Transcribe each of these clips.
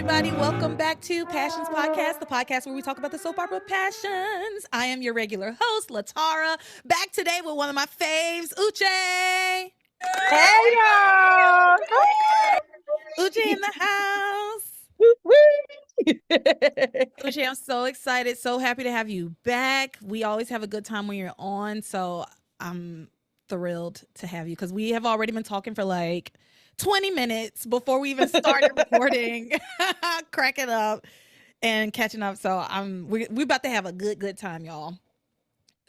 everybody. Welcome back to Passions Podcast, the podcast where we talk about the soap opera passions. I am your regular host, Latara, back today with one of my faves, Uche. Hey, y'all. Uche in the house. Uche, I'm so excited, so happy to have you back. We always have a good time when you're on, so I'm thrilled to have you because we have already been talking for like 20 minutes before we even started recording, cracking up and catching up. So we're about to have a good time, y'all.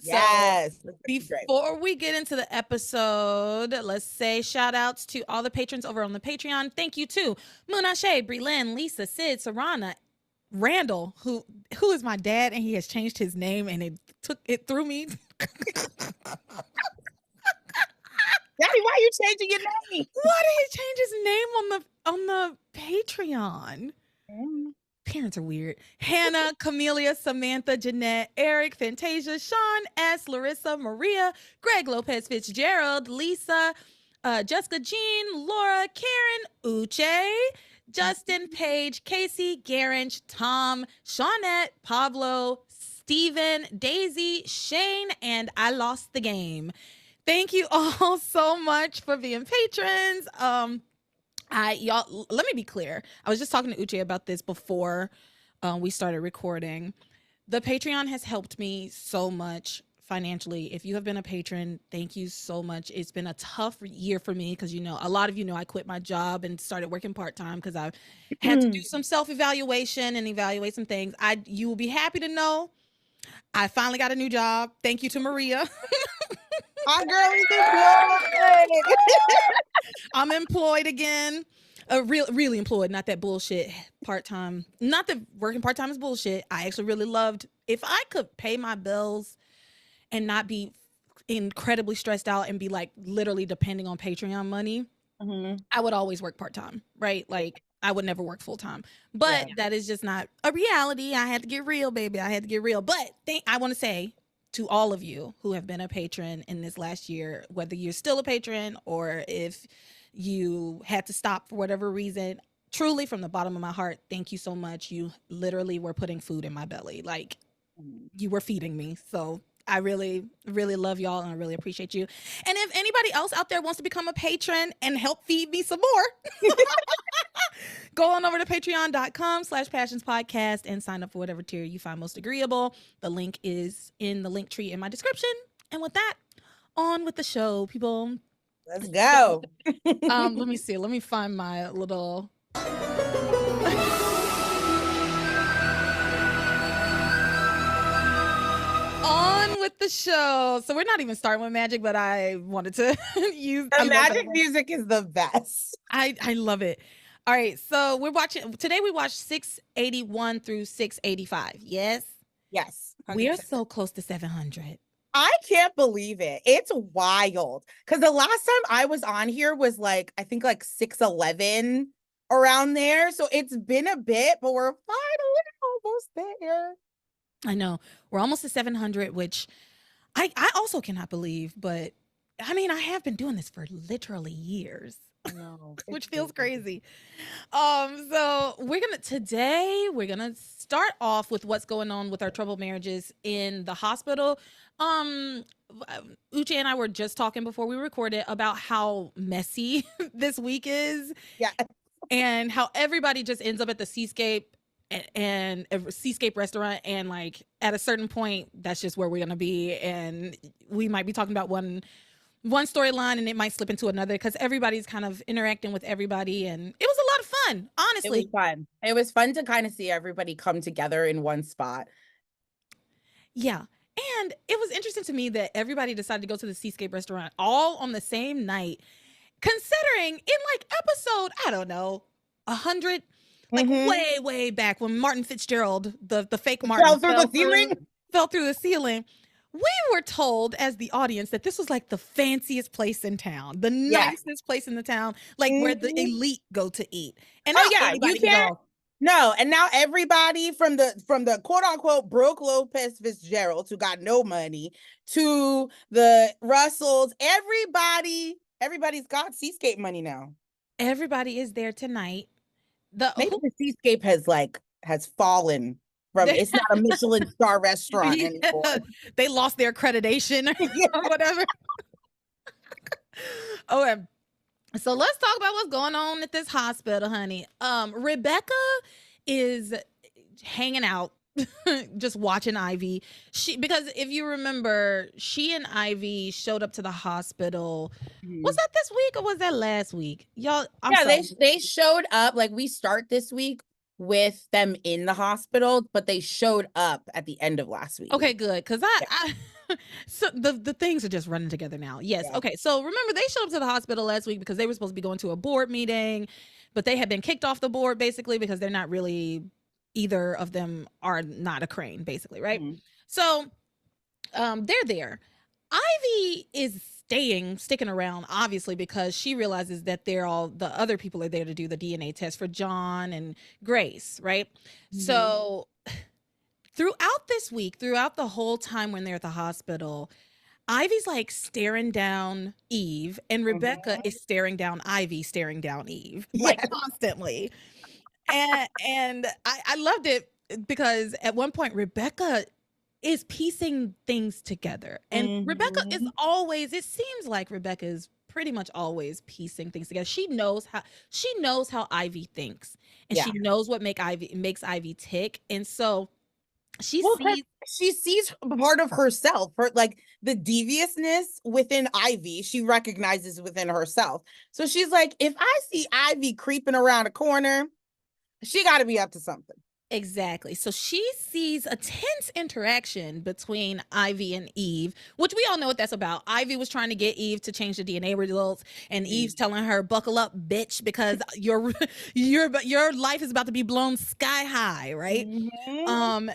Yes. So before we get into the episode, let's say shout outs to all the patrons over on the Patreon. Thank you to Munashe, Brelyn, Lisa, Sid, Sarana, Randall, who is my dad, and he has changed his name, and it threw me. Daddy, why are you changing your name? Why did he change his name on the Patreon? Parents are weird. Hannah, Camelia, Samantha, Jeanette, Eric, Fantasia, Sean, S, Larissa, Maria, Greg Lopez Fitzgerald, Lisa, Jessica Jean, Laura, Karen, Uche, Justin, Paige, Casey, Garange, Tom, Shawnette, Pablo, Steven, Daisy, Shane, and I Lost the Game. Thank you all so much for being patrons. Y'all, let me be clear. I was just talking to Uche about this before we started recording. The Patreon has helped me so much financially. If you have been a patron, thank you so much. It's been a tough year for me because, a lot of I quit my job and started working part-time because I had to do some self-evaluation and evaluate some things. You will be happy to know I finally got a new job. Thank you to Maria. Our girl is employed. I'm employed again. Really employed, not that bullshit part-time. Not that working part-time is bullshit. I actually really loved, if I could pay my bills and not be incredibly stressed out and be like literally depending on Patreon money, I would always work part-time, right? Like I would never work full-time. But that is just not a reality. I had to get real, baby. I had to get real. But I want to say to all of you who have been a patron in this last year, whether you're still a patron or if you had to stop for whatever reason, truly from the bottom of my heart, thank you so much. You literally were putting food in my belly. Like you were feeding me. So I really, really love y'all and I really appreciate you. And if anybody else out there wants to become a patron and help feed me some more, go on over to patreon.com/passionspodcast and sign up for whatever tier you find most agreeable. The link is in the link tree in my description. And with that, on with the show, people. Let's go. Let me see. Let me find my little... On with the show. So we're not even starting with magic, but I wanted to use... The magic music is the best. I love it. All right, so today we watched 681 through 685. Yes? Yes. 100%. We are so close to 700. I can't believe it. It's wild. Because the last time I was on here was I think 611 around there. So it's been a bit, but we're finally almost there. I know. We're almost to 700, which I also cannot believe. But I mean, I have been doing this for literally years. No, which feels crazy. So today we're gonna start off with what's going on with our troubled marriages in the hospital. Uche and I were just talking before we recorded about how messy this week is. Yeah. And how everybody just ends up at the Seascape and a Seascape restaurant, and at a certain point that's just where we're gonna be, and we might be talking about one storyline and it might slip into another because everybody's kind of interacting with everybody, and it was a lot of fun, honestly. It was fun. It was fun to kind of see everybody come together in one spot. Yeah. And it was interesting to me that everybody decided to go to the Seascape restaurant all on the same night, considering in episode, I don't know, 100, way back when Martin Fitzgerald, the fake Martin, fell through the ceiling. We were told as the audience that this was the fanciest place in town, the nicest place in the town, where the elite go to eat. And you can't. No, and now everybody from the quote unquote broke Lopez Fitzgerald, who got no money, to the Russells, everybody's got Seascape money now. Everybody is there tonight Maybe the seascape has fallen from, it's not a Michelin star restaurant anymore. They lost their accreditation or whatever. Okay. So let's talk about what's going on at this hospital, honey. Rebecca is hanging out, just watching Ivy. Because if you remember, she and Ivy showed up to the hospital. Was that this week or was that last week? Y'all, they showed up. Like, we start this week with them in the hospital, but they showed up at the end of last week. Okay, good. Because so the things are just running together now. Yes. Yeah. Okay. So remember, they showed up to the hospital last week because they were supposed to be going to a board meeting, but they had been kicked off the board basically because they're not really, either of them are not a Crane, basically, right? So they're there. Ivy is sticking around, obviously, because she realizes that the other people are there to do the DNA test for John and Grace, right? So throughout this week, throughout the whole time when they're at the hospital, Ivy's like staring down Eve, and Rebecca is staring down Ivy, staring down Eve, like constantly. And I loved it because at one point Rebecca is piecing things together, and Rebecca is always, it seems like Rebecca is pretty much always piecing things together. She knows how Ivy thinks, and she knows what makes Ivy tick. And so she sees part of herself, like the deviousness within Ivy, she recognizes within herself. So she's like, if I see Ivy creeping around a corner, she got to be up to something. Exactly. So she sees a tense interaction between Ivy and Eve, which we all know what that's about. Ivy was trying to get Eve to change the DNA results, and Eve's telling her, "Buckle up, bitch, because your life is about to be blown sky high," right?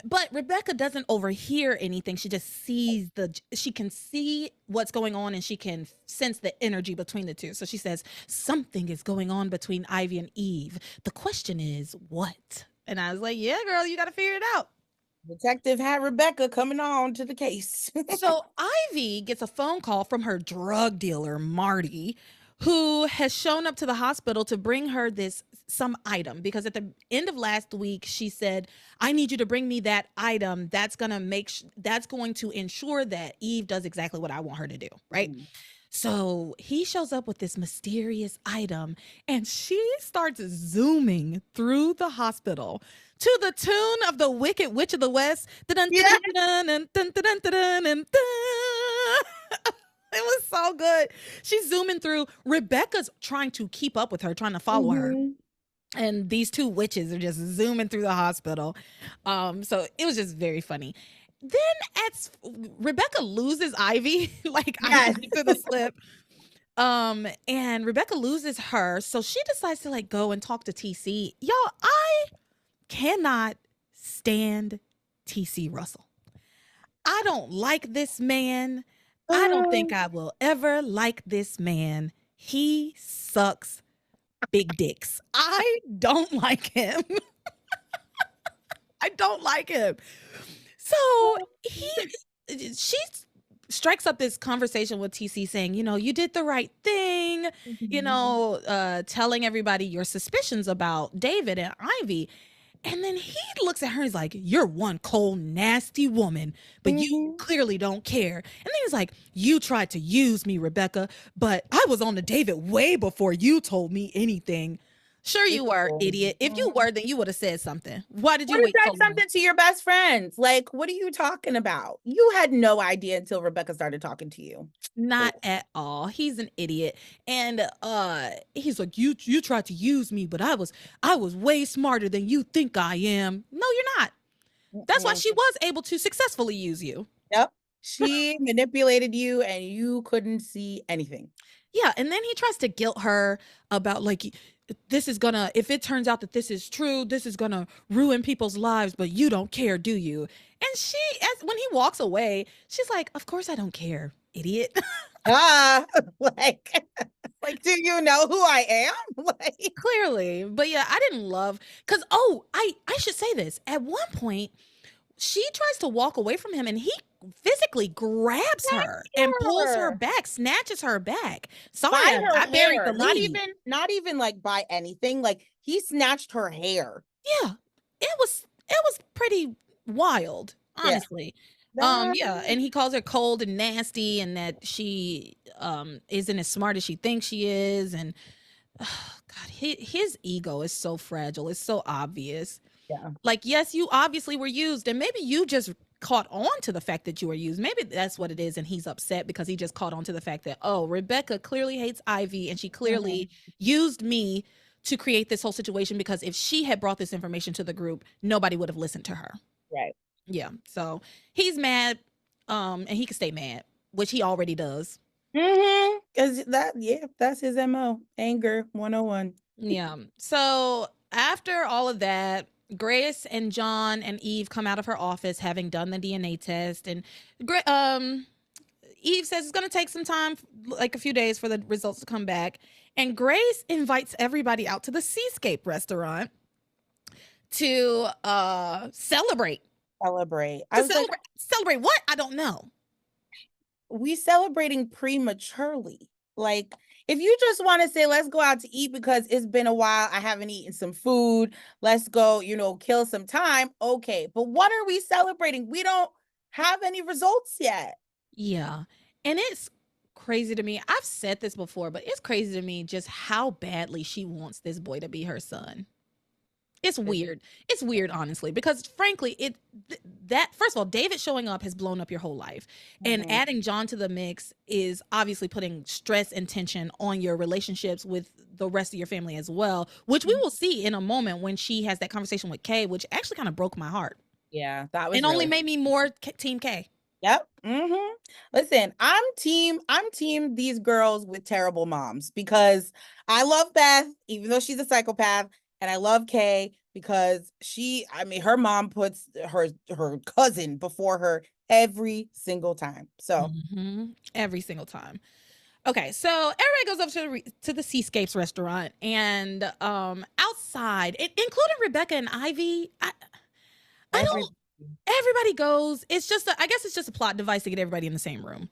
But Rebecca doesn't overhear anything. She just sees she can see what's going on, and she can sense the energy between the two. So she says, "Something is going on between Ivy and Eve. The question is, what?" And I was like, yeah, girl, you got to figure it out. Detective had Rebecca coming on to the case. So Ivy gets a phone call from her drug dealer, Marty, who has shown up to the hospital to bring her some item, because at the end of last week, she said, I need you to bring me that item. That's going to ensure that Eve does exactly what I want her to do. Right. So he shows up with this mysterious item, and she starts zooming through the hospital to the tune of the Wicked Witch of the West. It was so good. She's zooming through. Rebecca's trying to keep up with her, trying to follow her. And these two witches are just zooming through the hospital. So it was just very funny. Then Rebecca loses Ivy, Ivy to the slip. And Rebecca loses her. So she decides to go and talk to TC. Y'all, I cannot stand TC Russell. I don't like this man. I don't think I will ever like this man. He sucks big dicks. I don't like him. I don't like him. So she strikes up this conversation with TC saying, you did the right thing, telling everybody your suspicions about David and Ivy. And then he looks at her and he's like, you're one cold, nasty woman, but you clearly don't care. And then he's like, you tried to use me, Rebecca, but I was on to David way before you told me anything. Sure you were, idiot. If you were, then you would have said something. Why did you wait so long? Something to your best friends? Like, what are you talking about? You had no idea until Rebecca started talking to you. Not at all. He's an idiot. And he's like, you tried to use me, but I was way smarter than you think I am. No, you're not. That's why she was able to successfully use you. Yep. She manipulated you and you couldn't see anything. Yeah. And then he tries to guilt her about if it turns out that this is true, this is gonna ruin people's lives, but you don't care, do you? And when he walks away, she's like, of course I don't care, idiot. Do you know who I am? Clearly. But yeah, I didn't love, because I should say this. At one point, she tries to walk away from him and he physically grabs her and pulls her back, snatches her back. Sorry, I buried the lead. Not even by anything. he snatched her hair. Yeah, it was pretty wild, Yeah. honestly. That, Yeah, and he calls her cold and nasty, and that she isn't as smart as she thinks she is, and God, his ego is so fragile. It's so obvious. yeah. Like, yes, you obviously were used, and maybe you just caught on to the fact that you were used. Maybe that's what it is, and he's upset because he just caught on to the fact that, oh, Rebecca clearly hates Ivy, and she clearly used me to create this whole situation, because if she had brought this information to the group, nobody would have listened to her. Right. Yeah. So he's mad, and he can stay mad, which he already does. Because that's his MO. Anger 101. Yeah. So after all of that, Grace and John and Eve come out of her office having done the DNA test, and Eve says it's going to take some time, like a few days, for the results to come back. And Grace invites everybody out to the Seascape restaurant to celebrate. Celebrate. Celebrate what? I don't know. We celebrating prematurely. Like, if you just want to say, let's go out to eat because it's been a while, I haven't eaten some food, let's go, kill some time. Okay. But what are we celebrating? We don't have any results yet. Yeah. And it's crazy to me. I've said this before, but it's crazy to me just how badly she wants this boy to be her son. It's weird. It's weird, honestly, because frankly, that first of all, David showing up has blown up your whole life, and adding John to the mix is obviously putting stress and tension on your relationships with the rest of your family as well, which we will see in a moment when she has that conversation with Kay, which actually kind of broke my heart. Yeah, that was and only made me more Team Kay. Yep. Listen, I'm team these girls with terrible moms, because I love Beth, even though she's a psychopath, and I love Kay because her mom puts her cousin before her every single time. So every single time. Okay, so everybody goes up to the Seascapes restaurant, and outside, including Rebecca and Ivy, everybody goes. It's just I guess it's just a plot device to get everybody in the same room.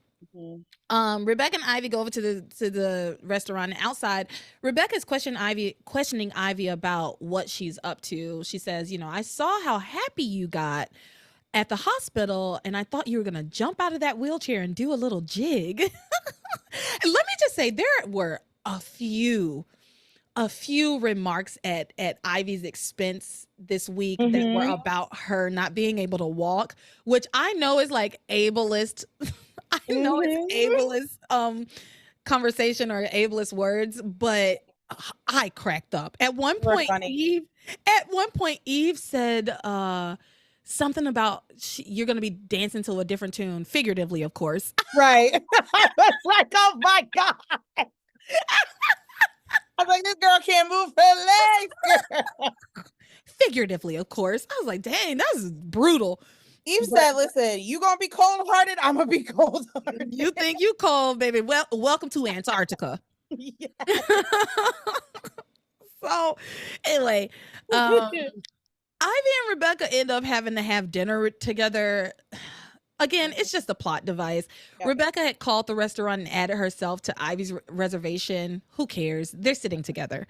Rebecca and Ivy go over to the restaurant, and outside, Rebecca's questioning Ivy about what she's up to. She says, I saw how happy you got at the hospital, and I thought you were gonna jump out of that wheelchair and do a little jig. And let me just say, there were a few remarks at Ivy's expense this week that were about her not being able to walk, which I know is like ableist. I know it's ableist conversation or ableist words, but I cracked up. At one point, Eve said something about you're going to be dancing to a different tune, figuratively, of course. Right. I was like, oh my God. I was like, this girl can't move her legs. Figuratively, of course. I was like, dang, that's brutal. Eve said, listen, you gonna be cold-hearted, I'm gonna be cold-hearted. You think you cold, baby. Well, welcome to Antarctica. Yeah. So anyway, Ivy and Rebecca end up having to have dinner together. Again, it's just a plot device. Yep. Rebecca had called the restaurant and added herself to Ivy's reservation. Who cares? They're sitting together.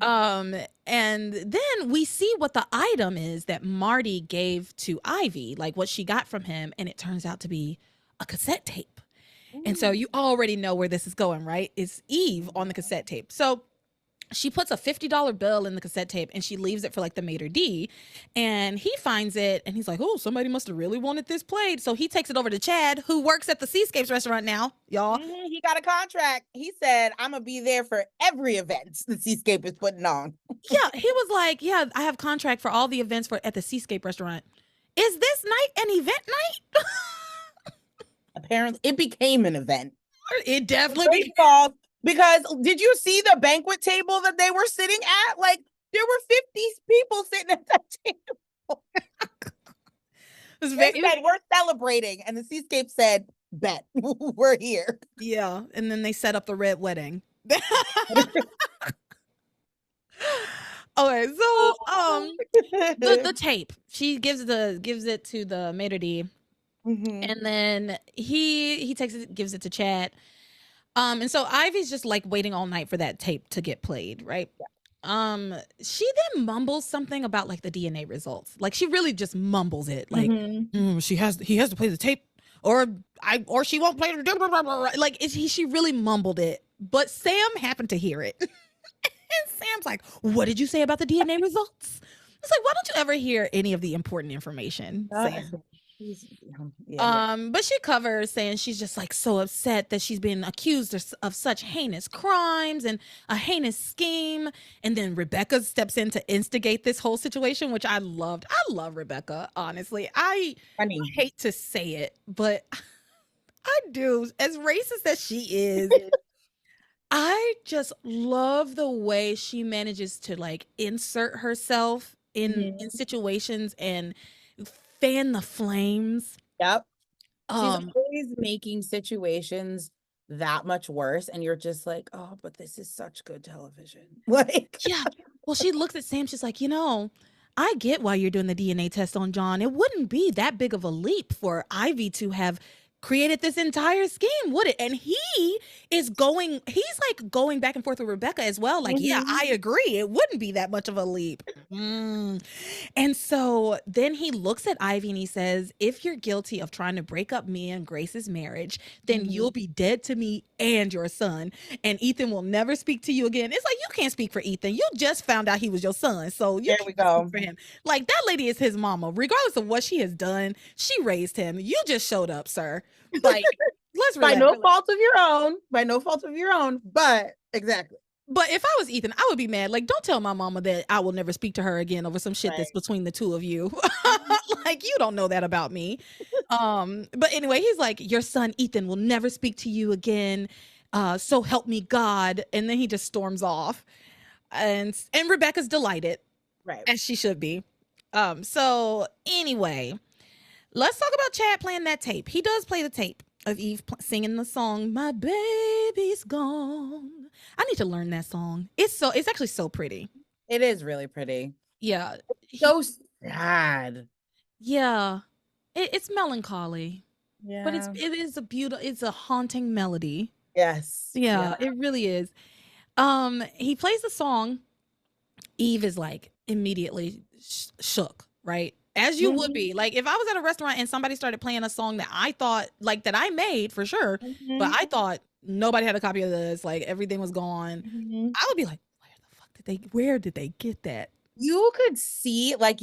And then we see what the item is that Marty gave to Ivy, like what she got from him, and it turns out to be a cassette tape. And so you already know where this is going, right? It's Eve on the cassette tape. So she puts a $50 bill in the cassette tape and she leaves it for like the maitre d', and he finds it and he's like, oh, somebody must have really wanted this played. So he takes it over to Chad, who works at the Seascapes restaurant now, y'all. He got a contract. He said, I'm gonna be there for every event the Seascape is putting on. Yeah, he was like, yeah, I have contract for all the events at the Seascape restaurant. Is this night an event night? Apparently it became an event. It definitely became. Because did you see the banquet table that they were sitting at? Like, there were 50 people sitting at that table. They said, we're celebrating. And the Seascape said, bet, we're here. Yeah. And then they set up the red wedding. Okay, so the tape. She gives it to the maitre d'. And then he takes it, gives it to Chad. And so Ivy's just like waiting all night for that tape to get played, right? She then mumbles something about like the DNA results. Like she really just mumbles it. Like he has to play the tape, or she won't play it. Like she really mumbled it. But Sam happened to hear it. And Sam's like, "What did you say about the DNA results?" It's like, why don't you ever hear any of the important information, Sam? But she covers saying she's just like so upset that she's been accused of such heinous crimes and a heinous scheme. And then Rebecca steps in to instigate this whole situation, which I loved. I love Rebecca, honestly. I hate to say it, but I do. As racist as she is, I just love the way she manages to like insert herself in situations and fan the flames. Yep. She's always making situations that much worse, and you're just like, oh, but this is such good television. Like, yeah. Well, she looks at Sam. She's like, I get why you're doing the DNA test on John. It wouldn't be that big of a leap for Ivy to have created this entire scheme, would it? And he's like going back and forth with Rebecca as well. Like, yeah, I agree. It wouldn't be that much of a leap. And so then he looks at Ivy and he says, if you're guilty of trying to break up me and Grace's marriage, then you'll be dead to me and your son. And Ethan will never speak to you again. It's like, you can't speak for Ethan. You just found out he was your son. So you can't speak for him. Like, that lady is his mama. Regardless of what she has done, she raised him. You just showed up, sir. Like, let's by no fault of your own. By no fault of your own. But exactly. But if I was Ethan, I would be mad. Like, don't tell my mama that I will never speak to her again over some shit that's between the two of you. Like, you don't know that about me. But anyway, he's like, your son Ethan will never speak to you again. So help me God. And then he just storms off. And Rebecca's delighted. Right. As she should be. So anyway, let's talk about Chad playing that tape. He does play the tape of Eve singing the song, My Baby's Gone. I need to learn that song. It's actually so pretty. It is really pretty. Yeah. It's so sad. Yeah. It's melancholy. Yeah. But it's a haunting melody. Yes. Yeah, it really is. He plays the song. Eve is like immediately shook, right? As you would be. Like, if I was at a restaurant and somebody started playing a song that I thought, like, that I made for sure, but I thought nobody had a copy of this, like, everything was gone, I would be like, where did they get that? You could see, like,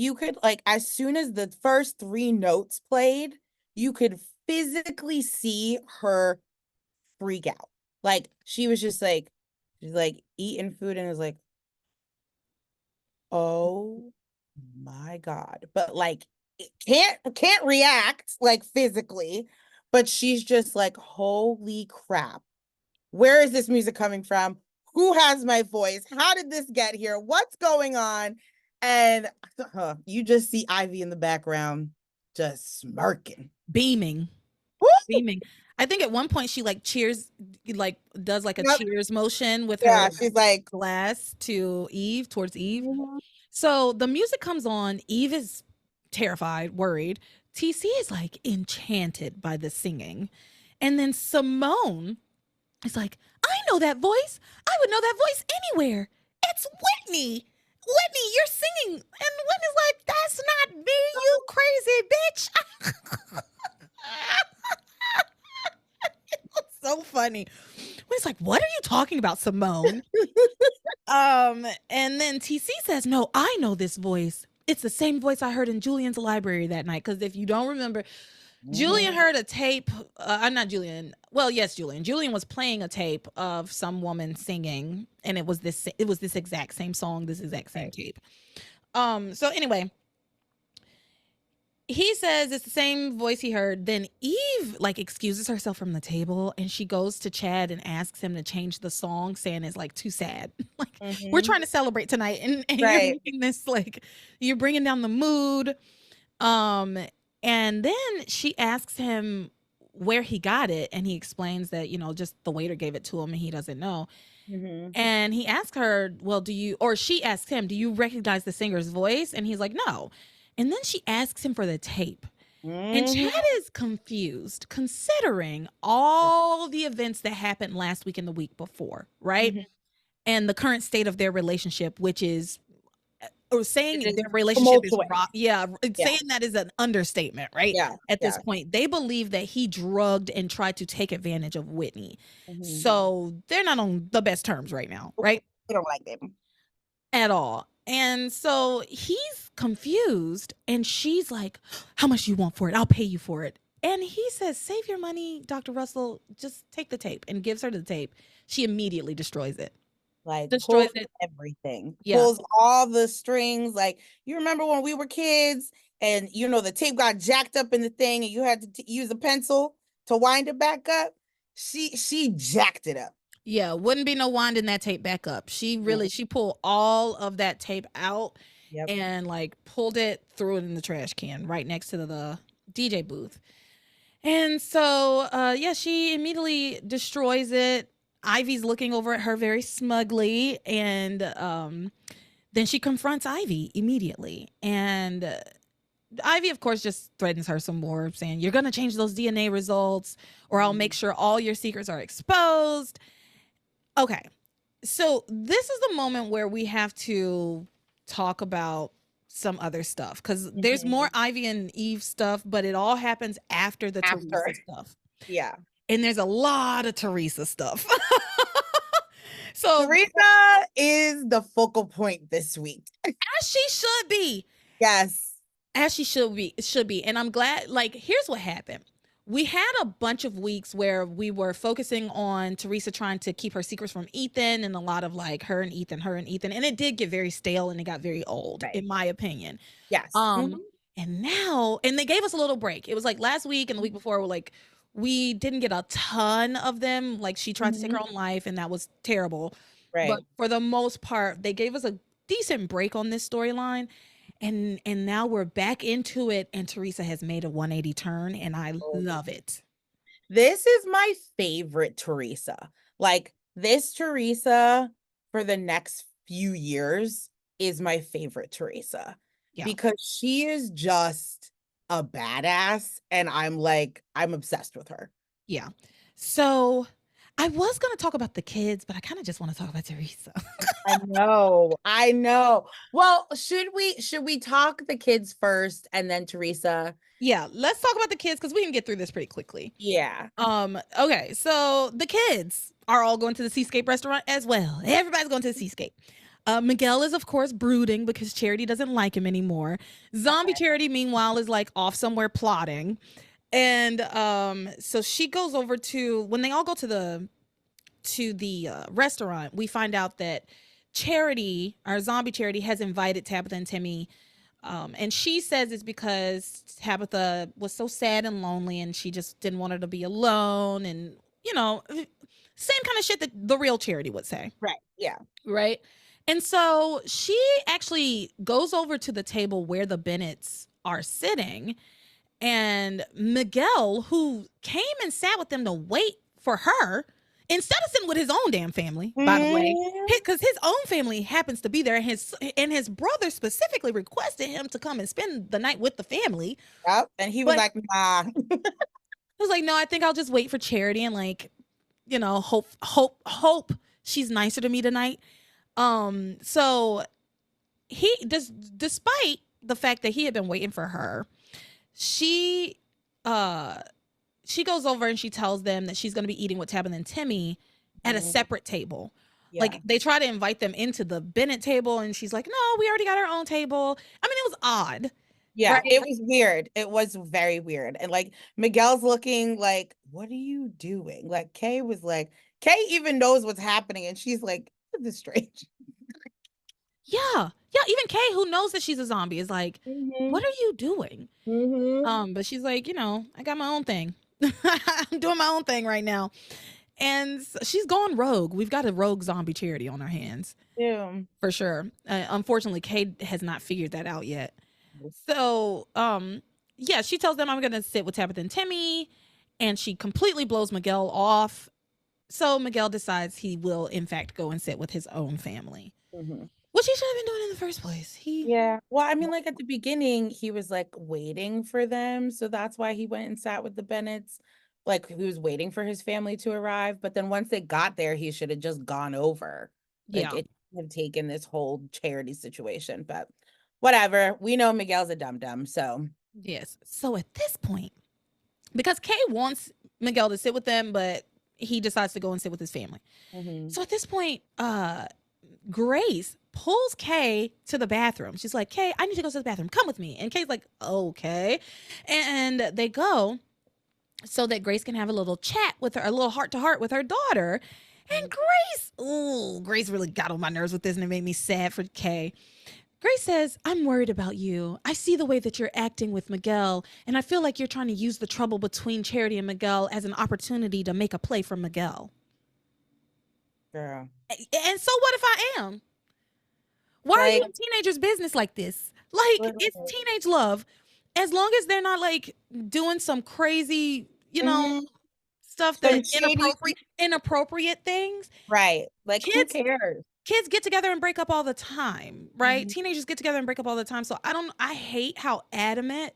as soon as the first 3 notes played, you could physically see her freak out. Like, she was just like, she's like eating food and is like, oh my God. But like, it can't react like physically, but she's just like, holy crap. Where is this music coming from? Who has my voice? How did this get here? What's going on? And you just see Ivy in the background just smirking. Beaming. Beaming. I think at one point she like cheers, like does like a cheers motion with her she's like glass to Eve, towards Eve. So the music comes on. Eve is terrified, worried. TC is like enchanted by the singing. And then Simone is like, I know that voice. I would know that voice anywhere. It's Whitney. Whitney, you're singing. And Whitney's like, that's not me, you crazy bitch. It's so funny. It's like, what are you talking about, Simone? And then TC says, no, I know this voice. It's the same voice I heard in Julian's library that night. Because if you don't remember, Julian heard a tape. Not Julian. Well, yes, Julian. Julian was playing a tape of some woman singing, and it was this exact same song, this exact same tape. So anyway, he says it's the same voice he heard. Then Eve like excuses herself from the table, and she goes to Chad and asks him to change the song, saying it's like too sad. Like, we're trying to celebrate tonight, and you're making this like, you're bringing down the mood. And then she asks him where he got it, and he explains that, just the waiter gave it to him and he doesn't know. And he asks her, well, she asks him, do you recognize the singer's voice? And he's like, no. And then she asks him for the tape. And Chad is confused, considering all the events that happened last week and the week before, right? and the current state of their relationship, which is, or saying It is their relationship is tumultuous. yeah, Yeah. saying that is an understatement, right? Yeah. At this Yeah. point, they believe that he drugged and tried to take advantage of Whitney. Mhm. So they're not on the best terms right now, right? We don't like them. At all. And so he's confused, and she's like, "How much do you want for it? I'll pay you for it." And he says, "Save your money, Dr. Russell. Just take the tape," and gives her the tape. She immediately destroys it. Like Destroys pulls it. everything, Yeah. pulls all the strings. Like, you remember when we were kids and the tape got jacked up in the thing and you had to use a pencil to wind it back up? She jacked it up. Yeah, wouldn't be no winding that tape back up. She pulled all of that tape out Yep. and like pulled it, threw it in the trash can right next to the DJ booth. And so yeah, she immediately destroys it. Ivy's looking over at her very smugly, and then she confronts Ivy immediately. And Ivy, of course, just threatens her some more, saying, "You're going to change those DNA results, or I'll make sure all your secrets are exposed." Okay. So this is the moment where we have to talk about some other stuff, because there's more Ivy and Eve stuff, but it all happens after the Theresa stuff. Yeah. And there's a lot of Theresa stuff. So Theresa is the focal point this week. as she should be. Yes. As she should be. And I'm glad, like, here's what happened. We had a bunch of weeks where we were focusing on Theresa trying to keep her secrets from Ethan, and a lot of like her and Ethan. And it did get very stale and it got very old, in my opinion. Yes. And now, and they gave us a little break. It was like last week and the week before, we didn't get a ton of them. Like, she tried to take her own life, and that was terrible. Right. But for the most part, they gave us a decent break on this storyline. And now we're back into it, and Theresa has made a 180 turn, and I love it. This is my favorite Theresa. Like, this Theresa for the next few years is my favorite Theresa. Yeah. Because she is just a badass, and I'm obsessed with her. Yeah. So I was going to talk about the kids, but I kind of just want to talk about Theresa. I know. Well, should we talk the kids first and then Theresa? Yeah, let's talk about the kids, because we can get through this pretty quickly. Yeah. Okay, so the kids are all going to the Seascape restaurant as well. Everybody's going to the Seascape. Miguel is, of course, brooding because Charity doesn't like him anymore. Zombie Charity, meanwhile, is like off somewhere plotting. And so she goes over to, when they all go to the restaurant, we find out that Charity, our zombie Charity, has invited Tabitha and Timmy. And she says it's because Tabitha was so sad and lonely, and she just didn't want her to be alone. And, same kind of shit that the real Charity would say. Right. Yeah. Right. And so she actually goes over to the table where the Bennetts are sitting. And Miguel, who came and sat with them to wait for her, instead of sitting with his own damn family, by the way, because his own family happens to be there, and his brother specifically requested him to come and spend the night with the family. Yep. And he was like, nah. He was like, no, I think I'll just wait for Charity and, like, hope she's nicer to me tonight. So he despite the fact that he had been waiting for her, she goes over and she tells them that she's going to be eating with Tabitha and Timmy at a separate table. Yeah. Like, they try to invite them into the Bennett table, and she's like, no, we already got our own table. I mean, it was odd. Yeah, right? It was weird. It was very weird. And like, Miguel's looking like, what are you doing? Like, Kay was like, Kay even knows what's happening, and she's like, this is strange. Yeah. Even Kay, who knows that she's a zombie, is like, what are you doing? But she's like, I got my own thing. I'm doing my own thing right now. And she's gone rogue. We've got a rogue zombie Charity on our hands. Yeah. For sure. Unfortunately, Kay has not figured that out yet. So, yeah, she tells them, I'm going to sit with Tabitha and Timmy, and she completely blows Miguel off. So Miguel decides he will, in fact, go and sit with his own family. Which he should have been doing in the first place. Yeah. Well, I mean, like, at the beginning, he was like waiting for them. So that's why he went and sat with the Bennetts. Like, he was waiting for his family to arrive. But then once they got there, he should have just gone over. Like Yeah. it have taken this whole Charity situation, but whatever. We know Miguel's a dum-dum, so Yes. So at this point, because Kay wants Miguel to sit with them, but he decides to go and sit with his family. mhm. So at this point, Grace pulls Kay to the bathroom. She's like, Kay, I need to go to the bathroom. Come with me. And Kay's like, okay. And they go so that Grace can have a little chat with her, a little heart to heart with her daughter. And Grace really got on my nerves with this and it made me sad for Kay. Grace says, I'm worried about you. I see the way that you're acting with Miguel, and I feel like you're trying to use the trouble between Charity and Miguel as an opportunity to make a play for Miguel. Girl. And so what if I am? Why are you Like, in teenagers' business like this? Like, it's literally. teenage love. As long as they're not like doing some crazy, Mhm. stuff Some that shady inappropriate things. right. Like who Kids cares? kids get together and break up all the time, right? Mhm. Teenagers get together and break up all the time. So I hate how adamant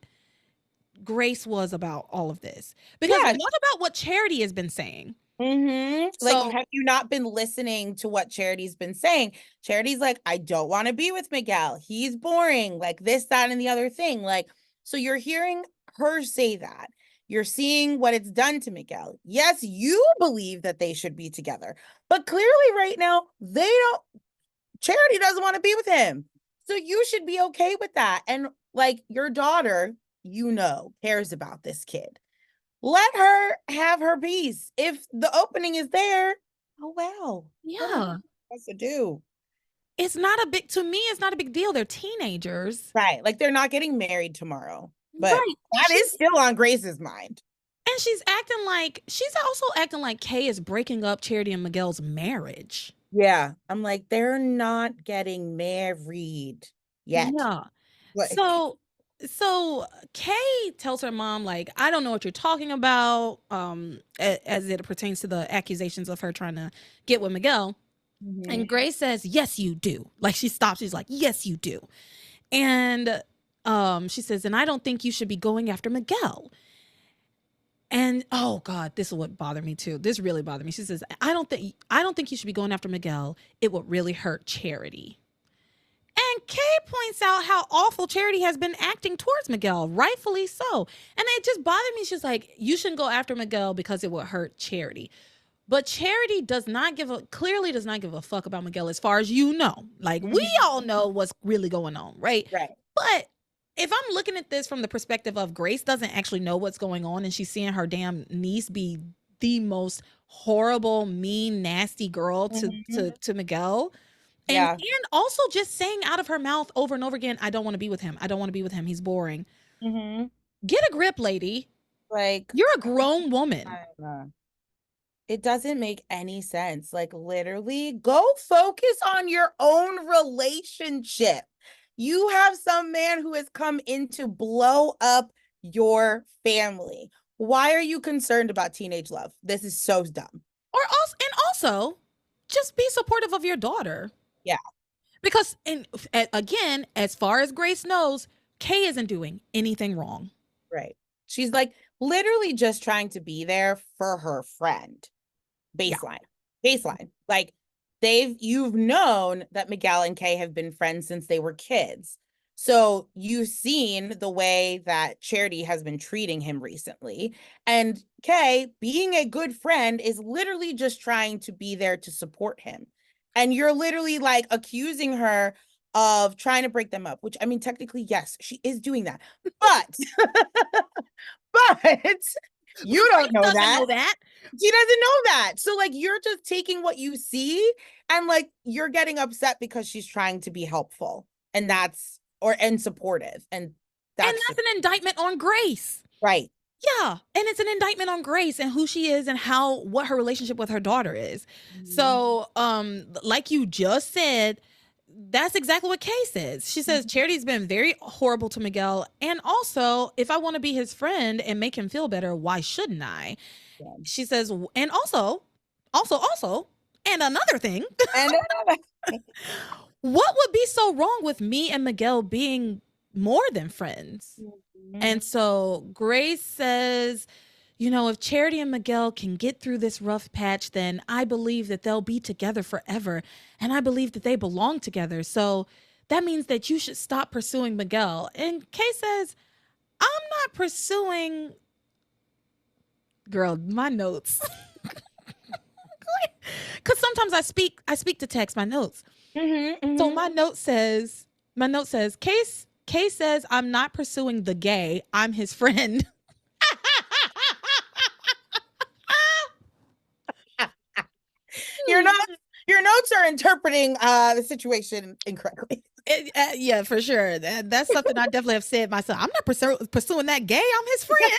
Grace was about all of this. Because Yeah. what about what Charity has been saying? Like, So have you not been listening to what Charity's been saying? Charity's like, I don't want to be with Miguel. He's boring, like this, that, and the other thing. Like, so you're hearing her say that. You're seeing what it's done to Miguel. Yes, you believe that they should be together, but clearly, right now, they don't. Charity doesn't want to be with him. So you should be okay with that. And like your daughter, cares about this kid. Let her have her piece. If the opening is there, oh well. yeah. What's to do? It's not a big to me, it's not a big deal. They're teenagers. Right. Like they're not getting married tomorrow. But Right. that is still on Grace's mind. And she's also acting like Kay is breaking up Charity and Miguel's marriage. Yeah. I'm like, they're not getting married yet. Yeah. Like, So Kay tells her mom, like, I don't know what you're talking about, as it pertains to the accusations of her trying to get with Miguel. mhm. And Grace says, yes, you do. Like she stops, she's like, yes, you do. And she says, and I don't think you should be going after Miguel. And oh God, this is what bothered me too. This really bothered me. She says, I don't think you should be going after Miguel. It would really hurt Charity. And Kay points out how awful Charity has been acting towards Miguel, rightfully so. And it just bothered me. She's like, you shouldn't go after Miguel because it would hurt Charity. But Charity clearly does not give a fuck about Miguel as far as you know. Like we all know what's really going on, right? Right. But if I'm looking at this from the perspective of Grace doesn't actually know what's going on and she's seeing her damn niece be the most horrible, mean, nasty girl to Miguel. And also just saying out of her mouth over and over again, I don't want to be with him. I don't want to be with him. He's boring. Get a grip, lady. Like you're a grown woman. It doesn't make any sense. Like literally go focus on your own relationship. You have some man who has come in to blow up your family. Why are you concerned about teenage love? This is so dumb. Also, just be supportive of your daughter. Yeah. Because, again, as far as Grace knows, Kay isn't doing anything wrong. Right. She's like literally just trying to be there for her friend. Baseline. Like you've known that Miguel and Kay have been friends since they were kids. So you've seen the way that Charity has been treating him recently. And Kay, being a good friend, is literally just trying to be there to support him. And you're literally like accusing her of trying to break them up, which I mean, technically, yes, she is doing that. But, but you don't know that. She doesn't know that. So like, you're just taking what you see and like, you're getting upset because she's trying to be helpful and supportive. And that's an indictment on Grace. Right. Yeah. And it's an indictment on Grace and who she is and what her relationship with her daughter is. So, like you just said, that's exactly what Kay says. She says Charity's been very horrible to Miguel. And also, if I want to be his friend and make him feel better, why shouldn't I? Yeah. She says, and also, and another thing. What would be so wrong with me and Miguel being more than friends? And so Grace says if Charity and Miguel can get through this rough patch, then I believe that they'll be together forever. And I believe that they belong together. So that means that you should stop pursuing Miguel. And Kay says, I'm not pursuing. Girl, my notes. Because sometimes I speak to text my notes. So my note says, Kay says, I'm not pursuing the gay. I'm his friend. Your notes are interpreting the situation incorrectly. Yeah, for sure. That's something I definitely have said myself. I'm not pursuing that gay. I'm his friend.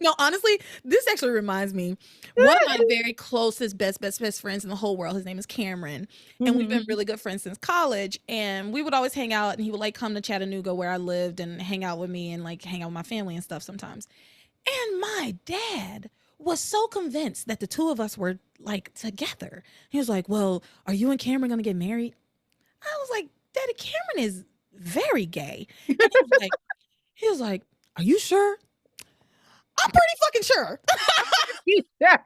No, honestly, this actually reminds me. One of my very closest, best friends in the whole world, his name is Cameron. And we've been really good friends since college. And we would always hang out, and he would like come to Chattanooga where I lived and hang out with me and like hang out with my family and stuff sometimes. And my dad was so convinced that the two of us were like together. He was like, well, are you and Cameron going to get married? I was like, Daddy, Cameron is very gay. And he was like, are you sure? I'm pretty fucking sure. Yeah.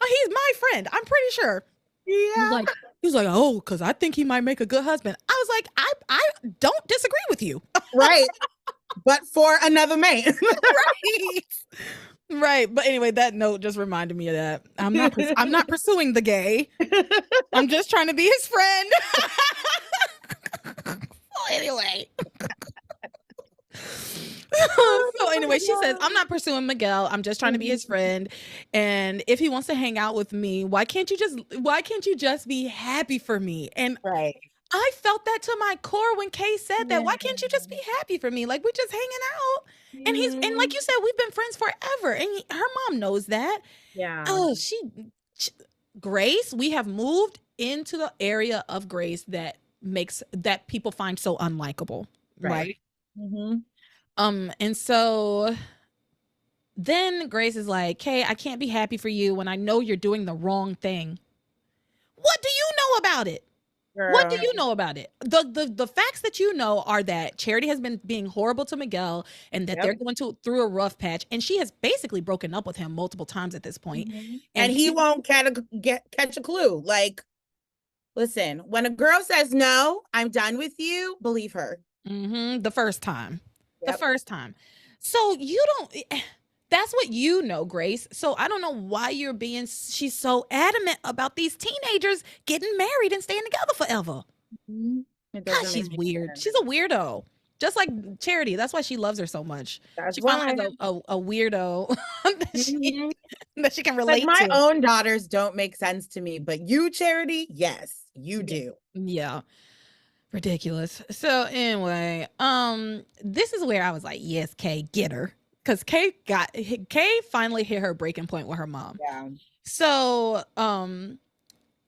Oh, he's my friend. I'm pretty sure. Yeah. He was like, oh, because I think he might make a good husband. I was like, I don't disagree with you. Right. But for another man. Right. Right. But anyway, that note just reminded me of that. I'm not pursuing the gay. I'm just trying to be his friend. Well, anyway. So anyway, she says, I'm not pursuing Miguel. I'm just trying to be his friend. And if he wants to hang out with me, why can't you just be happy for me? And right. I felt that to my core when Kay said that. Why can't you just be happy for me? Like, we're just hanging out. And like you said, we've been friends forever. And her mom knows that. Yeah. Oh, Grace, we have moved into the area of Grace that people find so unlikable. Right. And so then Grace is like, Kay, I can't be happy for you when I know you're doing the wrong thing. What do you know about it? Girl. What do you know about it? The facts that you know are that Charity has been being horrible to Miguel and that they're going through a rough patch, and she has basically broken up with him multiple times at this point. And he won't catch a clue. Like, listen, when a girl says no, I'm done with you, believe her. The first time. The first time. So you don't, that's what you know, Grace. So I don't know why she's so adamant about these teenagers getting married and staying together forever. God, she's weird. Sense. She's a weirdo. Just like Charity. That's why she loves her so much. She finally has a weirdo that she can relate like my to. own daughters don't make sense to me, but you, Charity, yes, you do. Yeah. Ridiculous. So anyway, this is where I was like, yes, Kay, get her. Because Kay finally hit her breaking point with her mom. Yeah. So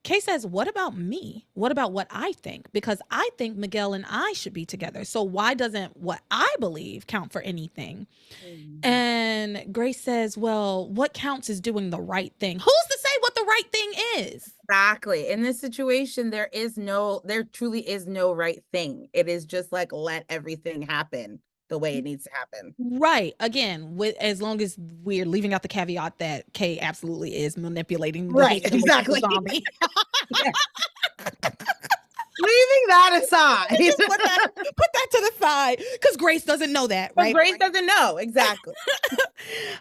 Kay says, what about me? What about what I think? Because I think Miguel and I should be together. So why doesn't what I believe count for anything? And Grace says, well, what counts is doing the right thing. Who's to say what the right thing is? Exactly. In this situation, there truly is no right thing. It is just like, let everything happen the way it needs to happen. Right. Again, as long as we're leaving out the caveat that Kay absolutely is manipulating. Right. Exactly. Leaving that aside. Just put that to the side. Because Grace doesn't know that, right? Grace doesn't know. Exactly.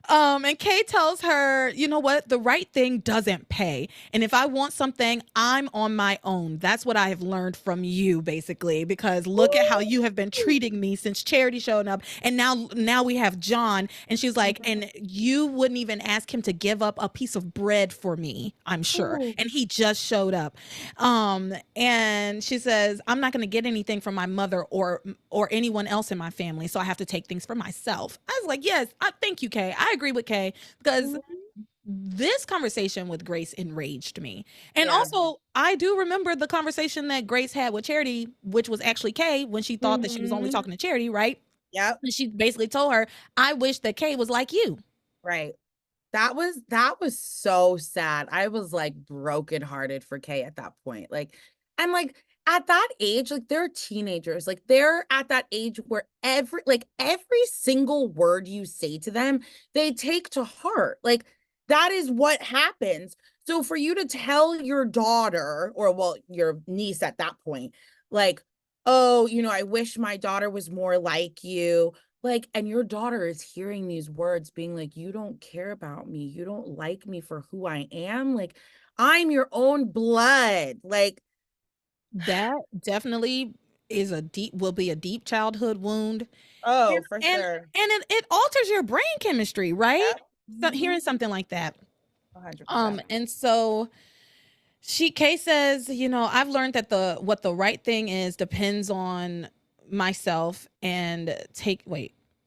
And Kay tells her, you know what? The right thing doesn't pay. And if I want something, I'm on my own. That's what I have learned from you, basically. Because look at how you have been treating me since Charity showed up. And now we have John. And she's like, and you wouldn't even ask him to give up a piece of bread for me, I'm sure. And he just showed up. And she says, I'm not going to get anything from my mother or anyone else in my family, so I have to take things for myself. I was like, yes, thank you, Kay. I agree with Kay, because this conversation with Grace enraged me. And also, I do remember the conversation that Grace had with Charity, which was actually Kay, when she thought that she was only talking to Charity, right? Yep. And she basically told her, I wish that Kay was like you. Right. That was so sad. I was like brokenhearted for Kay at that point. Like, and like, at that age, like they're teenagers, like they're at that age where every single word you say to them, they take to heart. Like that is what happens. So for you to tell your daughter, or well, your niece at that point, like, oh, I wish my daughter was more like you. Like, and your daughter is hearing these words being like, you don't care about me. You don't like me for who I am. Like, I'm your own blood. Like, That definitely will be a deep childhood wound. oh, And for and sure. it alters your brain chemistry, right? Yep. So Mhm. hearing something like that. 100%. And so Kay says, I've learned that what the right thing is depends on myself and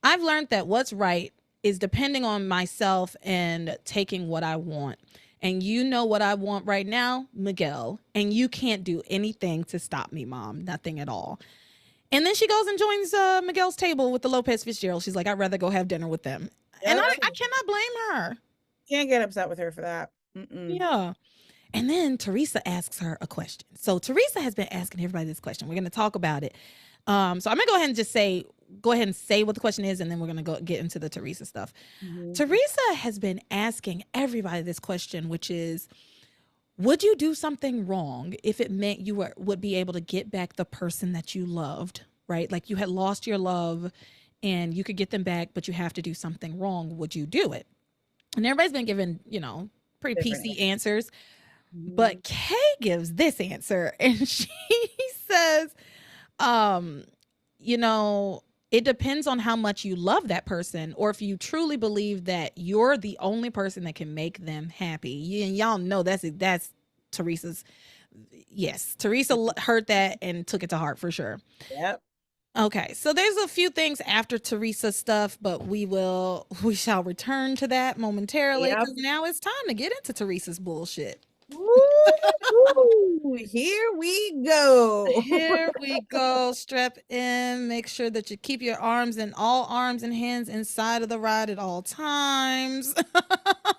I've learned that what's right is depending on myself and taking what I want. And you know what I want right now, Miguel, and you can't do anything to stop me, Mom. Nothing at all. And then she goes and joins Miguel's table with the Lopez Fitzgerald. She's like, I'd rather go have dinner with them. And Yep. I cannot blame her. Can't get upset with her for that. Yeah. And then Theresa asks her a question. So Theresa has been asking everybody this question. We're going to talk about it. So I'm going to go ahead and go ahead and say what the question is, and then we're going to go get into the Theresa stuff. Theresa has been asking everybody this question, which is, would you do something wrong if it meant you would be able to get back the person that you loved, right? Like you had lost your love and you could get them back, but you have to do something wrong. Would you do it? And everybody's been given, pretty PC answers. But Kay gives this answer, and she says, it depends on how much you love that person, or if you truly believe that you're the only person that can make them happy. And y'all know that's Theresa's. Yes, Theresa heard that and took it to heart for sure. Yep. Okay, so there's a few things after Theresa's stuff, but we shall return to that momentarily, because now it's time to get into Theresa's bullshit. Ooh, here we go. Here we go. Strap in. Make sure that you keep your arms and hands inside of the ride at all times.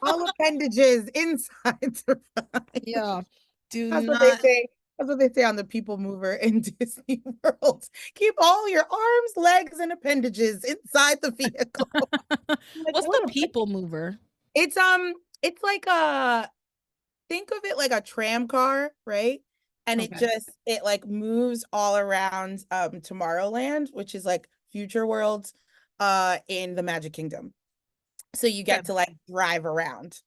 All appendages inside the ride. Yeah. That's what they say. That's what they say on the People Mover in Disney World. Keep all your arms, legs, and appendages inside the vehicle. What's the People Mover? It's like think of it like a tram car, right? And it like moves all around Tomorrowland, which is like Future World in the Magic Kingdom. So you get to like drive around.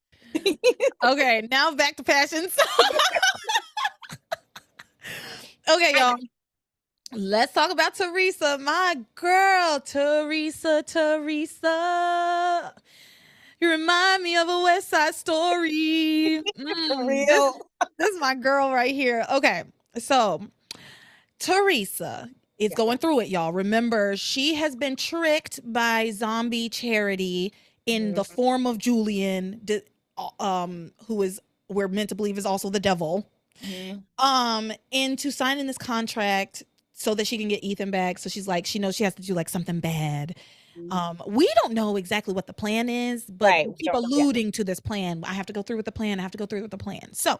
Okay, now back to passions. Okay, y'all. Let's talk about Theresa, my girl. Theresa. You remind me of a West Side Story. Real. This is my girl right here. Okay, so Theresa is going through it, y'all. Remember, she has been tricked by zombie Charity in the form of Julian, who is we're meant to believe is also the devil, into signing this contract so that she can get Ethan back. So she's like, she knows she has to do like something bad. We don't know exactly what the plan is, but we keep alluding to this plan. I have to go through with the plan. So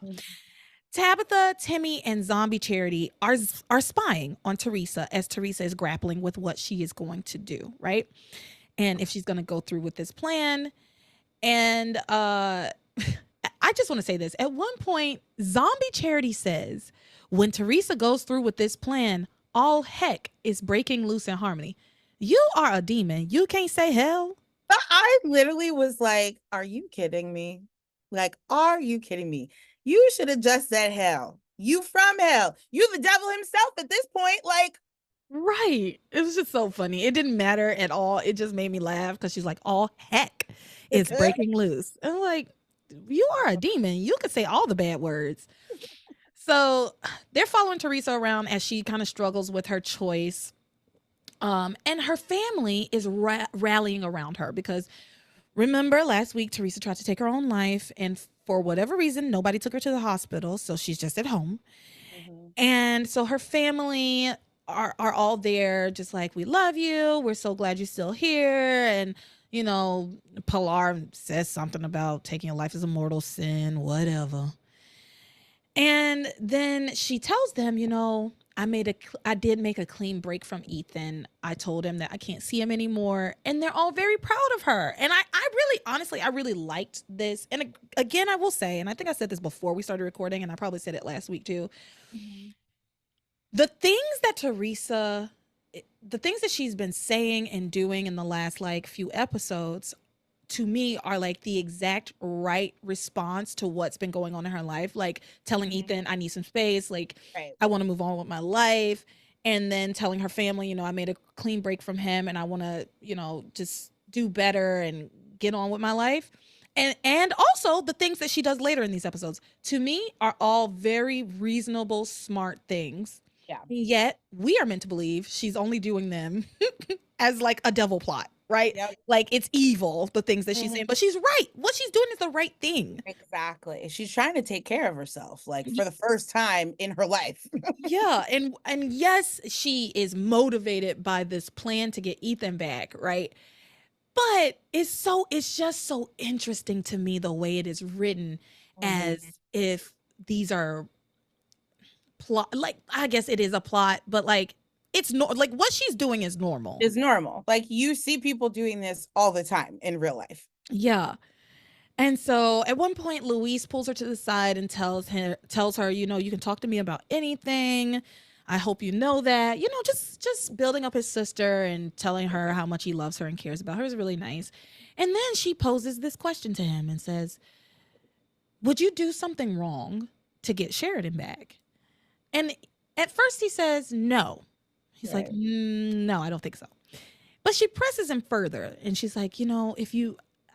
Tabitha, Timmy, and zombie Charity are spying on Theresa as Theresa is grappling with what she is going to do, right? And if she's going to go through with this plan. And I just want to say this. At one point, zombie Charity says, when Theresa goes through with this plan, all heck is breaking loose in Harmony. You are a demon. You can't say hell. But I literally was like, are you kidding me? Like, are you kidding me? You should have just said hell. You from hell. You the devil himself at this point. Like, right. It was just so funny. It didn't matter at all. It just made me laugh because she's like, all heck is breaking loose. And I'm like, you are a demon. You could say all the bad words. So they're following Theresa around as she kind of struggles with her choice. And her family is rallying around her because remember last week, Theresa tried to take her own life, and for whatever reason, nobody took her to the hospital. So she's just at home. And so her family are all there just like, we love you. We're so glad you're still here. And, Pilar says something about taking a life as a mortal sin, whatever. And then she tells them, I did make a clean break from Ethan. I told him that I can't see him anymore, and they're all very proud of her. And I really, honestly, I really liked this. And again, I will say, and I think I said this before we started recording, and I probably said it last week too. Mhm. The things that Theresa, the things that she's been saying and doing in the last like few episodes, to me are like the exact right response to what's been going on in her life. Like telling Mhm. Ethan, I need some space. Like, Right. I want to move on with my life. And then telling her family, I made a clean break from him and I want to, just do better and get on with my life. And also the things that she does later in these episodes, to me, are all very reasonable, smart things. Yeah. Yet we are meant to believe she's only doing them as like a devil plot, right? Yep. Like it's evil, the things that she's saying, Mhm. but she's right. What she's doing is the right thing. Exactly. She's trying to take care of herself, like for the first time in her life. Yeah, and yes, she is motivated by this plan to get Ethan back, right? But it's just so interesting to me the way it is written, Mhm. as if these are plot, like I guess it is a plot, but like it's like what she's doing is normal. It's normal. Like you see people doing this all the time in real life. Yeah. And so at one point, Luis pulls her to the side and tells her, you can talk to me about anything. I hope you know that. Just building up his sister and telling her how much he loves her and cares about her is really nice. And then she poses this question to him and says, would you do something wrong to get Sheridan back? And at first he says no. He's like, Right. No, I don't think so. But she presses him further and she's like,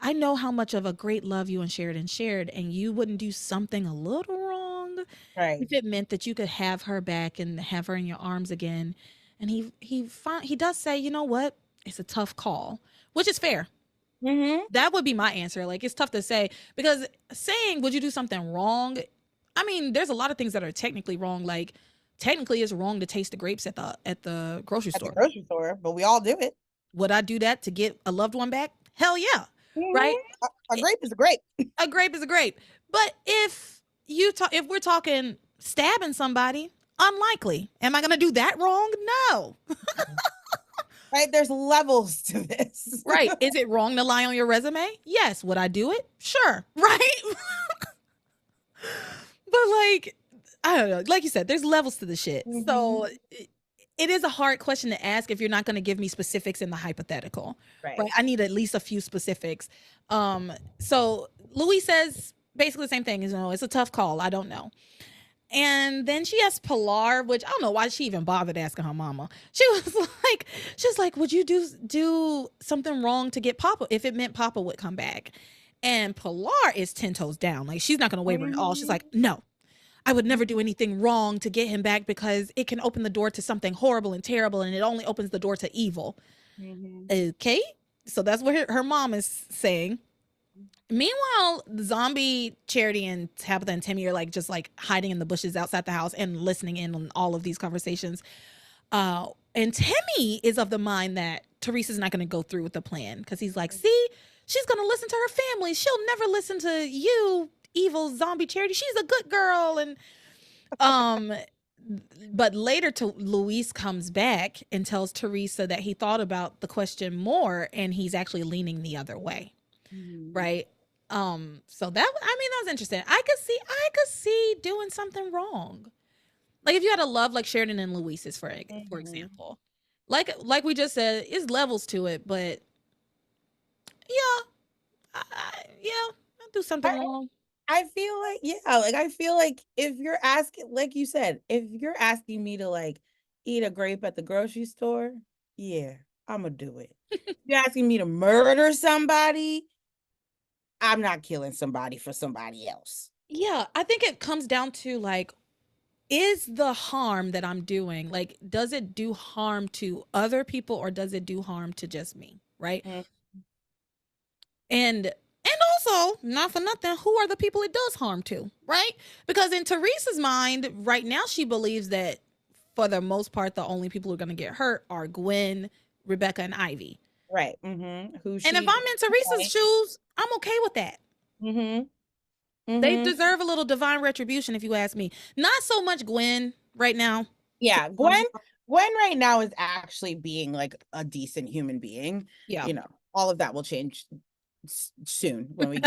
I know how much of a great love you and Sheridan shared, and you wouldn't do something a little wrong Right. if it meant that you could have her back and have her in your arms again. And he does say, you know what? It's a tough call, which is fair. Mhm. That would be my answer. Like, it's tough to say because saying, would you do something wrong? I mean, there's a lot of things that are technically wrong. Like, technically, it's wrong to taste the grapes at the grocery At the store. grocery store, but we all do it. Would I do that to get a loved one back? Hell yeah. Right? Mhm. A grape is a grape. A grape is a grape. But if we're talking stabbing somebody, unlikely. Am I going to do that wrong? No. Right? There's levels to this. Right. Is it wrong to lie on your resume? Yes. Would I do it? Sure. Right? But like, I don't know. Like you said, there's levels to the shit. So it is a hard question to ask if you're not going to give me specifics in the hypothetical. Right. I need at least a few specifics. So Louis says basically the same thing. It's a tough call. I don't know. And then she asked Pilar, which I don't know why she even bothered asking her mama. She was like, would you do something wrong to get Papa if it meant Papa would come back? And Pilar is 10 toes down. Like, she's not going to waver at all. She's like, no, I would never do anything wrong to get him back because it can open the door to something horrible and terrible, and it only opens the door to evil. Okay, so that's what her mom is saying. Meanwhile, the zombie Charity and Tabitha and Timmy are like just like hiding in the bushes outside the house and listening in on all of these conversations. And Timmy is of the mind that Theresa's not going to go through with the plan because he's like, see, she's going to listen to her family. She'll never listen to you, evil zombie Charity. She's a good girl. And but later Luis comes back and tells Theresa that he thought about the question more and he's actually leaning the other way. Right. So that was interesting. I could see doing something wrong. Like if you had a love like Sheridan and Luis's, for example. Like we just said, it's levels to it, but yeah, I'll do something wrong. I feel like if you're asking, like you said, if you're asking me to like eat a grape at the grocery store, yeah, I'm gonna do it. If you're asking me to murder somebody, I'm not killing somebody for somebody else. Yeah, I think it comes down to like, is the harm that I'm doing, like, does it do harm to other people or does it do harm to just me? Right. And also, not for nothing, who are the people it does harm to? Right. Because in Theresa's mind right now, she believes that for the most part, the only people who are going to get hurt are Gwen, Rebecca, and Ivy. Right. And if I'm in Theresa's shoes, I'm okay with that. They deserve a little divine retribution, if you ask me. Not so much Gwen right now. Yeah, Gwen right now is actually being like a decent human being. Yeah. You know, all of that will change soon when we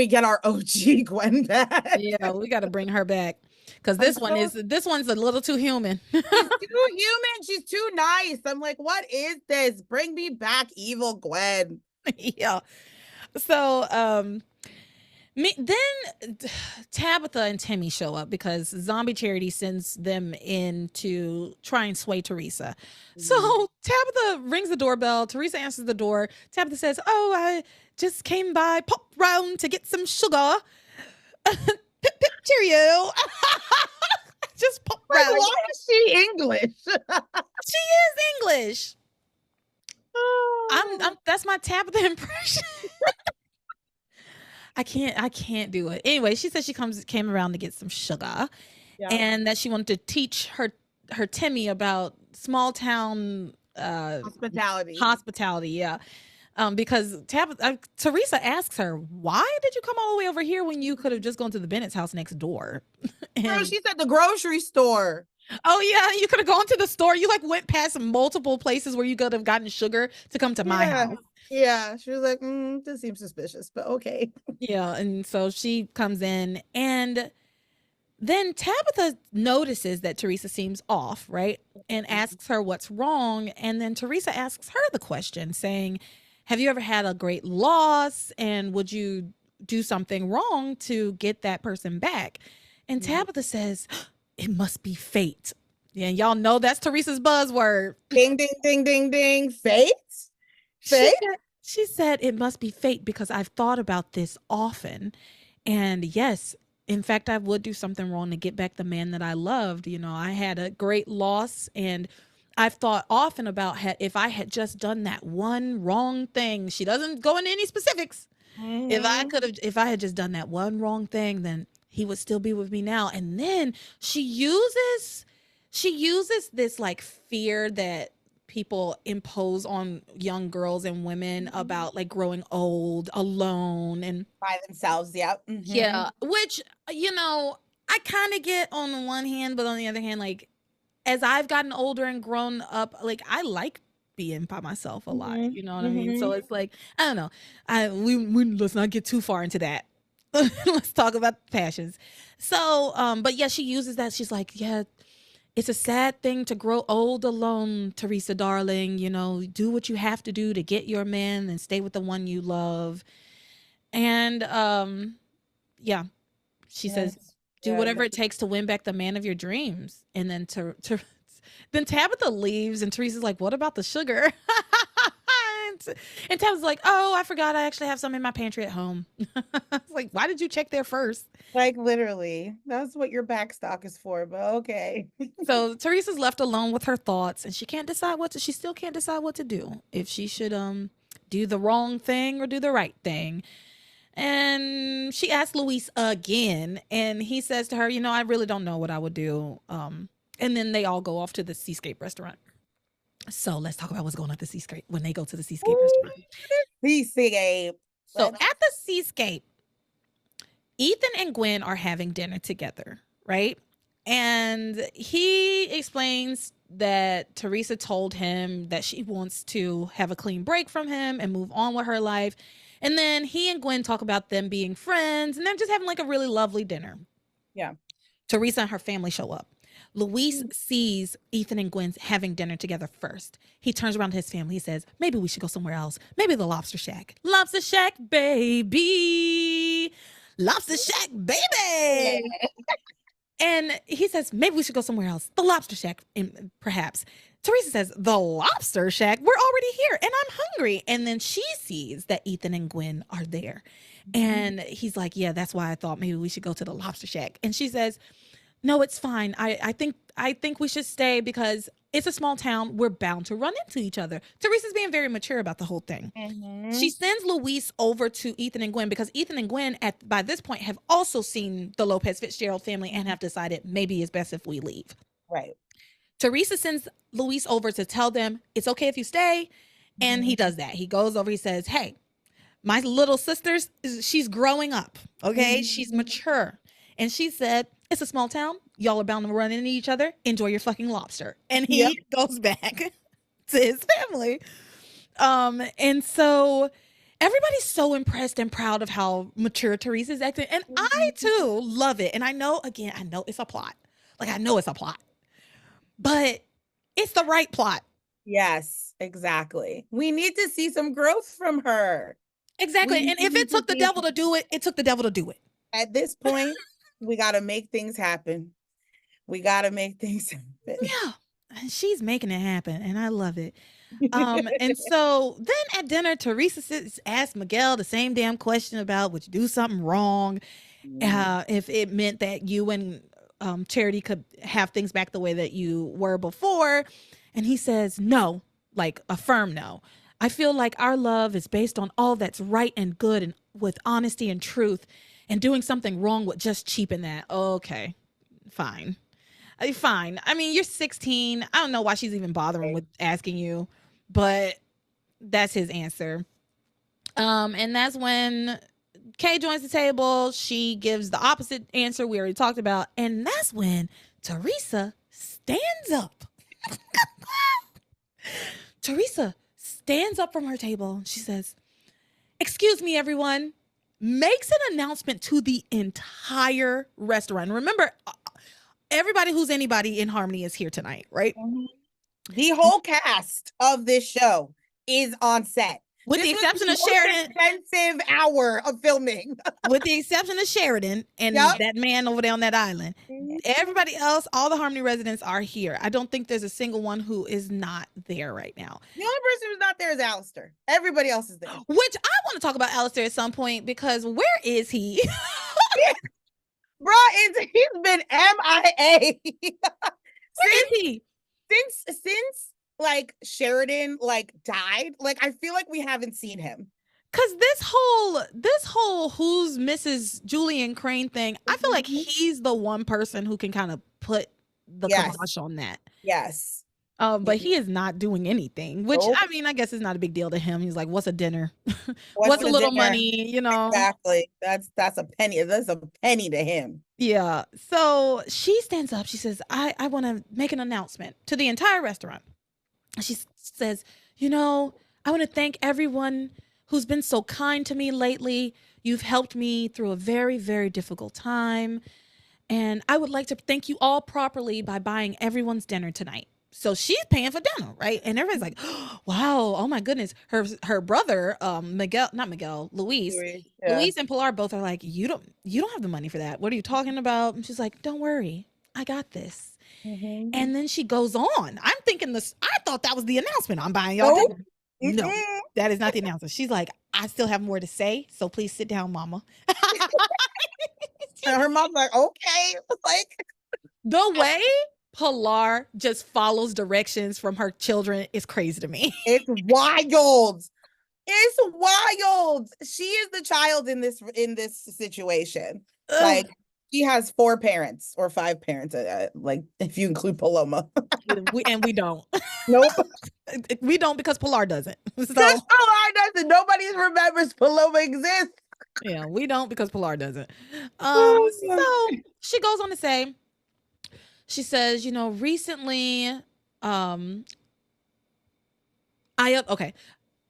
get our OG Gwen back. Yeah, we got to bring her back because I'm this so one's a little too human. She's too human. She's too nice. I'm like, what is this? Bring me back, evil Gwen. Yeah. So, then Tabitha and Timmy show up because Zombie Charity sends them in to try and sway Theresa. So Tabitha rings the doorbell. Theresa answers the door. Tabitha says, "Oh, I just came by, pop round to get some sugar." Pip, pip, cheerio. Just pop Like, round. why is she English? She is English. Oh. I'm that's my Tabitha impression. I can't do it. Anyway, she said she came around to get some sugar, Yeah. and that she wanted to teach her Timmy about small town hospitality. Yeah. Because Theresa asks her, "Why did you come all the way over here when you could have just gone to the Bennett's house next door?" Bro, she's at the grocery store. Oh yeah, you could have gone to the store. You like went past multiple places where you could have gotten sugar to come to my house. Yeah, she was like, this seems suspicious, but okay. Yeah, and so she comes in, and then Tabitha notices that Theresa seems off, right? And asks her what's wrong. And then Theresa asks her the question, saying, "Have you ever had a great loss? And would you do something wrong to get that person back?" And Tabitha says, "It must be fate." Yeah, y'all know that's Theresa's buzzword. Ding, ding, ding, ding, ding. Fate? Fate? She said, "It must be fate because I've thought about this often. And yes, in fact, I would do something wrong to get back the man that I loved. You know, I had a great loss, and I've thought often about if I had just done that one wrong thing." She doesn't go into any specifics. If I had just done that one wrong thing, then he would still be with me now. And then she uses this like fear that people impose on young girls and women about like growing old alone and by themselves. Yep. Yeah, which I kind of get on the one hand, but on the other hand, like as I've gotten older and grown up, like I like being by myself a lot. You know what I mean? So it's like, I don't know. Let's not get too far into that. Let's talk about passions. So, but yeah, she uses that. She's like, "Yeah, it's a sad thing to grow old alone, Theresa, darling. You know, do what you have to do to get your man and stay with the one you love." And yeah, she says, "Do whatever it takes to win back the man of your dreams." And then then Tabitha leaves, and Teresa's like, "What about the sugar?" And Tabitha's like, "Oh, I forgot I actually have some in my pantry at home." It's like, why did you check there first? Like literally, that's what your back stock is for, but okay. So Teresa's left alone with her thoughts, and she still can't decide what to do. If she should do the wrong thing or do the right thing. And she asks Luis again, and he says to her, "I really don't know what I would do." And then they all go off to the Seascape restaurant. So let's talk about what's going on at the Seascape when they go to the Seascape restaurant. Seascape. So at the Seascape, Ethan and Gwen are having dinner together, right? And he explains that Theresa told him that she wants to have a clean break from him and move on with her life. And then he and Gwen talk about them being friends, and they're just having like a really lovely dinner. Yeah. Theresa and her family show up. Luis sees Ethan and Gwen having dinner together first. He turns around to his family. He says, "Maybe we should go somewhere else. Maybe the Lobster Shack." Lobster Shack, baby. Lobster Shack, baby. And he says, "Maybe we should go somewhere else. The Lobster Shack, perhaps." Theresa says, "The Lobster Shack? We're already here and I'm hungry." And then she sees that Ethan and Gwen are there. And he's like, "Yeah, that's why I thought maybe we should go to the Lobster Shack." And she says, "No, it's fine. I think we should stay because it's a small town. We're bound to run into each other." Teresa's being very mature about the whole thing. She sends Luis over to Ethan and Gwen because Ethan and Gwen by this point have also seen the Lopez Fitzgerald family and have decided maybe it's best if we leave. Right. Teresa sends Luis over to tell them it's okay if you stay. And he does that. He goes over, he says, "Hey, my little sister's, she's growing up. Okay. She's mature. And she said, it's a small town. Y'all are bound to run into each other. Enjoy your fucking lobster. And he Yep. goes back to his family. And so everybody's so impressed and proud of how mature Teresa's acting. And I too love it. And I know, again, I know it's a plot. Like, I know it's a plot. But it's the right plot. Yes, exactly. We need to see some growth from her. Exactly. And if it took the devil to do it, it took the devil to do it. At this point, we got to make things happen. We got to make things happen. Yeah. And she's making it happen. And I love it. And so then at dinner, Theresa asked Miguel the same damn question about would you do something wrong if it meant that you and Charity could have things back the way that you were before. And he says, no, like a firm no. I feel like our love is based on all that's right and good and with honesty and truth, and doing something wrong would just cheapen that. Okay, fine. Fine. I mean, you're 16. I don't know why she's even bothering with asking you, but that's his answer. And that's when Kay joins the table. She gives the opposite answer we already talked about. And that's when Theresa stands up. Theresa stands up from her table. She says, excuse me, everyone. Makes an announcement to the entire restaurant. Remember, everybody who's anybody in Harmony is here tonight, right? The whole cast of this show is on set. With the exception of Sheridan. Expensive hour of filming. With the exception of Sheridan and that man over there on that island. Everybody else, all the Harmony residents are here. I don't think there's a single one who is not there right now. The only person who's not there is Alistair. Everybody else is there. Which I want to talk about Alistair at some point, because where is he? Bro, he's been MIA. Where is he? Since like Sheridan like died, like I feel like we haven't seen him. Cause this whole who's Mrs. Julian Crane thing, I feel like he's the one person who can kind of put the kibosh on that. Yes. But he is not doing anything, which I mean, I guess it's not a big deal to him. He's like, what's a dinner? What's a little dinner? Money, you know? Exactly. That's a penny. That's a penny to him. Yeah. So she stands up. She says, I want to make an announcement to the entire restaurant. She says, you know, I want to thank everyone who's been so kind to me lately. You've helped me through a very, very difficult time. And I would like to thank you all properly by buying everyone's dinner tonight. So she's paying for dinner, right? And everybody's like, oh, wow, oh my goodness. Her brother, Luis and Pilar both are like, you don't have the money for that. What are you talking about? And she's like, don't worry, I got this. Mm-hmm. And then she goes on. I'm thinking I thought that was the announcement. I'm buying y'all dinner. Mm-hmm. No, that is not the announcement. She's like, I still have more to say, so please sit down, mama. And her mom's like, okay. Like the way Pilar just follows directions from her children is crazy to me. It's wild. It's wild. She is the child in this situation. Ugh. Like she has 4 parents or 5 parents, like if you include Paloma. we don't. Nope. We don't, because Pilar doesn't. So, because Pilar doesn't. Nobody remembers Paloma exists. Yeah, we don't, because Pilar doesn't. So she goes on to say, she says, you know, recently,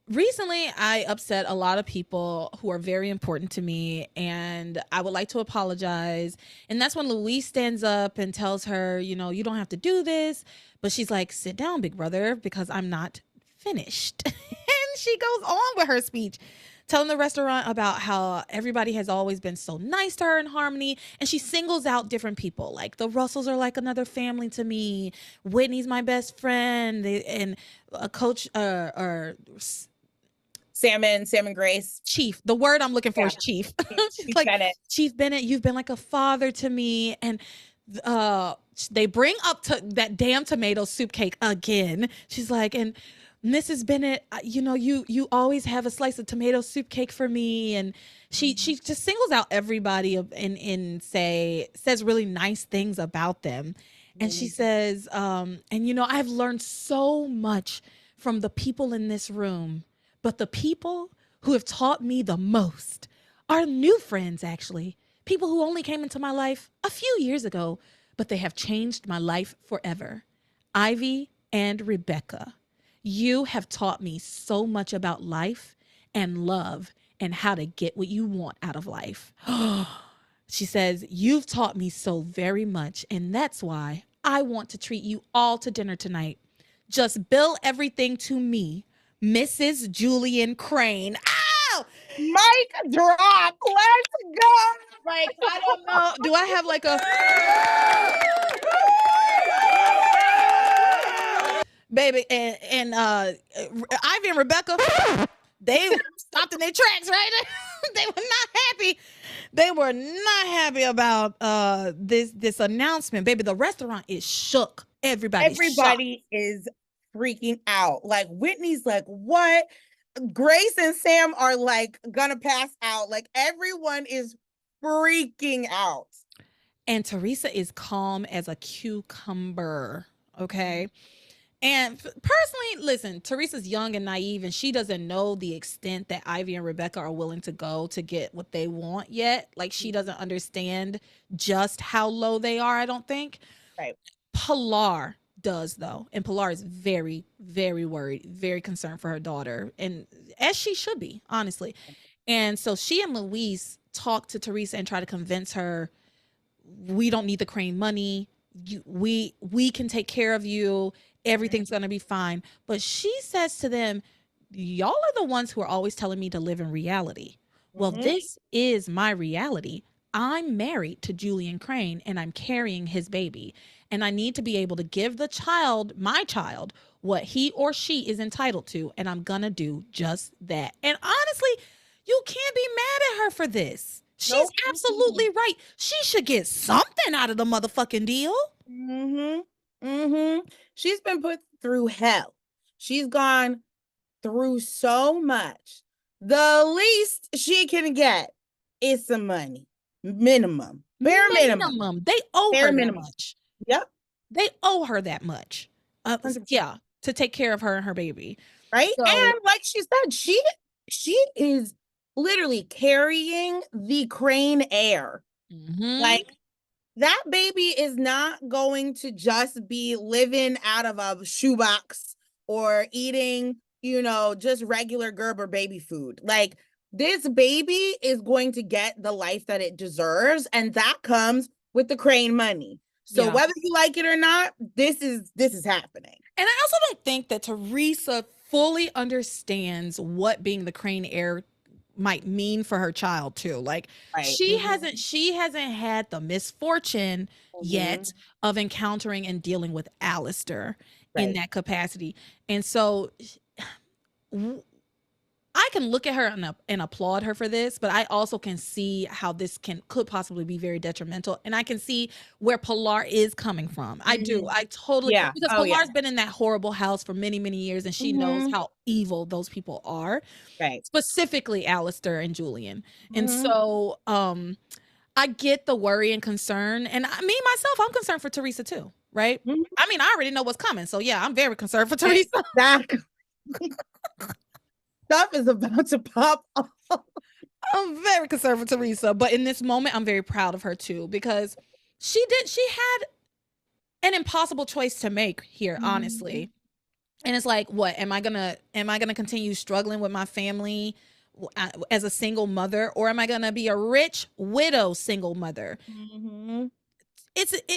recently I upset a lot of people who are very important to me, and I would like to apologize. And that's when Luis stands up and tells her, you know, you don't have to do this. But she's like, sit down, big brother, because I'm not finished. And she goes on with her speech, telling the restaurant about how everybody has always been so nice to her in Harmony. And she singles out different people. Like, the Russells are like another family to me. Whitney's my best friend. And a coach, Sam and Grace. Chief. The word I'm looking for is Chief. Chief like, Bennett. Chief Bennett, you've been like a father to me. And they bring up that damn tomato soup cake again. She's like, and Mrs. Bennett, you know, you always have a slice of tomato soup cake for me. And she just singles out everybody and says really nice things about them. And she says, and you know, I've learned so much from the people in this room, but the people who have taught me the most are new friends, actually, People who only came into my life a few years ago, but they have changed my life forever. Ivy and Rebecca, you have taught me so much about life and love and how to get what you want out of life. She says, you've taught me so very much, and that's why I want to treat you all to dinner tonight. Just bill everything to me, Mrs. Julian Crane. Ow! Mic drop. Let's go. Like, I don't know. Do I have like a baby and Ivy and Rebecca? They stopped in their tracks, right? They were not happy. They were not happy about this announcement, baby. The restaurant is shook. Everybody is freaking out. Like Whitney's like, what? Grace and Sam are like gonna pass out. Like everyone is freaking out. And Theresa is calm as a cucumber. Okay. And personally, listen, Teresa's young and naive, and she doesn't know the extent that Ivy and Rebecca are willing to go to get what they want yet. Like, she doesn't understand just how low they are, I don't think. Right. Pilar does, though. And Pilar is very, very worried, very concerned for her daughter. And as she should be, honestly. And so she and Louise talk to Theresa and try to convince her, we don't need the Crane money. We can take care of you. Everything's going to be fine. But she says to them, y'all are the ones who are always telling me to live in reality. Well, this is my reality. I'm married to Julian Crane and I'm carrying his baby. And I need to be able to give the child, my child, what he or she is entitled to. And I'm going to do just that. And honestly, you can't be mad at her for this. She's absolutely right. She should get something out of the motherfucking deal. She's been put through hell. She's gone through so much. The least she can get is some money. Minimum. Bare minimum. They owe her that much. Yep. They owe her that much. Yeah, to take care of her and her baby. Right? So, and like she said, she is literally carrying the Crane heir. Like, that baby is not going to just be living out of a shoebox or eating, just regular Gerber baby food. Like, this baby is going to get the life that it deserves, and that comes with the Crane money. So whether you like it or not, this is happening. And I also don't think that Theresa fully understands what being the Crane heir might mean for her child too. Like, she hasn't had the misfortune yet of encountering and dealing with Alistair in that capacity. And so I can look at her and applaud her for this, but I also can see how this could possibly be very detrimental. And I can see where Pilar is coming from. I do. I totally, because Pilar's been in that horrible house for many, many years, and she knows how evil those people are. Right. Specifically Alistair and Julian. And so I get the worry and concern. And me, myself, I'm concerned for Theresa too, right? I mean, I already know what's coming. So yeah, I'm very concerned for Theresa. Exactly. Stuff is about to pop off. I'm very concerned for Theresa, but in this moment, I'm very proud of her too, because she had an impossible choice to make here, honestly. And it's like, what am I gonna continue struggling with my family as a single mother, or am I gonna be a rich widow single mother?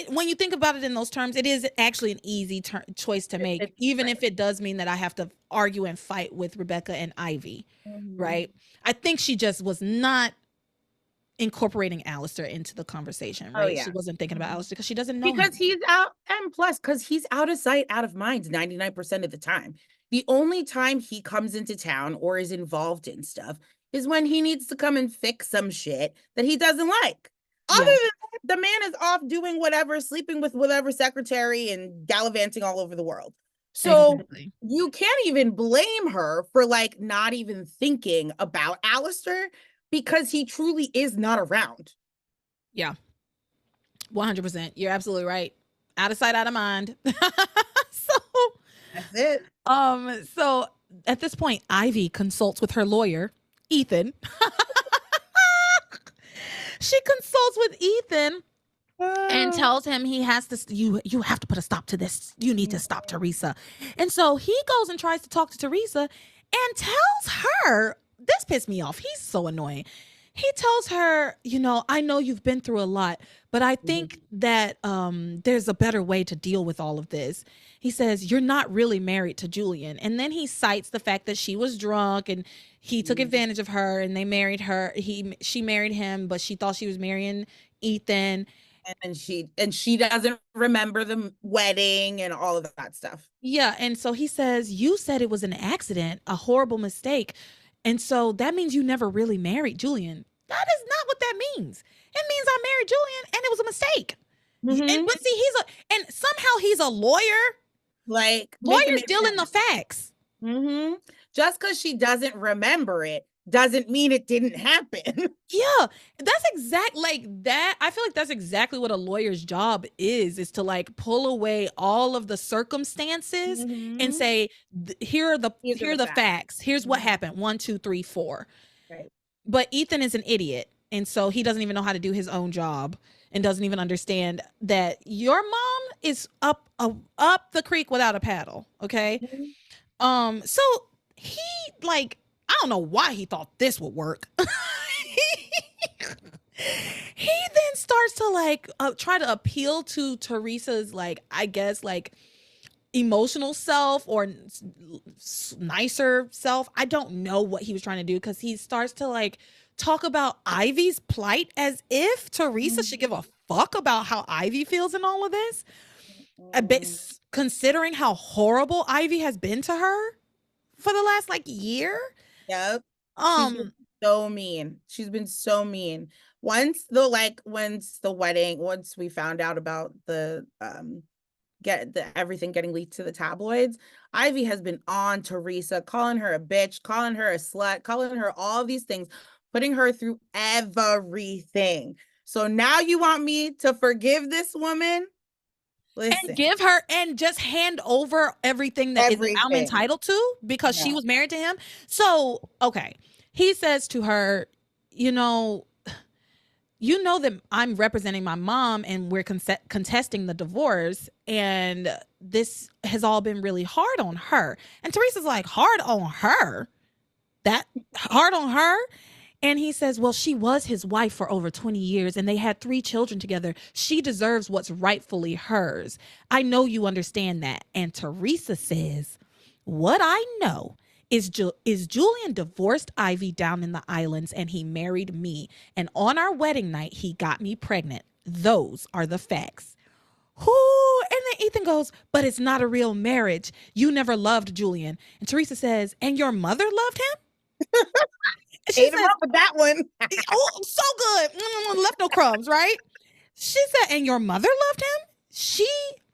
When you think about it in those terms, it is actually an easy choice to make, even if it does mean that I have to argue and fight with Rebecca and Ivy, right? I think she just was not incorporating Alistair into the conversation, right? She wasn't thinking about Alistair because she doesn't know because he's out, and plus because he's out of sight, out of mind 99% of the time. The only time he comes into town or is involved in stuff is when he needs to come and fix some shit that he doesn't like. Other than that, the man is off doing whatever, sleeping with whatever secretary and gallivanting all over the world. So you can't even blame her for like not even thinking about Alistair, because he truly is not around. Yeah. 100%. You're absolutely right. Out of sight, out of mind. So that's it. So at this point, Ivy consults with her lawyer, Ethan. She consults with Ethan and tells him he has to you have to put a stop to this. You need to stop Theresa. And so he goes and tries to talk to Theresa and tells her, this pissed me off. He's so annoying. He tells her, I know you've been through a lot, but I think that there's a better way to deal with all of this. He says, you're not really married to Julian. And then he cites the fact that she was drunk and he took advantage of her and they married her. She married him, but she thought she was marrying Ethan. And she doesn't remember the wedding and all of that stuff. Yeah. And so he says, you said it was an accident, a horrible mistake. And so that means you never really married Julian. That is not what that means. It means I married Julian and it was a mistake. And but see, and somehow he's a lawyer. Like lawyers deal in the facts. Just because she doesn't remember it doesn't mean it didn't happen. Yeah, that's that. I feel like that's exactly what a lawyer's job is to like pull away all of the circumstances and say, here are the facts. Here's what happened. 1, 2, 3, 4. Right. But Ethan is an idiot. And so he doesn't even know how to do his own job and doesn't even understand that your mom is up the creek without a paddle. Okay. So he I don't know why he thought this would work. He then starts to try to appeal to Theresa's I guess emotional self or nicer self. I don't know what he was trying to do because he starts to talk about Ivy's plight as if Theresa should give a fuck about how Ivy feels in all of this. A bit considering how horrible Ivy has been to her for the last year. Yep. She's been so mean. She's been so mean. Once the wedding, once we found out about the everything getting leaked to the tabloids, Ivy has been on Theresa, calling her a bitch, calling her a slut, calling her all these things, putting her through everything. So now you want me to forgive this woman? Listen. And give her and just hand over everything that I'm entitled to because she was married to him. So, okay. He says to her, you know that I'm representing my mom and we're contesting the divorce and this has all been really hard on her. And Theresa's like, hard on her? That hard on her? And he says, well, she was his wife for over 20 years and they had 3 children together. She deserves what's rightfully hers. I know you understand that. And Theresa says, what I know is Julian divorced Ivy down in the islands and he married me. And on our wedding night, he got me pregnant. Those are the facts. Whoo! And then Ethan goes, but it's not a real marriage. You never loved Julian. And Theresa says, and your mother loved him? She said, up with that one. Oh, so good. Left no crumbs, right? She said, and your mother loved him? She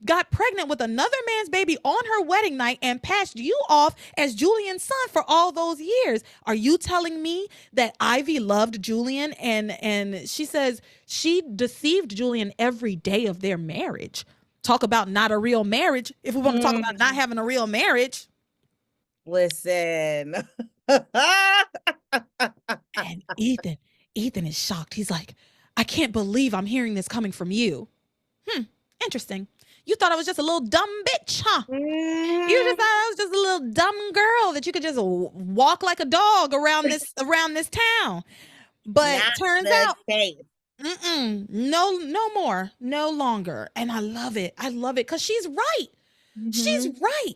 got pregnant with another man's baby on her wedding night and passed you off as Julian's son for all those years. Are you telling me that Ivy loved Julian? And she says she deceived Julian every day of their marriage. Talk about not a real marriage. If we want to talk about not having a real marriage. Listen. And Ethan is shocked. He's like, I can't believe I'm hearing this coming from you. Interesting. You thought I was just a little dumb bitch, huh? You just thought I was just a little dumb girl that you could just walk like a dog around this town. But turns out, no more, no longer. And I love it. I love it because she's right. She's right.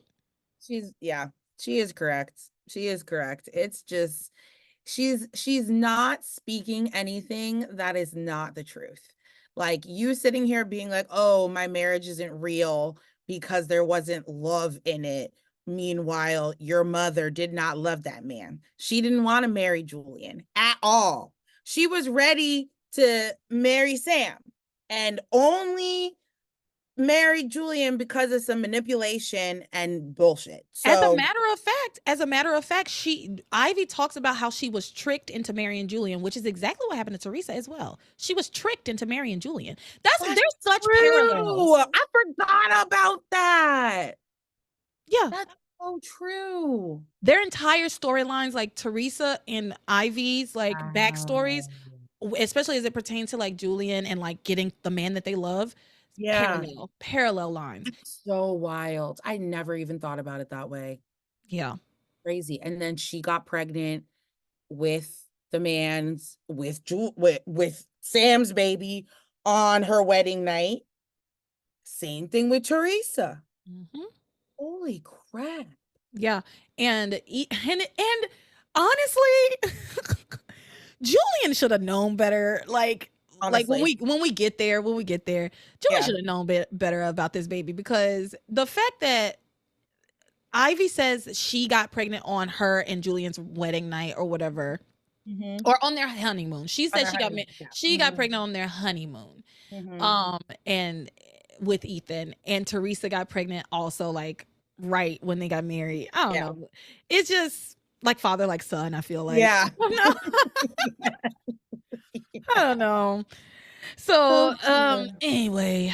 She is correct. She is correct. It's just she's not speaking anything that is not the truth. Like you sitting here being like, oh, my marriage isn't real because there wasn't love in it. Meanwhile, your mother did not love that man. She didn't want to marry Julian at all. She was ready to marry Sam and only married Julian because of some manipulation and bullshit. So, as a matter of fact, Ivy talks about how she was tricked into marrying Julian, which is exactly what happened to Theresa as well. She was tricked into marrying Julian. There's such parallels. I forgot about that. Yeah. That's so true. Their entire storylines, like Theresa and Ivy's backstories, especially as it pertains to like Julian and like getting the man that they love. Yeah. Parallel lines. So wild. I never even thought about it that way. Yeah. Crazy. And then she got pregnant with the man's with Sam's baby on her wedding night. Same thing with Theresa. Mm-hmm. Holy crap. Yeah. And honestly, Julian should have known better. Like Honestly. when we get there, Julian should have known better about this baby, because the fact that Ivy says she got pregnant on her and Julian's wedding night or whatever, or on their honeymoon. She said she got pregnant on their honeymoon. And with Ethan, and Theresa got pregnant also like right when they got married. I don't know. It's just like father like son, I feel like. Yeah. I don't know. So anyway,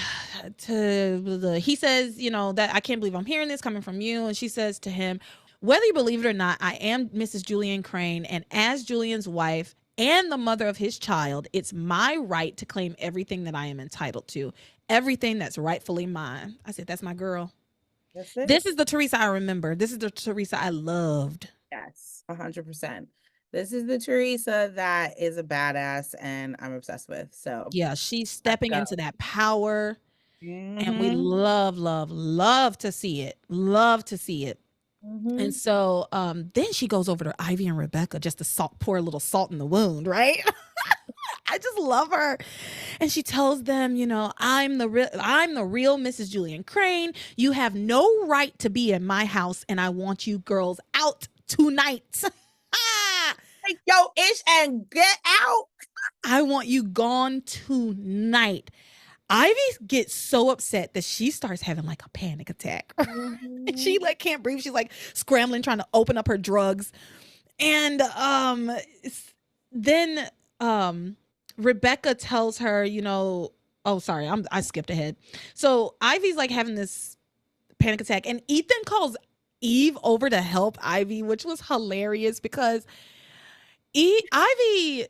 he says, that I can't believe I'm hearing this coming from you. And she says to him, whether you believe it or not, I am Mrs. Julian Crane, and as Julian's wife and the mother of his child, it's my right to claim everything that I am entitled to, everything that's rightfully mine. I said, that's my girl. That's it. This is the Theresa I remember. This is the Theresa I loved. Yes, 100%. This is the Theresa that is a badass and I'm obsessed with. So yeah, she's stepping into that power, and we love to see it. Love to see it. And so then she goes over to Ivy and Rebecca just to pour a little salt in the wound, right? I just love her. And she tells them, I'm the real Mrs. Julian Crane. You have no right to be in my house, and I want you girls out tonight. Take your ish and get out. I want you gone tonight. Ivy gets so upset that she starts having like a panic attack. She like can't breathe. She's like scrambling, trying to open up her drugs. And then Rebecca tells her, oh, sorry, I skipped ahead. So Ivy's like having this panic attack, and Ethan calls Eve over to help Ivy, which was hilarious because Ivy,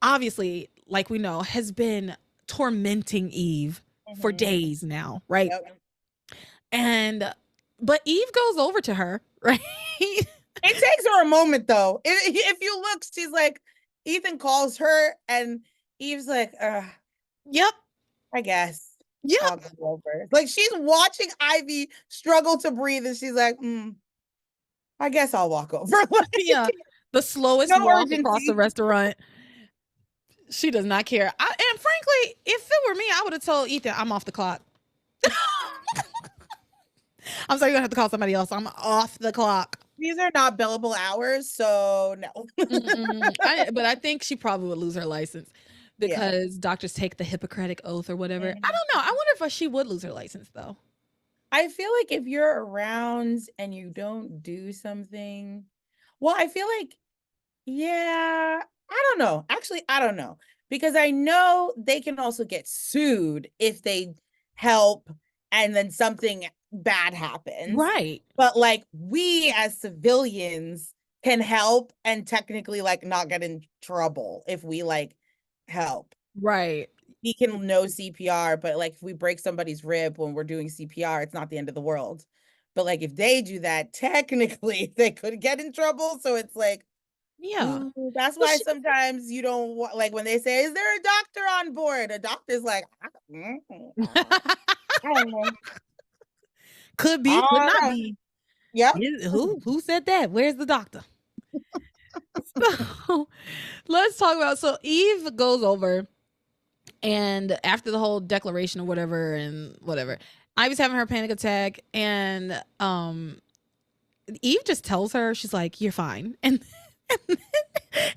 obviously, like we know, has been tormenting Eve for days now, right? Yep. But Eve goes over to her, right? It takes her a moment, though. If you look, she's like, Ethan calls her, and Eve's like, yep, I guess. Yeah. I'll go over. Like, she's watching Ivy struggle to breathe, and she's like, I guess I'll walk over. Yeah. The slowest walk across the restaurant. She does not care. And frankly, if it were me, I would have told Ethan, I'm off the clock. I'm sorry, you're going to have to call somebody else. I'm off the clock. These are not billable hours, so no. But I think she probably would lose her license because doctors take the Hippocratic oath or whatever. I don't know. I wonder if she would lose her license, though. I feel like if you're around and you don't do something, well, I feel like, yeah, I don't know. Actually, I don't know. Because I know they can also get sued if they help and then something bad happens. Right. But like we as civilians can help and technically like not get in trouble if we like help. Right. We can know CPR, but like if we break somebody's rib when we're doing CPR, it's not the end of the world. But like if they do that, technically they could get in trouble. So it's like, yeah, that's why sometimes you don't want, like when they say, is there a doctor on board? A doctor's like, I don't know. Could be, could not be. Yeah. Who said that? Where's the doctor? So let's talk about, so Eve goes over, and after the whole declaration or whatever, Ivy's having her panic attack, and Eve just tells her, she's like, you're fine. And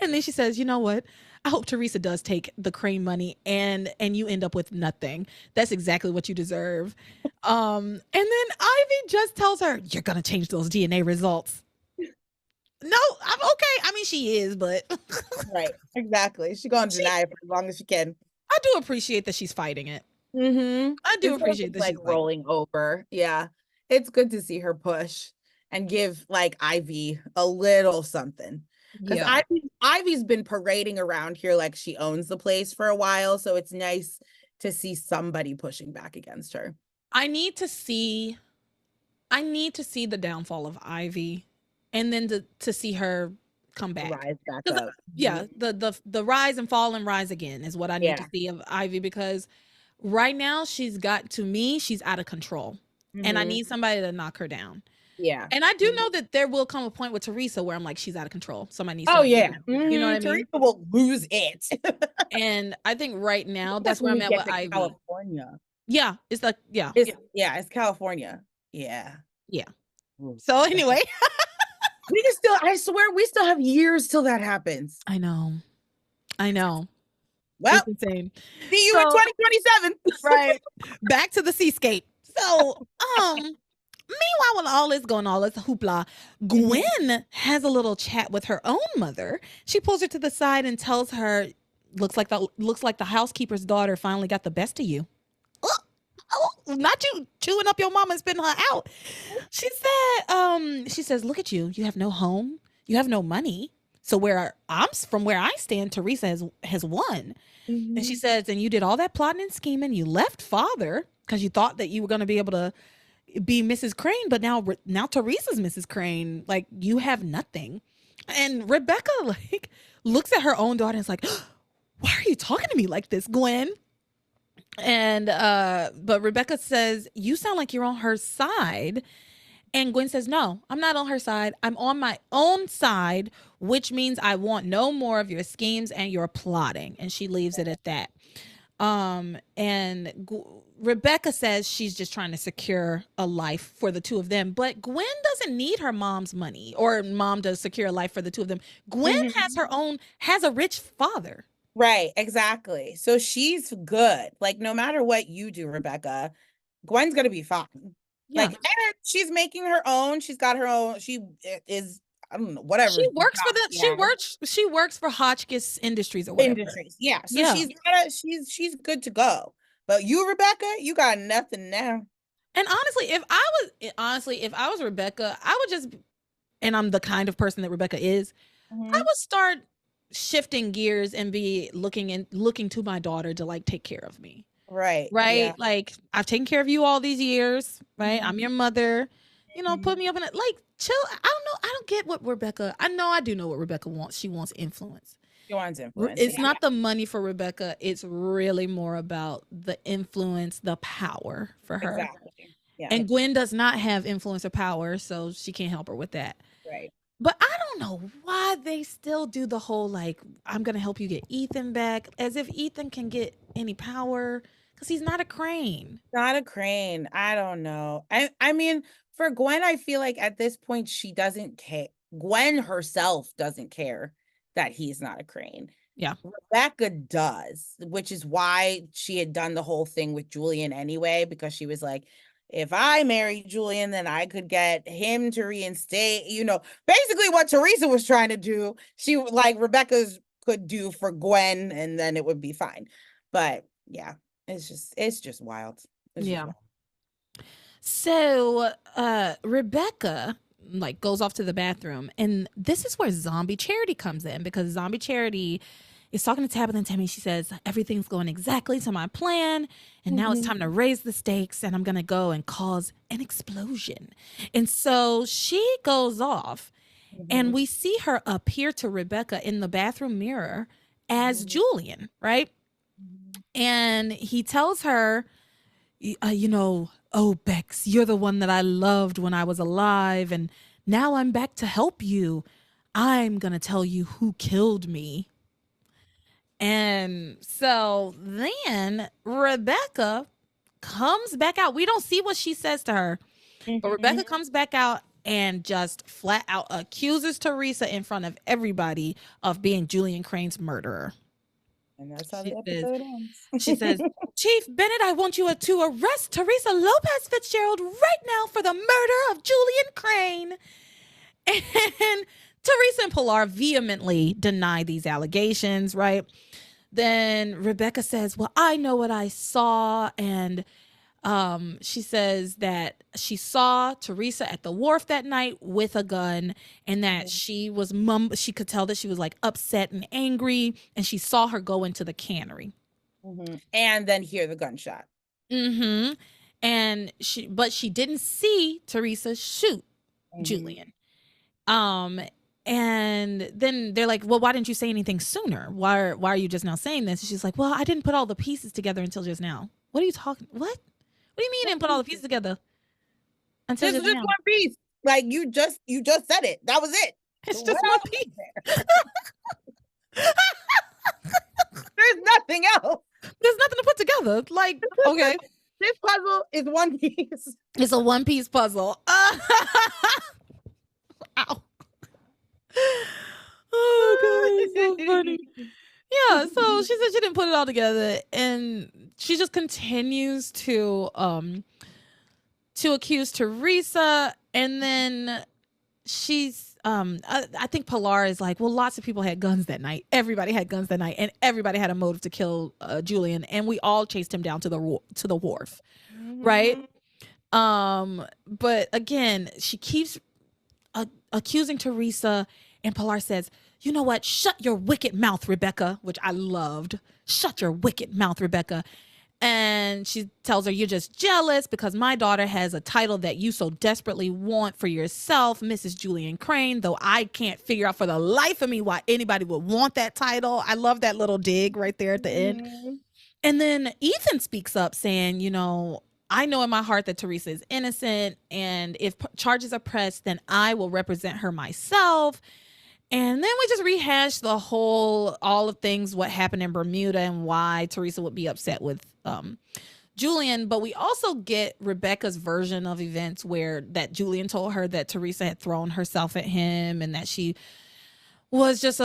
then she says, you know what? I hope Theresa does take the Crane money and you end up with nothing. That's exactly what you deserve. And then Ivy just tells her, you're going to change those DNA results. No, I'm okay. I mean, she is, but. Right. Exactly. She's going to deny it for as long as she can. I do appreciate that she's fighting it. I do appreciate that like she's rolling over. Yeah. It's good to see her push and give like Ivy a little something. Because Yeah. Ivy's been parading around here like she owns the place for a while. So it's nice to see somebody pushing back against her. I need to see the downfall of Ivy, and then to see her come back. Rise back 'Cause, up. yeah, the rise and fall and rise again is what I need to Yeah. see of Ivy, because right now she's out of control, and I Mhm. need somebody to knock her down. Yeah. And I do know that there will come a point with Theresa where I'm like, she's out of control. Somebody needs to Oh knock her yeah. down. You know what I mean? Theresa will lose it. And I think right now That's that's where when I'm we at get with to Ivy. California. Yeah, it's like It's California. Yeah. yeah. Ooh. So anyway, We can still, I swear, we still have years till that happens. I know. Well, It's insane. see you in 2027. Right. Back to the seascape. So, meanwhile, when all this going, all this hoopla, Gwen has a little chat with her own mother. She pulls her to the side and tells her, looks like the housekeeper's daughter finally got the best of you. Not you chewing up your mama and spitting her out. She says, look at you. You have no home. You have no money. So from where I stand, Theresa has won. And she says, and you did all that plotting and scheming. You left father because you thought that you were going to be able to be Mrs. Crane, but now Theresa's Mrs. Crane. Like, you have nothing. And Rebecca like looks at her own daughter and is like, why are you talking to me like this, Gwen? And but Rebecca says, you sound like you're on her side. And Gwen says, no, I'm not on her side. I'm on my own side, which means I want no more of your schemes and your plotting. And she leaves it at that. Rebecca says she's just trying to secure a life for the two of them. But Gwen doesn't need her mom's money, or mom does secure a life for the two of them. Gwen has a rich father. Right, exactly. So she's good. Like, no matter what you do, Rebecca, Gwen's going to be fine. Yeah. Like, and she's making her own. She's got her own. She is, I don't know, whatever. She works for she works for Hotchkiss Industries or whatever. Industries. Yeah. So she's good to go. But you, Rebecca, you got nothing now. And honestly, if I was Rebecca, I would just, and I'm the kind of person that Rebecca is, I would start shifting gears and be looking to my daughter to like take care of me. Right. Yeah. Like, I've taken care of you all these years, right? I'm your mother, put me up in it. Like, chill. I don't know. I don't get what Rebecca, I do know what Rebecca wants. She wants influence. She wants influence. It's not the money for Rebecca. It's really more about the influence, the power for her. Exactly. Yeah. And Gwen does not have influence or power, so she can't help her with that. Right. But I don't know why they still do the whole, like, I'm going to help you get Ethan back, as if Ethan can get any power, because he's not a Crane. Not a Crane. I don't know. I mean, for Gwen, I feel like at this point, she doesn't care. Gwen herself doesn't care that he's not a Crane. Yeah. Rebecca does, which is why she had done the whole thing with Julian anyway, because she was like, if I marry Julian, then I could get him to reinstate, basically what Theresa was trying to do. She, like, Rebecca's could do for Gwen, and then it would be fine. But yeah, it's just wild. Wild. So Rebecca like goes off to the bathroom, and this is where Zombie Charity comes in, because Zombie Charity is talking to Tabitha and Timmy. She says, everything's going exactly to my plan, and now it's time to raise the stakes, and I'm gonna go and cause an explosion. And so she goes off, and we see her appear to Rebecca in the bathroom mirror as Julian, right? And he tells her, oh, Bex, you're the one that I loved when I was alive, and now I'm back to help you. I'm gonna tell you who killed me. And so then Rebecca comes back out. We don't see what she says to her, but Rebecca comes back out and just flat out accuses Theresa in front of everybody of being Julian Crane's murderer. And that's how the episode ends. She says, Chief Bennett, I want you to arrest Theresa Lopez Fitzgerald right now for the murder of Julian Crane. And Theresa and Pilar vehemently deny these allegations, right? Then Rebecca says, well, I know what I saw, and She says that she saw Theresa at the wharf that night with a gun, and that she was she could tell that she was like upset and angry, and she saw her go into the cannery. And then hear the gunshot. And but she didn't see Theresa shoot Julian. And then they're like, well, why didn't you say anything sooner? Why are you just now saying this? And she's like, well, I didn't put all the pieces together until just now. What are you talking? What do you mean you didn't put all the pieces together until just now? One piece. Like you just said it. That was it. It's just one piece. There's nothing else. There's nothing to put together. Like, okay. This puzzle is one piece. It's a one-piece puzzle. Ow. Oh, God, it's so funny. Yeah, so she said she didn't put it all together, and she just continues to accuse Theresa, and then she's I think Pilar is like, well, lots of people had guns that night. Everybody had guns that night, and everybody had a motive to kill Julian, and we all chased him down to the wharf, right? But again, she keeps accusing Theresa, and Pilar says, you know what? Shut your wicked mouth, Rebecca, which I loved. Shut your wicked mouth, Rebecca. And she tells her, you're just jealous because my daughter has a title that you so desperately want for yourself, Mrs. Julian Crane, though I can't figure out for the life of me why anybody would want that title. I love that little dig right there at the end. And then Ethan speaks up saying, you know, I know in my heart that Theresa is innocent, and if charges are pressed, then I will represent her myself. And then we just rehash all of things, what happened in Bermuda and why Theresa would be upset with Julian. But we also get Rebecca's version of events where that Julian told her that Theresa had thrown herself at him, and that she was just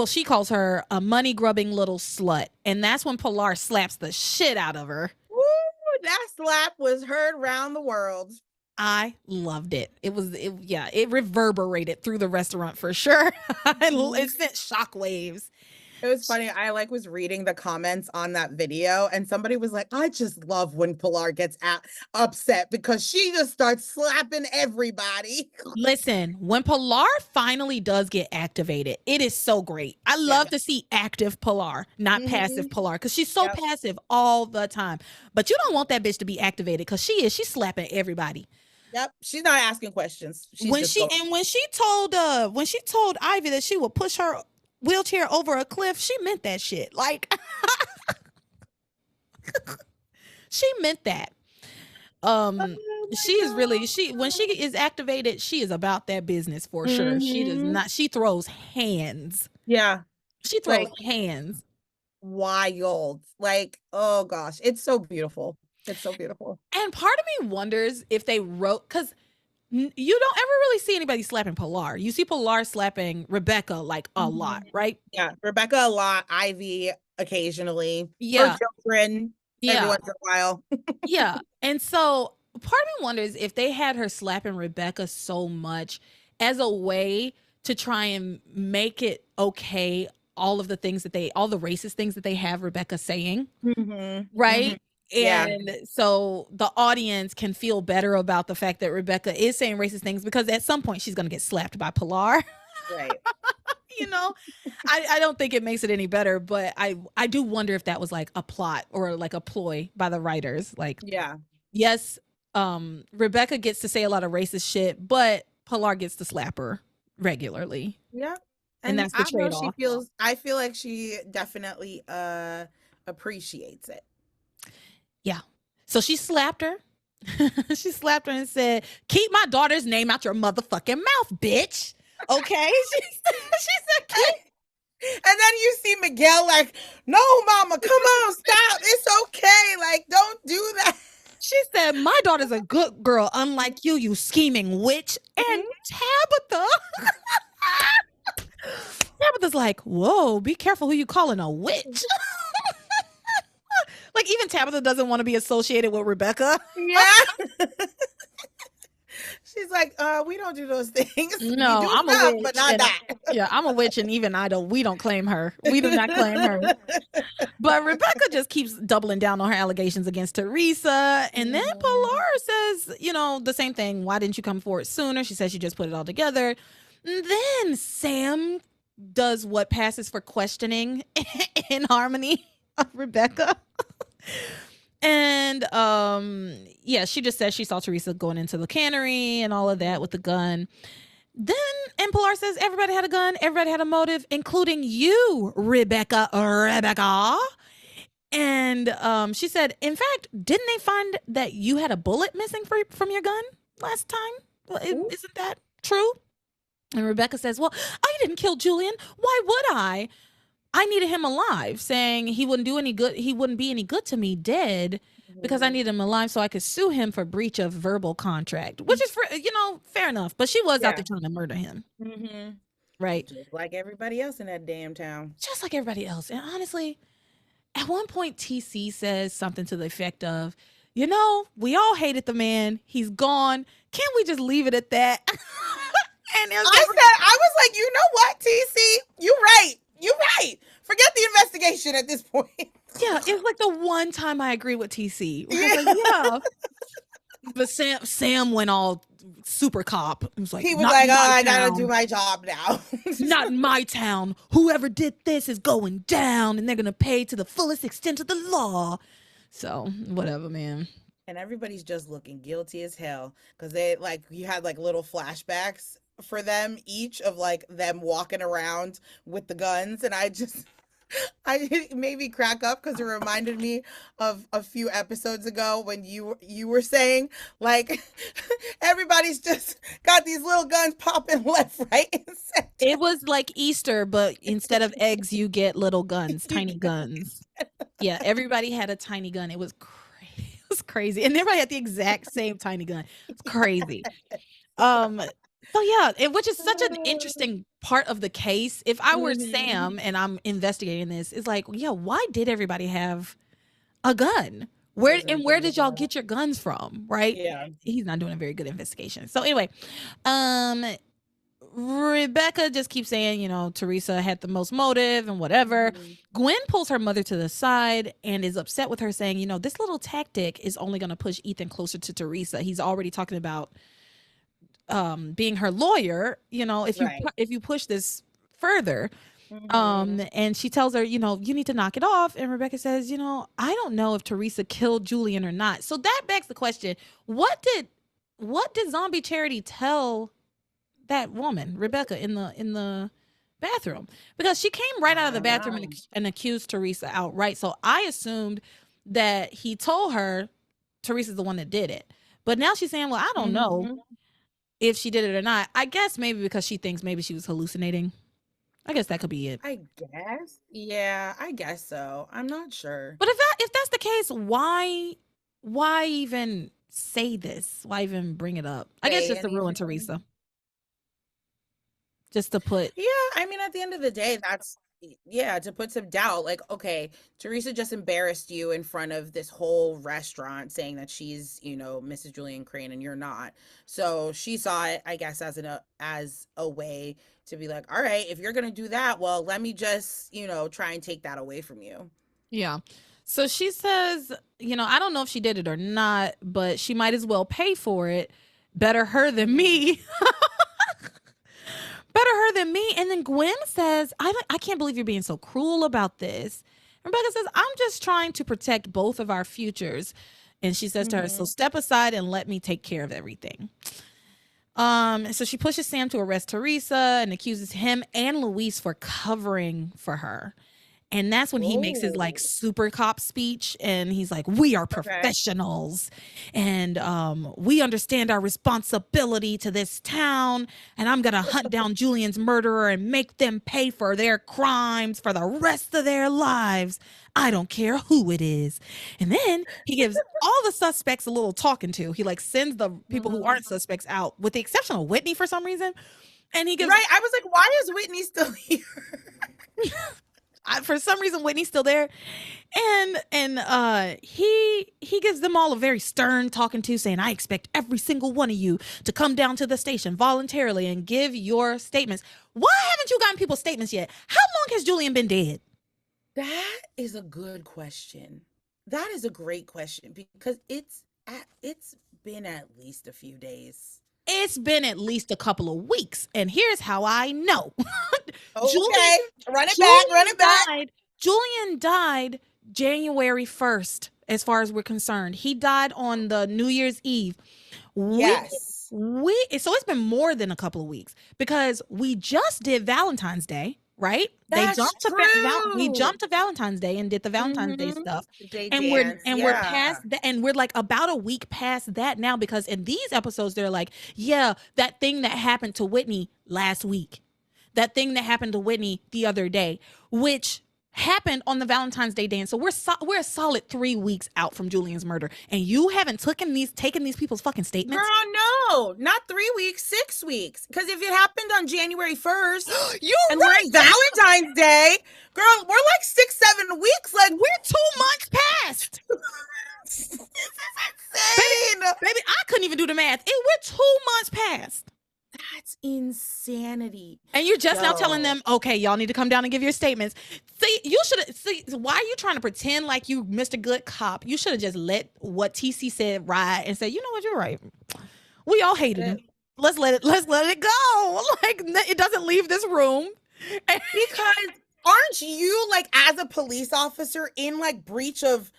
she calls her a money grubbing little slut. And that's when Pilar slaps the shit out of her. Woo, that slap was heard around the world. I loved it. It reverberated through the restaurant for sure. It sent shockwaves. It was funny. I was reading the comments on that video, and somebody was like, I just love when Pilar gets upset because she just starts slapping everybody. Listen, when Pilar finally does get activated, it is so great. I love to see active Pilar, not passive Pilar, because she's so passive all the time. But you don't want that bitch to be activated, because she's slapping everybody. Yep, she's not asking questions. When she told Ivy that she would push her wheelchair over a cliff, she meant that shit. Like, she meant that. She is really, when she is activated, she is about that business for sure. She does not, she throws hands. Yeah. She throws hands. Wild. Like, oh gosh, it's so beautiful. It's so beautiful. And part of me wonders if they wrote, because you don't ever really see anybody slapping Pilar. You see Pilar slapping Rebecca like a lot, right? Yeah, Rebecca a lot, Ivy occasionally. Yeah. Her children every once in a while. Yeah. And so part of me wonders if they had her slapping Rebecca so much as a way to try and make it okay, all the racist things that they have Rebecca saying, right? And so the audience can feel better about the fact that Rebecca is saying racist things, because at some point she's going to get slapped by Pilar. Right. You know, I don't think it makes it any better, but I do wonder if that was like a plot or like a ploy by the writers. Like, yes, Rebecca gets to say a lot of racist shit, but Pilar gets to slap her regularly. Yeah. And that's the trade-off. I feel like she definitely appreciates it. Yeah. So she slapped her. She slapped her and said, keep my daughter's name out your motherfucking mouth, bitch. Okay? She said, keep. And then you see Miguel like, no, mama, come on, stop. It's okay. Like, don't do that. She said, my daughter's a good girl, unlike you, you scheming witch. And Tabitha's like, whoa, be careful who you calling a witch. Like, even Tabitha doesn't want to be associated with Rebecca. Yeah. She's like, we don't do those things. No, we do I'm a stuff, witch. but not that. Yeah, I'm a witch, and even we don't claim her. We do not claim her. But Rebecca just keeps doubling down on her allegations against Theresa. And then Pilar says, the same thing. Why didn't you come forward sooner? She says she just put it all together. And then Sam does what passes for questioning in harmony of Rebecca. And she just says she saw Theresa going into the cannery and all of that with the gun. Then Pilar says everybody had a gun, everybody had a motive, including you, Rebecca. And she said, in fact, didn't they find that you had a bullet missing from your gun last time? Well, isn't that true? And Rebecca says, well, I didn't kill Julian. Why would I? I needed him alive, saying he wouldn't do any good. He wouldn't be any good to me dead because I needed him alive so I could sue him for breach of verbal contract, which is, fair enough. But she was out there trying to murder him. Mm-hmm. Right. Just like everybody else in that damn town. Just like everybody else. And honestly, at one point, TC says something to the effect of, we all hated the man. He's gone. Can't we just leave it at that? And I was like, you know what, TC? You're right. Forget the investigation at this point. Yeah, it's like the one time I agree with TC. Yeah. But Sam went all super cop. It was like, he was like, I gotta do my job now. Not in my town. Whoever did this is going down, and they're gonna pay to the fullest extent of the law. So whatever, man. And everybody's just looking guilty as hell because you had little flashbacks for them each of them walking around with the guns, and it made me crack up because it reminded me of a few episodes ago when you were saying everybody's just got these little guns popping left, right, and center. It was like Easter, but instead of eggs, you get little guns, tiny guns. Yeah, everybody had a tiny gun. It was crazy, and everybody had the exact same tiny gun. It's crazy. So yeah, which is such an interesting part of the case. If I were Sam and I'm investigating this, it's like, yeah, why did everybody have a gun? Where did y'all get your guns from? Right? Yeah. He's not doing a very good investigation. So anyway, Rebecca just keeps saying, Theresa had the most motive and whatever. Gwen pulls her mother to the side and is upset with her, saying, this little tactic is only going to push Ethan closer to Theresa. He's already talking about being her lawyer, if you push this further. And she tells her, you need to knock it off. And Rebecca says, I don't know if Theresa killed Julian or not. So that begs the question, what did Zombie Charity tell that woman, Rebecca, in the bathroom? Because she came right out of the bathroom and accused Theresa outright. So I assumed that he told her Theresa's the one that did it. But now she's saying, well, I don't know if she did it or not. I guess maybe because she thinks maybe she was hallucinating. I guess that could be it. I guess. Yeah, I guess so. I'm not sure. But if that's the case, why even say this? Why even bring it up? I guess just to ruin Theresa. Just to put. Yeah, I mean, at the end of the day, that's to put some doubt. Okay, Theresa just embarrassed you in front of this whole restaurant, saying that she's, Mrs. Julian Crane, and you're not. So she saw it, I guess, as a way to be like, all right, if you're gonna do that, well, let me just, try and take that away from you. Yeah. So she says, I don't know if she did it or not, but she might as well pay for it. Better her than me. Better her than me. And then Gwen says, I can't believe you're being so cruel about this. And Rebecca says, I'm just trying to protect both of our futures. And she says to her, so step aside and let me take care of everything. So she pushes Sam to arrest Theresa and accuses him and Luis for covering for her. And that's when he makes his super cop speech, and he's like, we are professionals, and we understand our responsibility to this town, and I'm gonna hunt down Julian's murderer and make them pay for their crimes for the rest of their lives. I don't care who it is. And then he gives all the suspects a little talking to. He sends the people who aren't suspects out, with the exception of Whitney for some reason. And he gives I was like, why is Whitney still here? For some reason, Whitney's still there, and he he gives them all a very stern talking to, saying, I expect every single one of you to come down to the station voluntarily and give your statements. Why haven't you gotten people's statements yet? How long has Julian been dead? That is a good question. That is a great question because it's been at least a few days. It's been at least a couple of weeks. And here's how I know. Okay, run it back. Julian died January 1st, as far as we're concerned. He died on the New Year's Eve. Yes. So it's been more than a couple of weeks because we just did Valentine's Day, right? That's true. We jumped to Valentine's Day and did the Valentine's Day stuff. We're past that, and we're like about a week past that now, because in these episodes they're like, yeah, that thing that happened to Whitney last week, that thing that happened to Whitney the other day, which happened on the Valentine's Day dance. So we're a solid 3 weeks out from Julian's murder, and you haven't taken these people's fucking statements. Girl, no, not 3 weeks, 6 weeks. Because if it happened on January 1st, you're right. We're in Valentine's Day, girl, we're like 6-7 weeks. Like, we're 2 months past. This is insane. Baby, I couldn't even do the math. We're 2 months past. That's insanity. And you're just now telling them, okay, y'all need to come down and give your statements. Why are you trying to pretend like you Mr. Good Cop? You should have just let what TC said ride and say, you know what, you're right. We all hated him. Let's let it go. Like, it doesn't leave this room. Because aren't you, like, as a police officer, in like breach of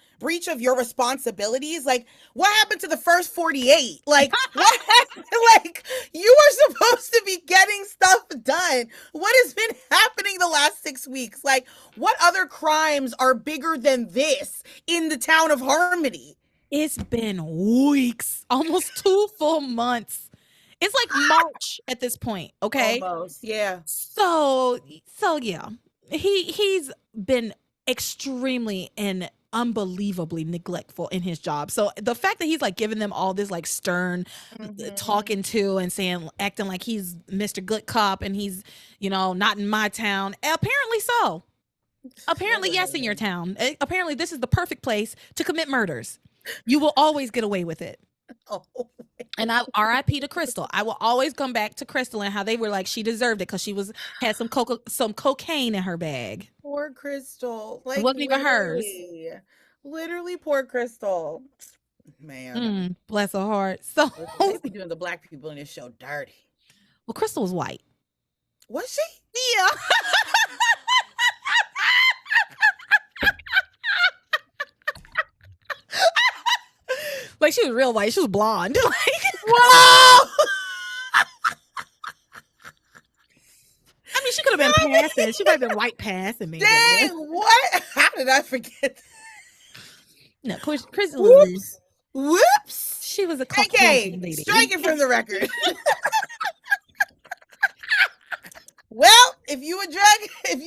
your responsibilities? Like, what happened to the first 48? Like, what happened? Like, you were supposed to be getting stuff done. What has been happening the last 6 weeks? Like, what other crimes are bigger than this in the town of Harmony? It's been weeks, almost 2 full months. It's like March at this point, okay? Almost, yeah. So yeah, he's been extremely and unbelievably neglectful in his job. So the fact that he's like giving them all this like stern talking to and saying, acting like he's Mr. Good Cop and he's, not in my town. Apparently so. Apparently, yes, in your town. Apparently, this is the perfect place to commit murders. You will always get away with it. Oh. And R.I.P. to Crystal. I will always come back to Crystal and how they were like, she deserved it because she had some cocaine in her bag. Poor Crystal. Like, it wasn't even hers. Literally, poor Crystal. Man. Bless her heart. So they be doing the black people in this show dirty. Well, Crystal was white. Was she? Yeah. Like, she was real white. She was blonde. Whoa! I mean, she could have been passing. She might have been white passing, maybe. Dang, what? How did I forget? No, Crystal. Whoops. She was a Caucasian lady. Strike it from the record. Well, if you a druggie, if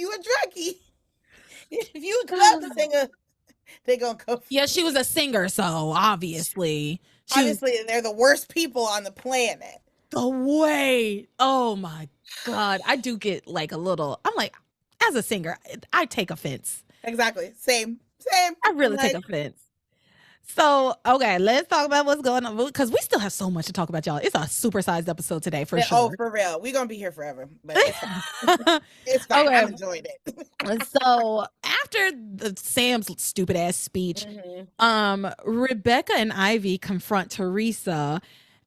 you a club singer, they gonna go. Yeah, she was a singer, so obviously they're the worst people on the planet. The way, oh my God, I do get like a little. I'm like, as a singer, I take offense. Exactly, same. I really take offense. So, okay, let's talk about what's going on, because we still have so much to talk about, y'all. It's a supersized episode today, for sure. Oh, for real. We're going to be here forever, but it's fine. It's fine. Okay. I enjoyed it. So, after Sam's stupid-ass speech, Rebecca and Ivy confront Theresa,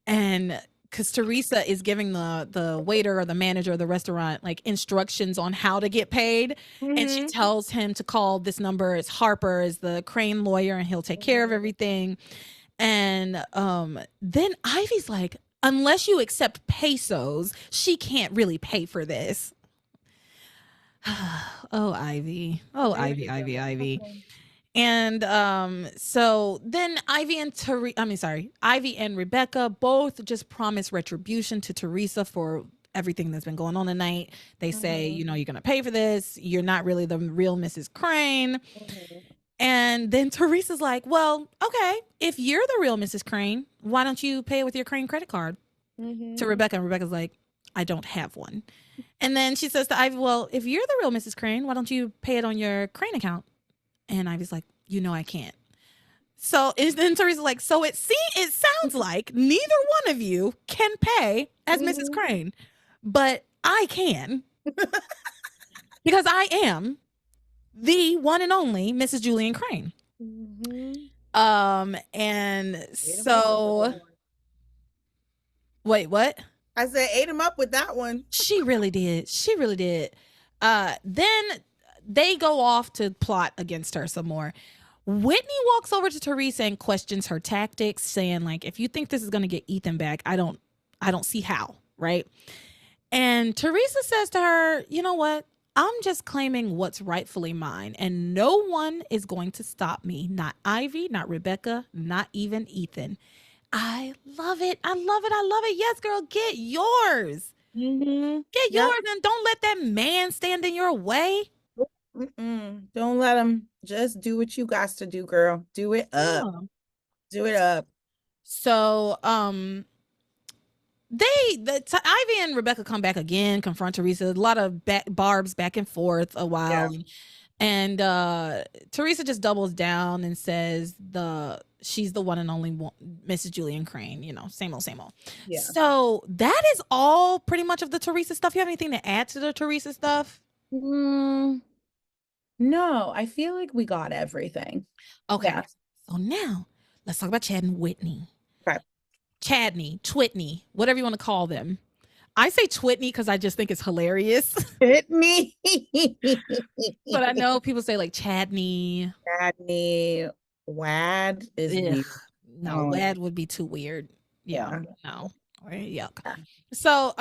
and because Theresa is giving the waiter or the manager of the restaurant like instructions on how to get paid. And she tells him to call this number. It's Harper, is the Crane lawyer, and he'll take care of everything. And then Ivy's like, unless you accept pesos, she can't really pay for this. Oh, Ivy. Oh, Ivy. And so then Ivy and Rebecca both just promise retribution to Theresa for everything that's been going on tonight. They say, you're going to pay for this. You're not really the real Mrs. Crane. And then Theresa's like, well, okay, if you're the real Mrs. Crane, why don't you pay it with your Crane credit card? To Rebecca, and Rebecca's like, I don't have one. And then she says to Ivy, well, if you're the real Mrs. Crane, why don't you pay it on your Crane account? And Ivy's like, I can't. So and then Teresa's like, so it sounds like neither one of you can pay as Mrs. Crane, but I can because I am the one and only Mrs. Julian Crane. And so wait, what? I said ate him up with that one. She really did. She really did. Then they go off to plot against her some more. Whitney walks over to Theresa and questions her tactics, saying like, if you think this is going to get Ethan back, I don't see how, right? And Theresa says to her, you know what? I'm just claiming what's rightfully mine, and no one is going to stop me. Not Ivy, not Rebecca, not even Ethan. I love it. I love it. I love it. Yes, girl, get yours. Get yours, and don't let that man stand in your way. Don't let him. Just do what you got to do, girl. Do it up. Yeah. Do it up. So, Ivy and Rebecca come back again, confront Theresa. A lot of barbs back and forth a while, and Theresa just doubles down and says she's the one and only Mrs. Julian Crane. You know, same old, same old. Yeah. So that is all pretty much of the Theresa stuff. You have anything to add to the Theresa stuff? No, I feel like we got everything. Okay. Yeah. So now let's talk about Chad and Whitney. Okay. Chadney, Twitney, whatever you want to call them. I say Twitney because I just think it's hilarious. Twitney. But I know people say like Chadney. Chadney. Wad is no, Wad would be too weird. Yeah. No. Yuck. Yeah. So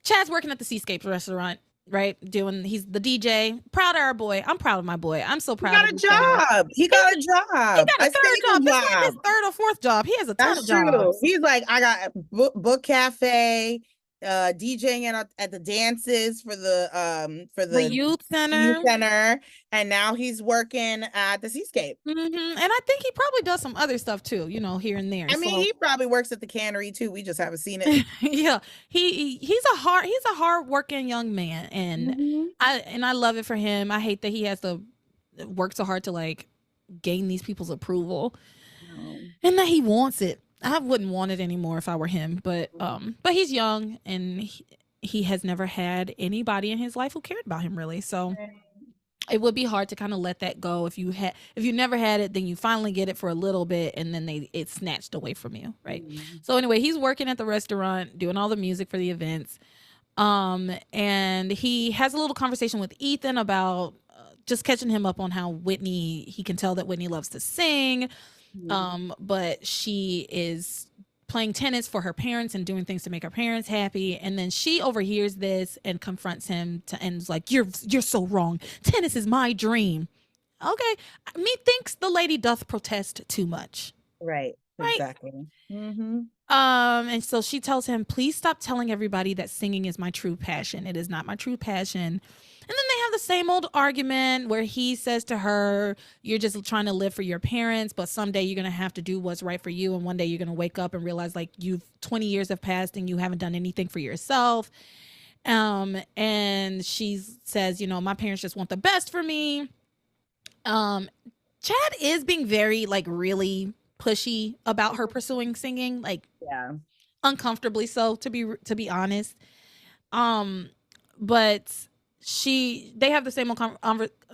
Chad's working at the Seascapes restaurant. Right, he's the DJ. Proud of our boy. I'm proud of my boy. I'm so proud. He got a job. He got a job. He got a third job. This is his third or fourth job. He has a ton of jobs. He's like, I got book cafe, DJing at the dances for the youth center, and now he's working at the Seascape. And I think he probably does some other stuff too, you know, here and there. I mean, he probably works at the cannery too. We just haven't seen it. Yeah, he's a hard working young man, and I love it for him. I hate that he has to work so hard to like gain these people's approval, and that he wants it. I wouldn't want it anymore if I were him, but he's young and he has never had anybody in his life who cared about him really. So it would be hard to kind of let that go. If you never had it, then you finally get it for a little bit and then it's snatched away from you, right? So anyway, he's working at the restaurant, doing all the music for the events. And he has a little conversation with Ethan about just catching him up on how he can tell that Whitney loves to sing. But she is playing tennis for her parents and doing things to make her parents happy. And then she overhears this and confronts him and is like, you're so wrong. Tennis is my dream. Okay. Methinks the lady doth protest too much. Right. Exactly. And so she tells him, please stop telling everybody that singing is my true passion. It is not my true passion. And then they have the same old argument where he says to her, you're just trying to live for your parents, but someday you're going to have to do what's right for you. And one day you're going to wake up and realize like 20 years have passed and you haven't done anything for yourself. And she says, you know, my parents just want the best for me. Chad is being very like really pushy about her pursuing singing, like uncomfortably so, to be honest. But they have the same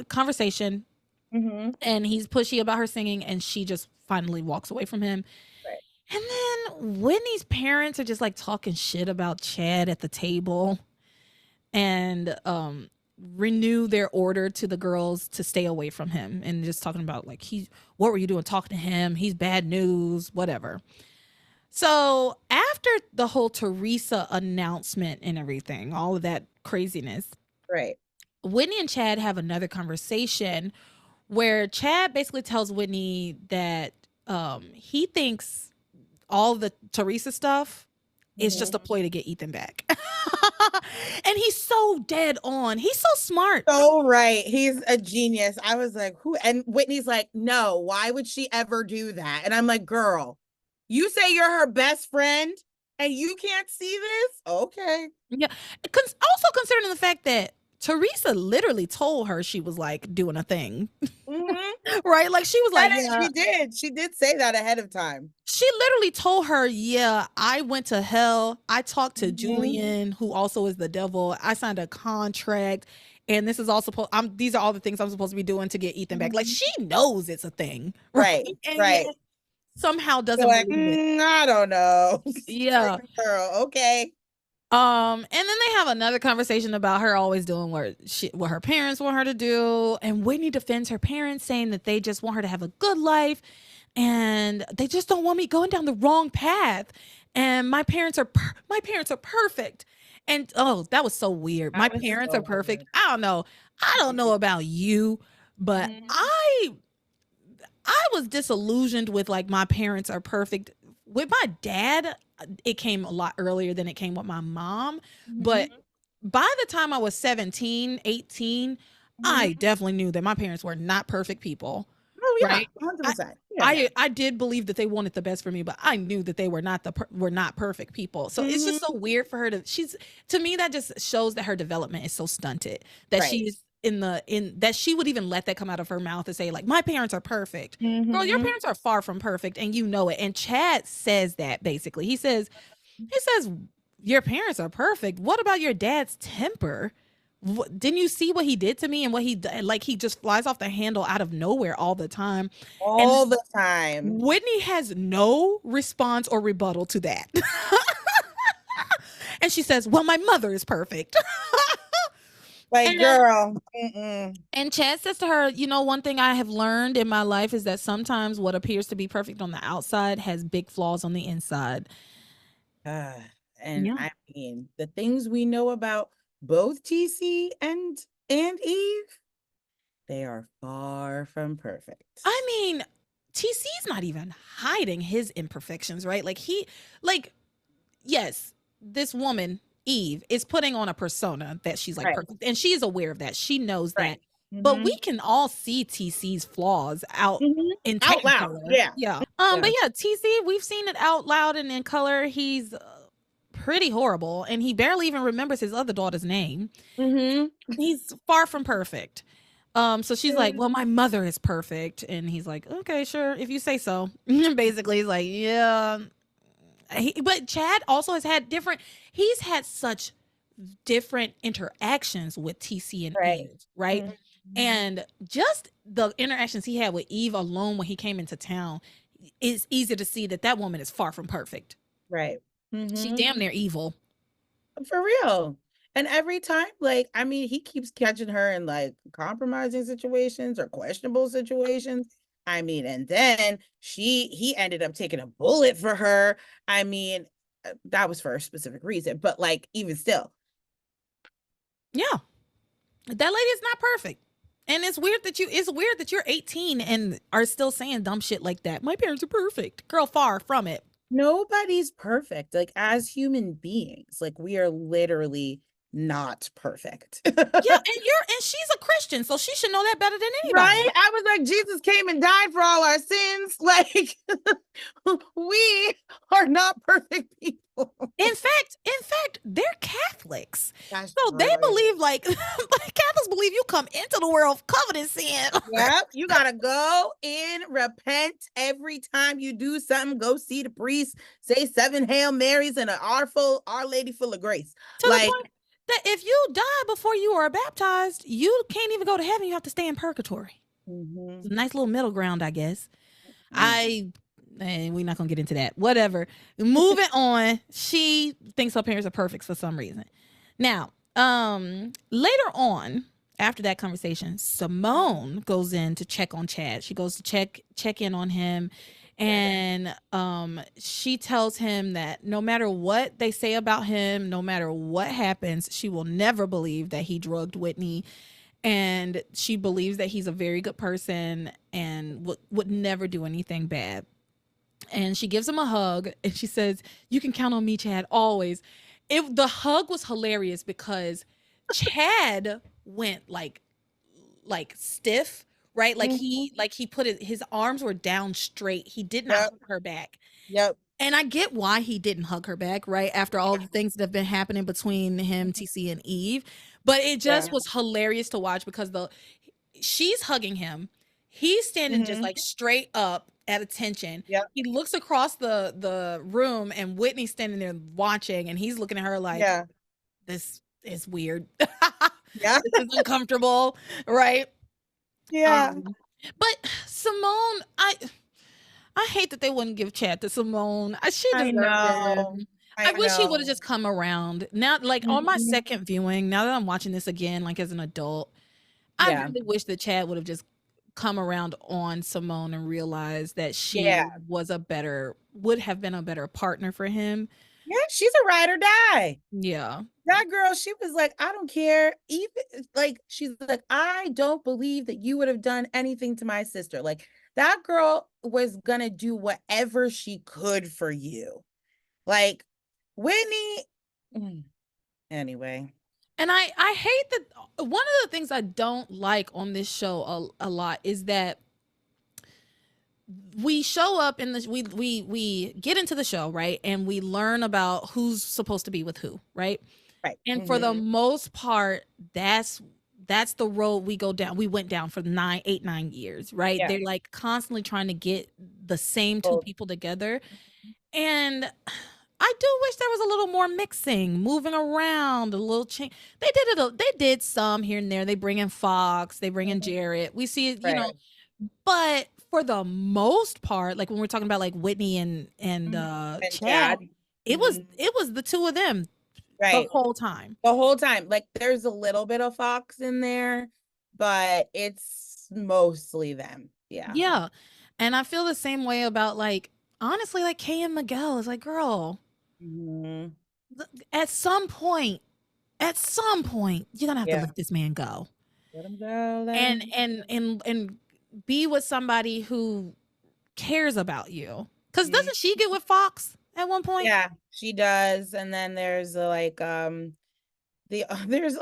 conversation, and he's pushy about her singing, and she just finally walks away from him. Right. And then Whitney's parents are just like talking shit about Chad at the table, and renew their order to the girls to stay away from him, and just talking about like what were you doing talking to him? He's bad news, whatever. So after the whole Theresa announcement and everything, all of that craziness, right, Whitney and Chad have another conversation where Chad basically tells Whitney that he thinks all the Theresa stuff is just a ploy to get Ethan back. And he's so dead on. He's so smart. So right. He's a genius. I was like, who? And Whitney's like, no, why would she ever do that? And I'm like, girl, you say you're her best friend and you can't see this? Okay. Yeah. Also considering the fact that Theresa literally told her she was like doing a thing. Mhm. Right? Like she was like, And yeah. she did. She did say that ahead of time. She literally told her, yeah, I went to hell. I talked to Mhm. Julian, who also is the devil. I signed a contract. And this is all supposed these are all the things I'm supposed to be doing to get Ethan back. Like she knows it's a thing. Right. And Right. yet somehow You're doesn't like, believe it. I don't know. Yeah. Girl, okay. And then they have another conversation about her always doing what her parents want her to do. And Whitney defends her parents, saying that they just want her to have a good life and they just don't want me going down the wrong path. And my parents are perfect. And oh, that was so weird. My That was parents so are perfect. weird. I don't know. I don't know about you, but Mhm. I was disillusioned with like my parents are perfect. With my dad, it came a lot earlier than it came with my mom. But by the time I was 17, 18, I Mhm. definitely knew that my parents were not perfect people. Oh yeah, Right? 100%. Yeah. I did believe that they wanted the best for me, but I knew that they were not perfect people. So it's just Mhm. so weird for her to me that just shows that her development is so stunted that Right. she's in that she would even let that come out of her mouth and say like my parents are perfect. Girl, your Mhm. parents are far from perfect and you know it. And Chad says that basically. He says your parents are perfect. What about your dad's temper? Didn't you see what he did to me and what like he just flies off the handle out of nowhere all the time. And All the time. Whitney has no response or rebuttal to that. And she says, well, my mother is perfect. Like, and girl. Mm-mm. and Chad says to her, you know, one thing I have learned in my life is that sometimes what appears to be perfect on the outside has big flaws on the inside. Uh, and Yeah. I mean, the things we know about both TC and Eve, they are far from perfect. I mean, TC's not even hiding his imperfections, right? Yes, this woman, Eve, is putting on a persona that she's like Right. perfect. And she is aware of that. She knows Right. that. But Mm-hmm. we can all see TC's flaws out Mm-hmm. in Out loud. Technicolor. Yeah. Yeah. Yeah. But yeah, TC, we've seen it out loud and in color. He's pretty horrible and he barely even remembers his other daughter's name. Mm-hmm. He's far from perfect. So she's like, well, my mother is perfect. And he's like, okay, sure, if you say so. Basically, he's like, yeah. But Chad also he's had such different interactions with TC and Right. Eve, right? Mhm. And just the interactions he had with Eve alone when he came into town, it's easy to see that that woman is far from perfect. Right. She Mm-hmm. damn near evil. For real. And every time, like, I mean, he keeps catching her in like compromising situations or questionable situations. I mean, and then he ended up taking a bullet for her. I mean, that was for a specific reason, but like, even still. Yeah, that lady is not perfect. And it's weird that you're 18 and are still saying dumb shit like that. My parents are perfect. Girl, far from it. Nobody's perfect. Like, as human beings, like, we are literally not perfect. Yeah, and she's a Christian, so she should know that better than Right? anybody. I was like, Jesus came and died for all our sins. Like, we are not perfect people. In fact, they're Catholics. That's So they true. believe like Catholics believe you come into the world covered in sin. Yep. You gotta go in, repent every time you do something. Go see the priest, say 7 Hail Marys and Our Lady full of grace. To the Like, point that if you die before you are baptized, you can't even go to heaven. You have to stay in purgatory. mhm. It's a nice little middle ground, I guess. Mm. We're not gonna get into that. Whatever. Moving on. She thinks her parents are perfect for some reason. Now, later on, after that conversation, Simone goes in to check on Chad. She goes to check in on him, and she tells him that no matter what they say about him, no matter what happens, she will never believe that he drugged Whitney, and she believes that he's a very good person and would never do anything bad. And she gives him a hug and she says, you can count on me, Chad, always. The hug was hilarious because Chad went like stiff, right? Like Mhm. he put his arms were down straight. He did not Yep. hug her back. Yep. And I get why he didn't hug her back, right? After all the things that have been happening between him, TC, and Eve. But it just was hilarious to watch because she's hugging him. He's standing just like straight up at attention. Yep. He looks across the room and Whitney's standing there watching and he's looking at her like, this is weird. Yeah. This is uncomfortable, right? Yeah. But Simone, I hate that they wouldn't give Chad to Simone. She I deserved know. it. I wish he would have just come around. Now, like on my second viewing, now that I'm watching this again, like as an adult, I really wish that Chad would have just come around on Simone and realized that she would have been a better partner for him. Yeah, she's a ride or die. Yeah. That girl, she was like, I don't care. Even like, she's like, I don't believe that you would have done anything to my sister. Like, that girl was gonna do whatever she could for you. Like, Whitney, anyway. And I hate that one of the things I don't like on this show a lot is that we show up in the we get into the show, right? And we learn about who's supposed to be with who, right? Right. And for the most part, that's the road we go down. We went down for 9 years, right? Yeah. They're like constantly trying to get the same two people together. And I do wish there was a little more mixing, moving around, a little change. They did it. They did some here and there. They bring in Fox. They bring in Jarrett. We see it, you know. But for the most part, like when we're talking about like Whitney and Chad, it was the two of them the whole time. The whole time. Like there's a little bit of Fox in there, but it's mostly them. Yeah. Yeah. And I feel the same way about like honestly, like Kay and Miguel is like, girl, at some point, you're gonna have to let this man go. Let him go. And be with somebody who cares about you. Because doesn't she get with Fox at one point? Yeah, she does. And then there's like there's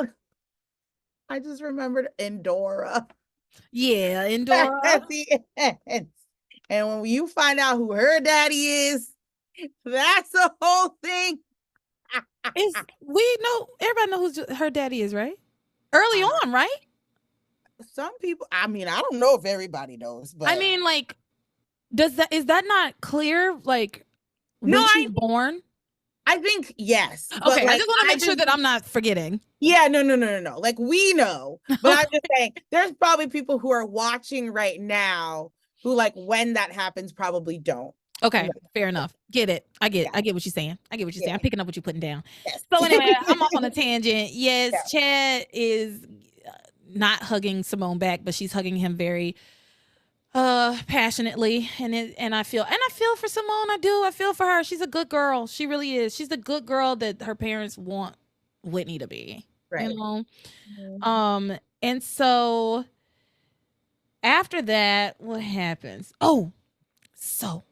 I just remembered Endora. Yeah, Endora. At the end. And when you find out who her daddy is, that's the whole thing. We know, everybody knows who her daddy is, right? Early on, right? Some people, I mean, I don't know if everybody knows, but I mean, like, is that not clear? Like, when she's born? I think yes. Okay, like, I just want to make sure that I'm not forgetting. Yeah, no. Like, we know, but I'm just saying, there's probably people who are watching right now who, like, when that happens, probably don't. Okay, fair enough. Get it. I get what you're saying. I'm picking up what you're putting down. Yes. So anyway, I'm off on a tangent. Yes, Chad is not hugging Simone back, but she's hugging him very passionately. And I feel for Simone. I feel for her. She's a good girl. She really is. She's the good girl that her parents want Whitney to be. Right. You know? And so after that, what happens? Oh, so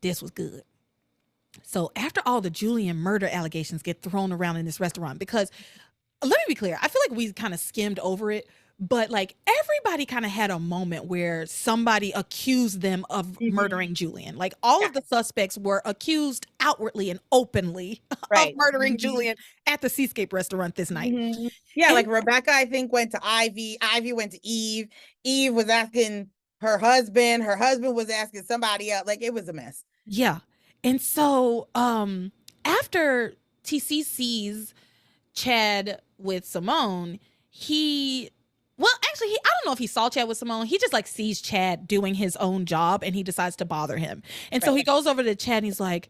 this was good. So after all the Julian murder allegations get thrown around in this restaurant, because let me be clear, I feel like we kind of skimmed over it, but like everybody kind of had a moment where somebody accused them of murdering Julian. Like all of the suspects were accused outwardly and openly of murdering Julian at the Seascape restaurant this night. Yeah, and like Rebecca, I think, went to Ivy. Ivy went to Eve. Eve was asking her husband. Her husband was asking somebody else. Like, it was a mess. Yeah. And so after TC sees Chad with Simone, I don't know if he saw Chad with Simone. He just like sees Chad doing his own job and he decides to bother him. And so he goes over to Chad and he's like,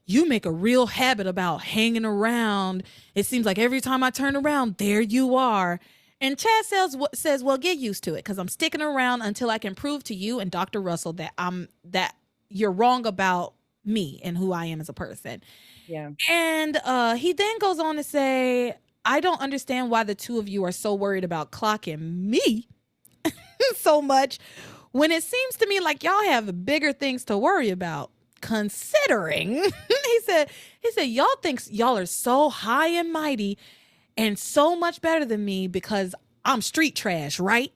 you make a real habit about hanging around. It seems like every time I turn around, there you are. And Chad says, well, get used to it, because I'm sticking around until I can prove to you and Dr. Russell that you're wrong about me and who I am as a person. Yeah. And he then goes on to say, I don't understand why the two of you are so worried about clocking me so much when it seems to me like y'all have bigger things to worry about. Considering he said y'all think y'all are so high and mighty and so much better than me because I'm street trash, right?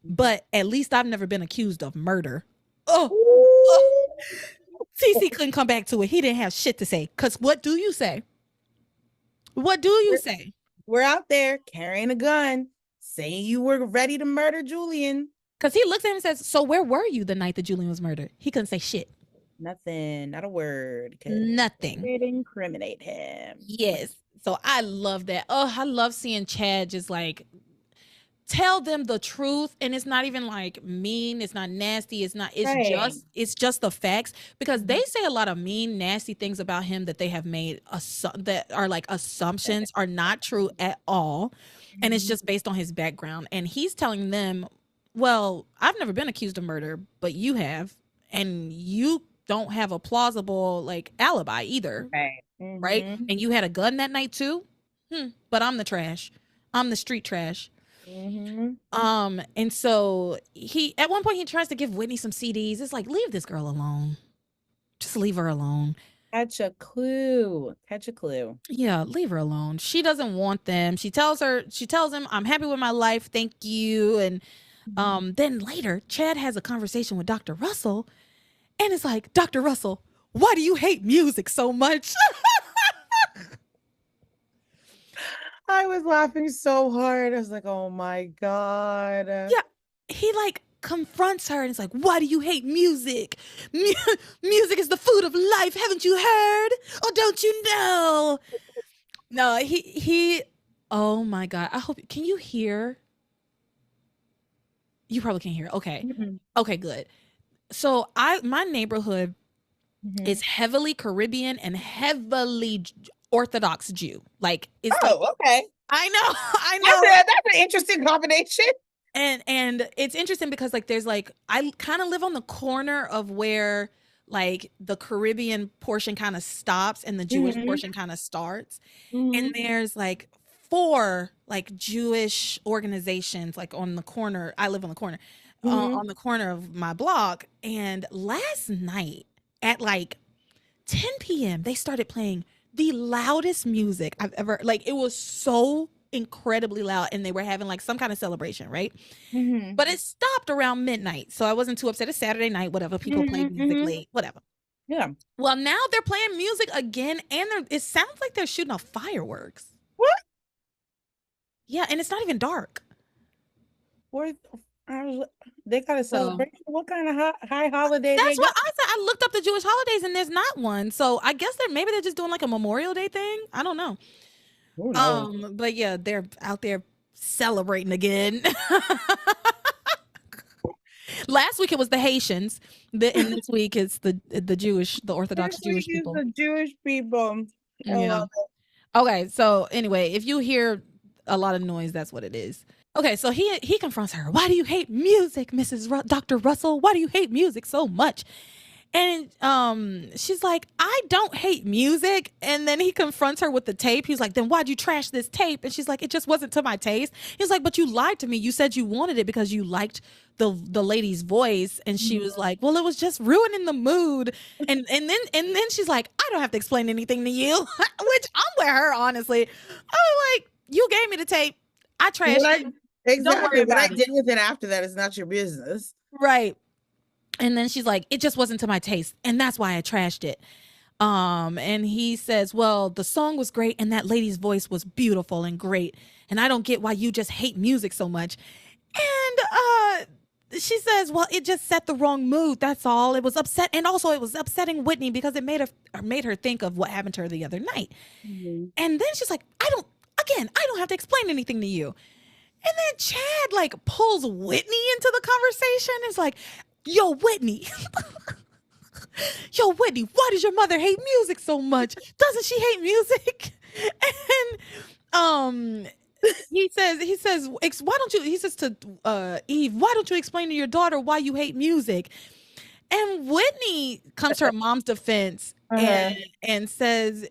But at least I've never been accused of murder. TC couldn't come back to it. He didn't have shit to say. Because what do you say? What do you say? were out there carrying a gun, saying you were ready to murder Julian. Because he looks at him and says, so where were you the night that Julian was murdered? He couldn't say shit. Nothing, not a word. Nothing. It incriminate him. Yes. So I love that. Oh, I love seeing Chad just like tell them the truth, and it's not even like mean, it's not nasty, it's just the facts, because they say a lot of mean, nasty things about him that they have made that are like assumptions, are not true at all, and it's just based on his background. And he's telling them, well, I've never been accused of murder, but you have, and you don't have a plausible like alibi either, right? And you had a gun that night too. But I'm the trash, I'm the street trash. And so he, at one point, he tries to give Whitney some CDs. It's like, leave this girl alone. Just leave her alone. Catch a clue. Yeah, leave her alone. She doesn't want them. She tells him, I'm happy with my life, thank you. And then later, Chad has a conversation with Dr. Russell, and it's like, Dr. Russell, why do you hate music so much? I was laughing so hard. I was like, oh my God. Yeah. He like confronts her and it's like, why do you hate music? Music is the food of life. Haven't you heard? Or don't you know? No, he, oh my God. I hope, can you hear? You probably can't hear. Okay. Okay, good. So my neighborhood is heavily Caribbean and heavily Orthodox Jew. Like, it's okay. I know. That's an interesting combination. And it's interesting because like there's like, I kind of live on the corner of where like the Caribbean portion kind of stops and the Jewish portion kind of starts. And there's like 4 like Jewish organizations like on the corner. I live on the corner, on the corner of my block. And last night at like 10 p.m. they started playing the loudest music I've ever, like, it was so incredibly loud, and they were having like some kind of celebration, right? But it stopped around midnight, so I wasn't too upset. It's Saturday night, whatever, people play music late, whatever. Yeah. Well, now they're playing music again, and it sounds like they're shooting off fireworks. What? Yeah, and it's not even dark. They got a celebration. What kind of high holiday? That's what I said. I looked up the Jewish holidays and there's not one. So I guess maybe they're just doing like a Memorial Day thing. I don't know. But yeah, they're out there celebrating again. Last week it was the Haitians, and this week it's the Jewish, the Orthodox Jewish people. The Jewish people. Yeah. Okay, so anyway, if you hear a lot of noise, that's what it is. Okay, so he confronts her. Why do you hate music, Dr. Russell? Why do you hate music so much? And she's like, I don't hate music. And then he confronts her with the tape. He's like, then why'd you trash this tape? And she's like, it just wasn't to my taste. He's like, but you lied to me. You said you wanted it because you liked the lady's voice. And she was like, well, it was just ruining the mood. And then she's like, I don't have to explain anything to you, which I'm with her, honestly. I'm like, you gave me the tape. I trashed it. Exactly. What I did with it after that is not your business. Right. And then she's like, it just wasn't to my taste, and that's why I trashed it. And he says, well, the song was great, and that lady's voice was beautiful and great, and I don't get why you just hate music so much. And she says, well, it just set the wrong mood, that's all. It was upset, and also it was upsetting Whitney because it made her think of what happened to her the other night. And then she's like, I don't have to explain anything to you. And then Chad like pulls Whitney into the conversation. It's like, yo, Whitney, why does your mother hate music so much? Doesn't she hate music? And he says, why don't you, he says to Eve, why don't you explain to your daughter why you hate music? And Whitney comes to her mom's defense and says,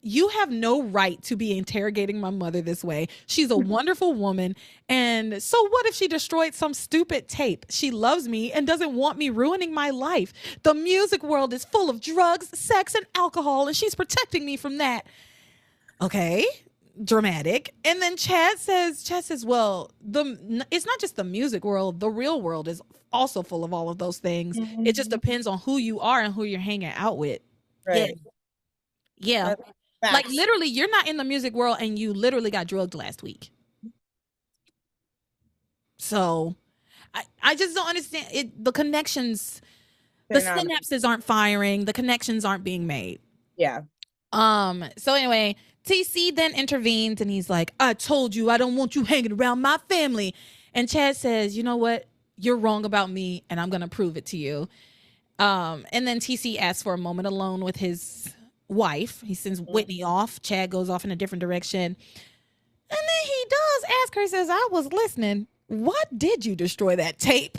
you have no right to be interrogating my mother this way. She's a wonderful woman. And so what if she destroyed some stupid tape? She loves me and doesn't want me ruining my life. The music world is full of drugs, sex, and alcohol, and she's protecting me from that. Okay, dramatic. And then Chad says, well, it's not just the music world. The real world is also full of all of those things. It just depends on who you are and who you're hanging out with. Right. Yeah. Like, Facts. literally, you're not in the music world and you literally got drugged last week. So I just don't understand it. The connections, the They're not. synapses aren't firing. The connections aren't being made. Yeah. So anyway, TC then intervenes and he's like, I told you I don't want you hanging around my family. And Chad says, you know what? You're wrong about me and I'm going to prove it to you. And then TC asks for a moment alone with his wife. He sends Whitney off. Chad goes off in a different direction. And then he does ask her, he says, I was listening. Why did you destroy that tape?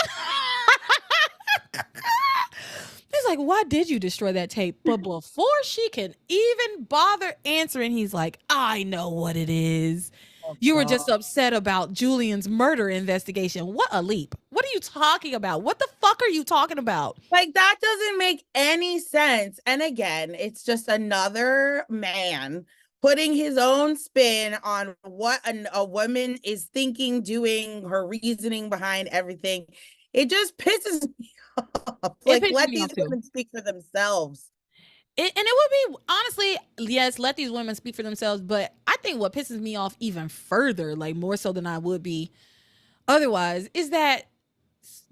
He's like, why did you destroy that tape? But before she can even bother answering, he's like, I know what it is. You were just upset about Julian's murder investigation. What a leap. What are you talking about? What the fuck are you talking about? Like, that doesn't make any sense. And again, it's just another man putting his own spin on what a woman is thinking, doing, her reasoning behind everything. It just pisses me off. Like, let these women speak for themselves. And it would be, honestly, yes, let these women speak for themselves. But I think what pisses me off even further, like more so than I would be otherwise, is that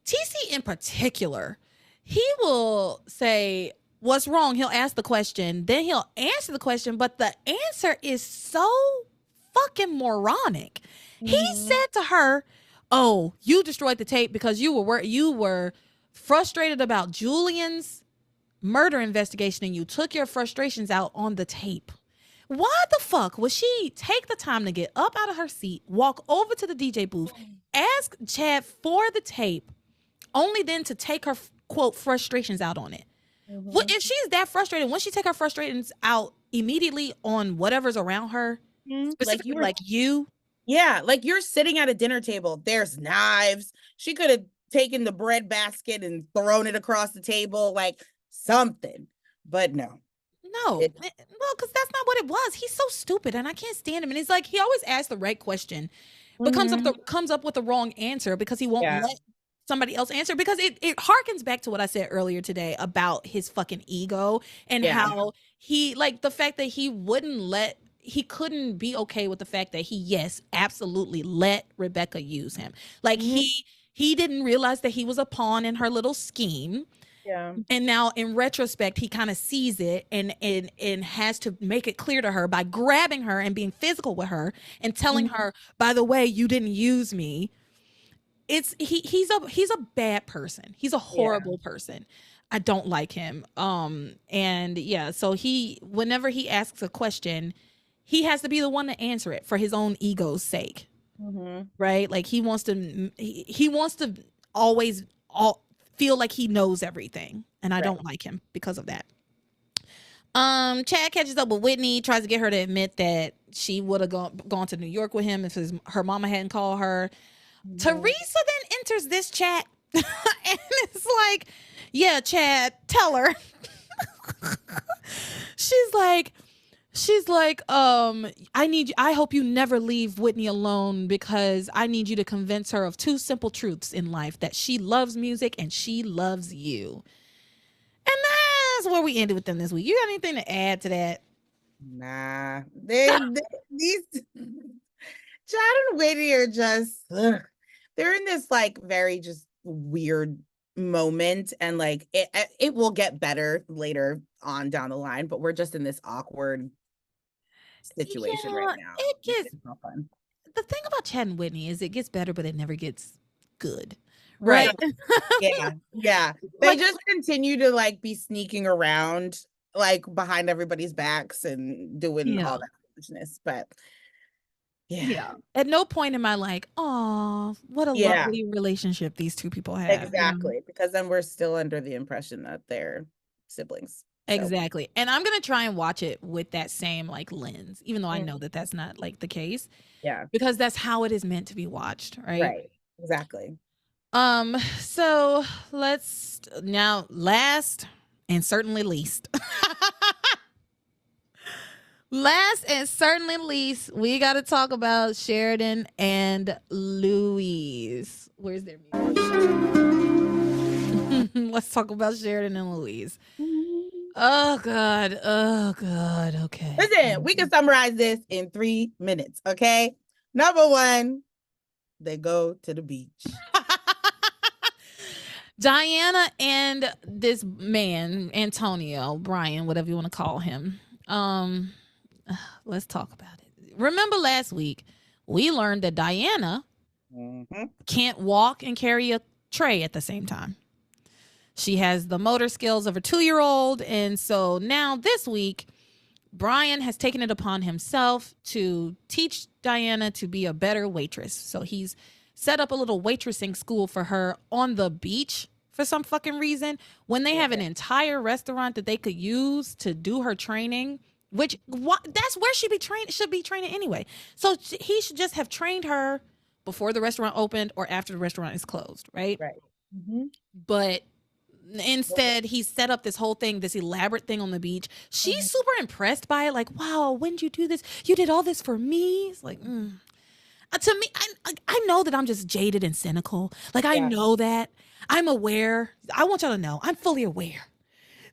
TC in particular, he will say, what's wrong? He'll ask the question, then he'll answer the question, but the answer is so fucking moronic. He said to her, oh, you destroyed the tape because you were frustrated about Julian's murder investigation and you took your frustrations out on the tape. Why the fuck would she take the time to get up out of her seat, walk over to the DJ booth, ask Chad for the tape, only then to take her, quote, frustrations out on it? What if she's that frustrated? Won't she take her frustrations out immediately on whatever's around her? Specifically, like you? Yeah, like you're sitting at a dinner table. There's knives. She could have taken the bread basket and thrown it across the table, like something. But no. No, because that's not what it was. He's so stupid and I can't stand him. And it's like, he always asks the right question, but comes up with the wrong answer because he won't let somebody else answer, because it harkens back to what I said earlier today about his fucking ego and how he, like, the fact that he couldn't be okay with the fact that he, yes, absolutely let Rebecca use him. Like he didn't realize that he was a pawn in her little scheme. Yeah. And now in retrospect, he kind of sees it and has to make it clear to her by grabbing her and being physical with her and telling her, by the way, you didn't use me. He's a bad person. He's a horrible person. I don't like him. And yeah, so whenever he asks a question, he has to be the one to answer it for his own ego's sake. Right? Like he wants to always feel like he knows everything. And I don't like him because of that. Chad catches up with Whitney, tries to get her to admit that she would have gone to New York with him if her mama hadn't called her. Theresa then enters this chat and it's like, yeah, Chad, tell her. She's like, I hope you never leave Whitney alone because I need you to convince her of two simple truths in life, that she loves music and she loves you. And that's where we ended with them this week. You got anything to add to that? Nah. These Chad and Whitney are just, they're in this like very just weird moment, and like it will get better later on down the line, but we're just in this awkward situation right now. It's not fun. The thing about Chad and Whitney is it gets better, but it never gets good. Right. Yeah. They just continue to like be sneaking around like behind everybody's backs and doing all that foolishness. But at no point am I like, oh, what a lovely relationship these two people have. Exactly. Because then we're still under the impression that they're siblings. Exactly. And I'm going to try and watch it with that same like lens, even though I know that that's not like the case. Yeah. Because that's how it is meant to be watched. Right. Exactly. So let's now, last and certainly least. Last and certainly least, we got to talk about Sheridan and Louise. Where's their music? Let's talk about Sheridan and Louise. Oh God. Oh God. Okay. Listen, we can summarize this in 3 minutes, okay? Number one, they go to the beach. Diana and this man, Antonio, Brian, whatever you want to call him. Let's talk about it. Remember last week, we learned that Diana can't walk and carry a tray at the same time. She has the motor skills of a 2-year-old. And so now this week, Brian has taken it upon himself to teach Diana to be a better waitress. So he's set up a little waitressing school for her on the beach for some fucking reason, when they have an entire restaurant that they could use to do her training, which that's where she should be training anyway. So he should just have trained her before the restaurant opened or after the restaurant is closed, right? Right. But instead, he set up this whole thing, this elaborate thing on the beach. She's super impressed by it. Like, wow, when did you do this? You did all this for me? It's like, to me, I know that I'm just jaded and cynical. Like, I know that. I'm aware. I want y'all to know I'm fully aware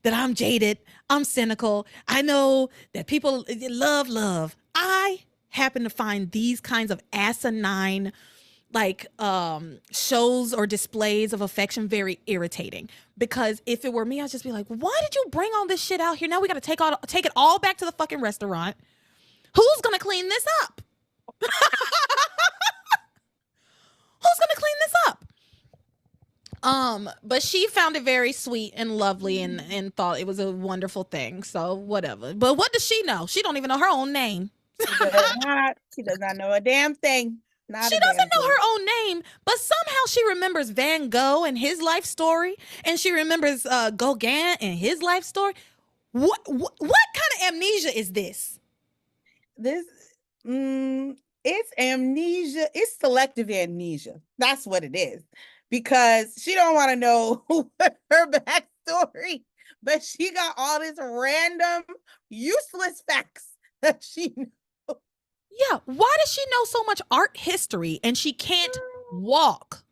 that I'm jaded. I'm cynical. I know that people love. I happen to find these kinds of asinine like shows or displays of affection very irritating, because if it were me, I'd just be like, why did you bring all this shit out here? Now we got to take it all back to the fucking restaurant. Who's gonna clean this up? Who's gonna clean this up? But she found it very sweet and lovely and thought it was a wonderful thing. So whatever. But what does she know? She don't even know her own name. She does not know a damn thing. She doesn't know her own name, but somehow she remembers Van Gogh and his life story, and she remembers Gauguin and his life story. What kind of amnesia is this? It's amnesia. It's selective amnesia. That's what it is, because she don't want to know her backstory, but she got all this random, useless facts that she knows. Yeah, why does she know so much art history and she can't walk?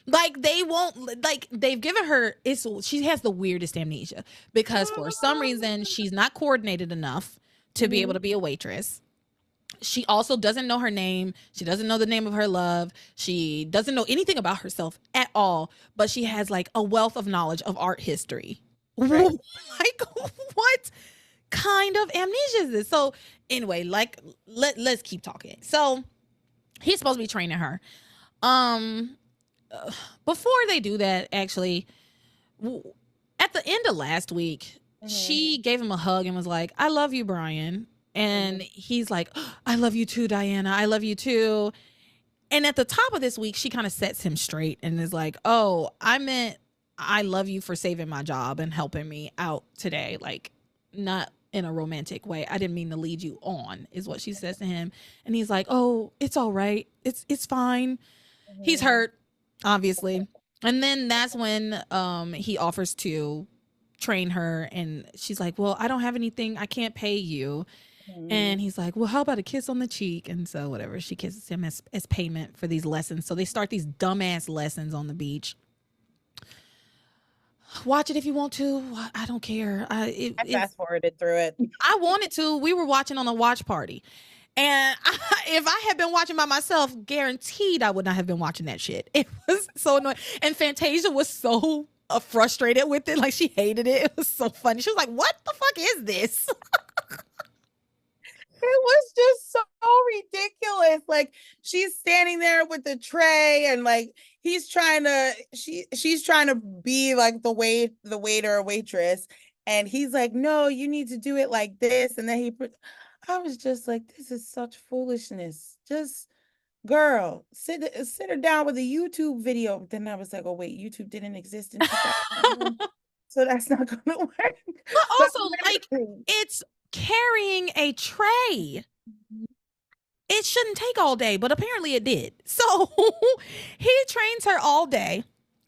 Like they've given her, she has the weirdest amnesia, because for some reason she's not coordinated enough to be able to be a waitress. She also doesn't know her name. She doesn't know the name of her love. She doesn't know anything about herself at all, but she has like a wealth of knowledge of art history. Right. Like, what kind of amnesia is this? So anyway, like let's keep talking. So he's supposed to be training her. Before they do that, actually, at the end of last week, she gave him a hug and was like, I love you, Brian. And he's like, oh, I love you too, Diana. I love you too. And at the top of this week, she kind of sets him straight and is like, oh, I meant I love you for saving my job and helping me out today. Like, not in a romantic way. I didn't mean to lead you on, is what she says to him. And he's like, oh, it's all right. It's fine. He's hurt, obviously. And then that's when he offers to train her, and she's like, well, I don't have anything. I can't pay you. And he's like, well, how about a kiss on the cheek? And so whatever, she kisses him as payment for these lessons. So they start these dumbass lessons on the beach. Watch it if you want to. I don't care. I fast forwarded through it. I wanted to. We were watching on a watch party. And if I had been watching by myself, guaranteed I would not have been watching that shit. It was so annoying. And Fantasia was so frustrated with it. Like, she hated it. It was so funny. She was like, what the fuck is this? It was just so ridiculous. Like, she's standing there with the tray, and like she's trying to be like the waiter or waitress, and he's like, no, you need to do it like this. And then I was just like, this is such foolishness. Just, girl, sit her down with a YouTube video. But then I was like, oh wait, YouTube didn't exist in 2001, so that's not gonna work. But also, like, it's carrying a tray. It shouldn't take all day, but apparently it did. So he trains her all day,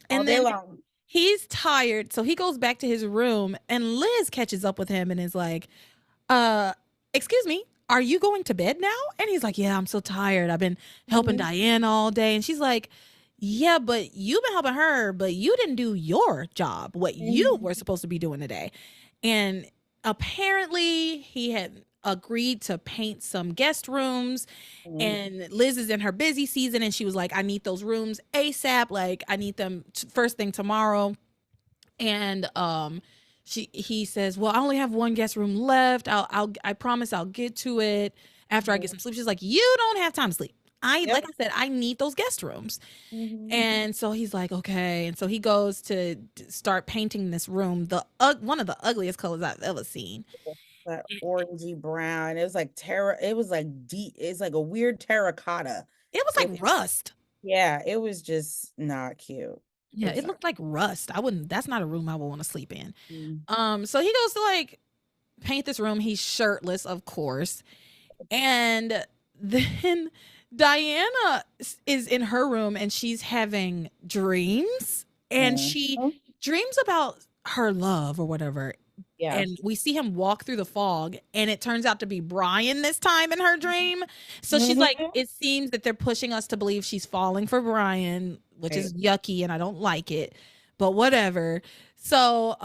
and all day then long. He's tired, so he goes back to his room, and Liz catches up with him and is like, excuse me, are you going to bed now? And he's like, yeah, I'm so tired. I've been helping Diane all day. And she's like, yeah, but you've been helping her, but you didn't do your job, what you were supposed to be doing today. And apparently he had agreed to paint some guest rooms, and Liz is in her busy season, and she was like, I need those rooms ASAP. Like, I need them first thing tomorrow. And he says, well, I only have one guest room left. I promise I'll get to it after I get some sleep. She's like, you don't have time to sleep. Like I said, I need those guest rooms. And so he's like, okay. And so he goes to start painting this room, one of the ugliest colors I've ever seen. That orangey brown. It was like it was like deep. It's like a weird terracotta. It was like rust. Yeah, it was just not cute. Yeah, it looked like rust. That's not a room I would want to sleep in. So he goes to like paint this room. He's shirtless, of course. And then Diana is in her room and she's having dreams, and she dreams about her love or whatever. Yeah. And we see him walk through the fog, and it turns out to be Brian this time in her dream. So she's like, it seems that they're pushing us to believe she's falling for Brian, which is yucky, and I don't like it, but whatever. So